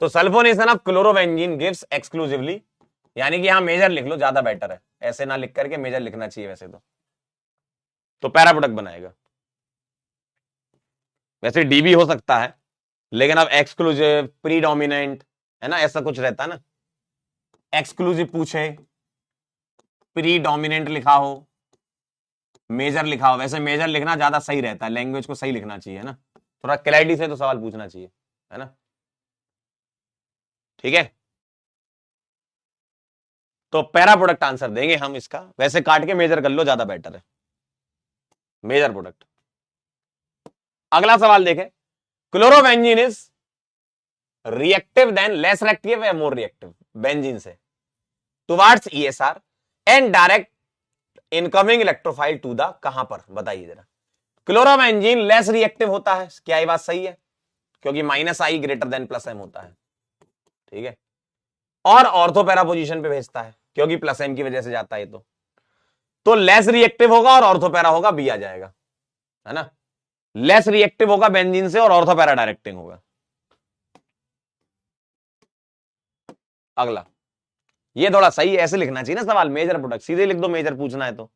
तो sulphonation of chlorobenzene gives exclusively, यानी कि यहां मेजर लिख लो, ज्यादा बेटर है, ऐसे ना लिख करके मेजर लिखना चाहिए वैसे तो पैरा प्रोडक्ट बनाएगा। वैसे डी भी हो सकता है, लेकिन अब एक्सक्लूसिव प्रीडोमिनेंट है ना, ऐसा कुछ रहता है ना, एक्सक्लूसिव पूछे, प्रीडोमिनेंट लिखा हो, मेजर लिखा हो, वैसे मेजर लिखना ज्यादा सही रहता है, लैंग्वेज को सही लिखना चाहिए ना, थोड़ा क्लैरिटी से तो सवाल पूछना चाहिए, है ना। ठीक है, तो पैरा प्रोडक्ट आंसर देंगे हम इसका, वैसे काट के मेजर कर लो, ज्यादा बेटर है, मेजर प्रोडक्ट। अगला सवाल देखें, chlorobenzene is reactive then less reactive या मोर रिएक्टिव बेंजीन से towards ESR and direct incoming electrophile to the, कहां पर बताइए जरा। क्लोरोबेंजीन लेस रिएक्टिव होता है, क्या ये बात सही है, क्योंकि -I ग्रेटर देन +M होता है। ठीक है, और ऑर्थो पैरा पोजीशन पे भेजता है, क्योंकि +M की वजह से जाता है, तो लेस रिएक्टिव होगा और ऑर्थो पैरा होगा, बी आ जाएगा, है ना। लेस रिएक्टिव होगा बेंजीन से और ऑर्थो पैरा डायरेक्टिंग होगा। अगला, ये थोड़ा सही है, ऐसे लिखना चाहिए ना सवाल, मेजर प्रोडक्ट सीधे लिख दो, मेजर पूछना है तो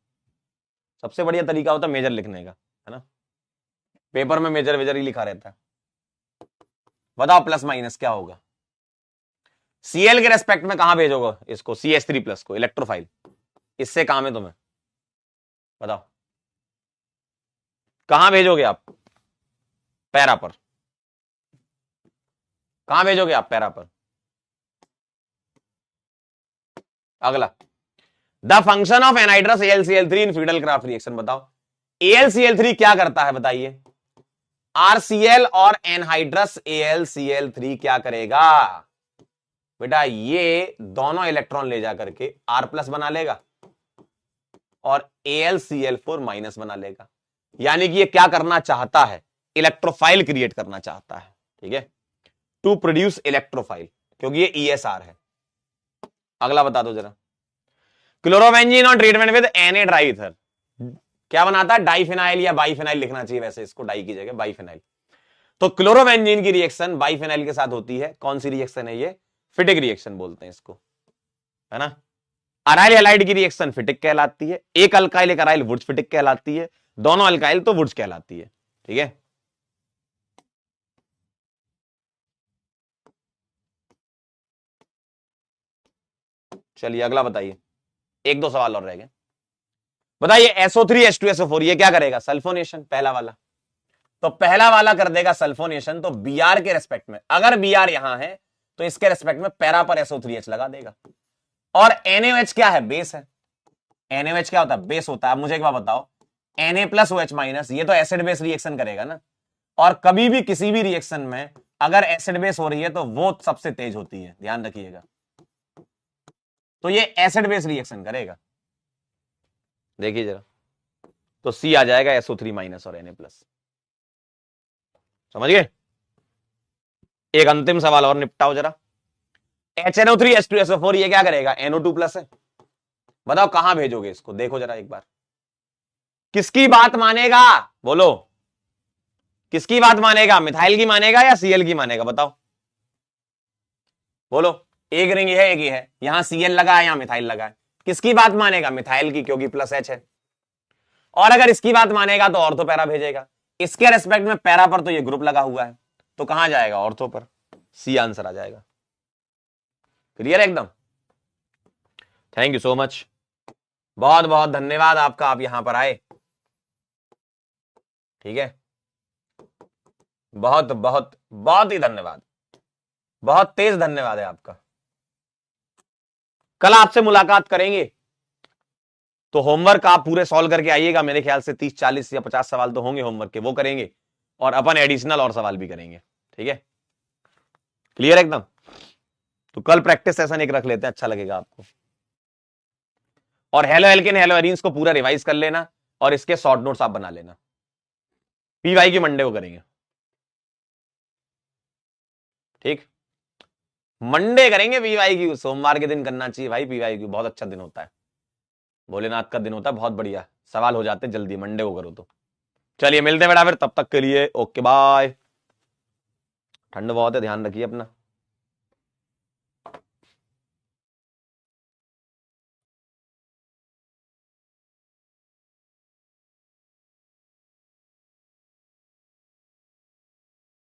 सबसे बढ़िया तरीका होता है मेजर लिखने का, है ना, पेपर में मेजर वेजर ही लिखा रहता है। बताओ प्लस माइनस क्या होगा, Cl के रेस्पेक्ट में कहां भेजोगे इसको, CH3+ को, इलेक्ट्रोफाइल, इससे काम है तुम्हें, बताओ कहां भेजोगे आप, पैरा पर, कहां भेजोगे आप, पैरा पर। अगला, the function of anhydrous AlCl3 in Friedel-Crafts reaction, बताओ AlCl3 क्या करता है बताइए, RCl और एनहाइड्रस AlCl3 क्या करेगा बेटा, ये दोनों इलेक्ट्रॉन ले जाकर के R+ बना लेगा और AlCl4- बना लेगा, यानी कि ये क्या करना चाहता है, इलेक्ट्रोफाइल क्रिएट करना चाहता है। ठीक है, टू प्रोड्यूस इलेक्ट्रोफाइल, क्योंकि ये ESR है। अगला बता दो जरा, chlorobenzene on treatment with Na डाइईथर क्या बनाता है, डाइफिनाइल या बाइफिनाइल लिखना चाहिए, वैसे इसको डाई की जगह बाइफिनाइल। तो क्लोरोबेंजीन की रिएक्शन बाइफिनाइल के साथ होती है, कौन सी रिएक्शन है ये, फिटिक रिएक्शन बोलते हैं इसको, है ना। अराइल हैलाइड की रिएक्शन फिटिक कहलाती है, एक अल्काइल एक अराइल वुड्स फिटिक कहलाती है, दोनों अल्काइल तो वुड्स कहलाती है। ठीक है, चलिए अगला बताइए, एक दो सवाल और रह गए। बताइए SO3H2SO4 ये क्या करेगा, सल्फोनेशन, पहला वाला, तो पहला वाला कर देगा सल्फोनेशन, तो Br के रेस्पेक्ट में, अगर Br यहां है तो इसके रेस्पेक्ट में पैरा पर SO3H लगा देगा, और NaOH क्या है, बेस है, NaOH क्या होता है, बेस होता है। मुझे एक बात बताओ, Na+OH- ये तो एसिड बेस रिएक्शन करेगा ना, और कभी भी किसी भी रिएक्शन में अगर एसिड बेस हो रही है तो वो सबसे तेज होती है, ध्यान रखिएगा, तो ये एसिड बेस रिएक्शन करेगा, देखिए जरा, तो सी आ जाएगा SO3- और Na+। समझ गए, एक अंतिम सवाल और निपटाओ जरा, HNO3H2SO4 ये क्या करेगा, NO2+ है, बताओ कहां भेजोगे इसको, देखो जरा एक बार, किसकी बात मानेगा, बोलो किसकी बात मानेगा, मिथाइल की मानेगा या Cl की मानेगा, बताओ बोलो, एक रिंग है एक ही है, यहां Cl लगा है यहां मिथाइल लगा है, किसकी बात मानेगा, मिथाइल की, क्योंकि +H है, और अगर इसकी बात मानेगा तो ऑर्थो पैरा भेजेगा, इसके रेस्पेक्ट में पैरा पर तो ये ग्रुप लगा हुआ है, तो कहां जाएगा, ऑर्थो पर, सी आंसर आ जाएगा। क्लियर एकदम, थैंक यू सो मच, बहुत बहुत धन्यवाद आपका, आप यहां पर आए। ठीक है, बहुत बहुत बहुत ही धन्यवाद। बहुत तेज धन्यवाद है आपका। कल आपसे मुलाकात करेंगे तो होमवर्क आप पूरे सॉल्व करके आइएगा। मेरे ख्याल से 30 40 या 50 सवाल तो होंगे होमवर्क के, वो करेंगे और अपन एडिशनल और सवाल भी करेंगे। ठीक है, क्लियर एकदम। तो कल प्रैक्टिस सेशन एक रख लेते हैं, अच्छा लगेगा आपको। और हेलो एल्केन हेलो एरीन्स को पूरा रिवाइज कर लेना और इसके शॉर्ट नोट्स आप बना लेना। पीवाई की मंडे को करेंगे, ठीक। मंडे करेंगे पीवाई की, सोमवार के दिन करना चाहिए भाई पीवाई की, बहुत अच्छा दिन होता है, भोलेनाथ का दिन होता है, बहुत बढ़िया सवाल हो जाते हैं जल्दी, मंडे को करो तो। चलिए मिलते हैं बेटा फिर, तब तक के लिए ओके बाय। ठंड बहुत है, ध्यान रखिए अपना।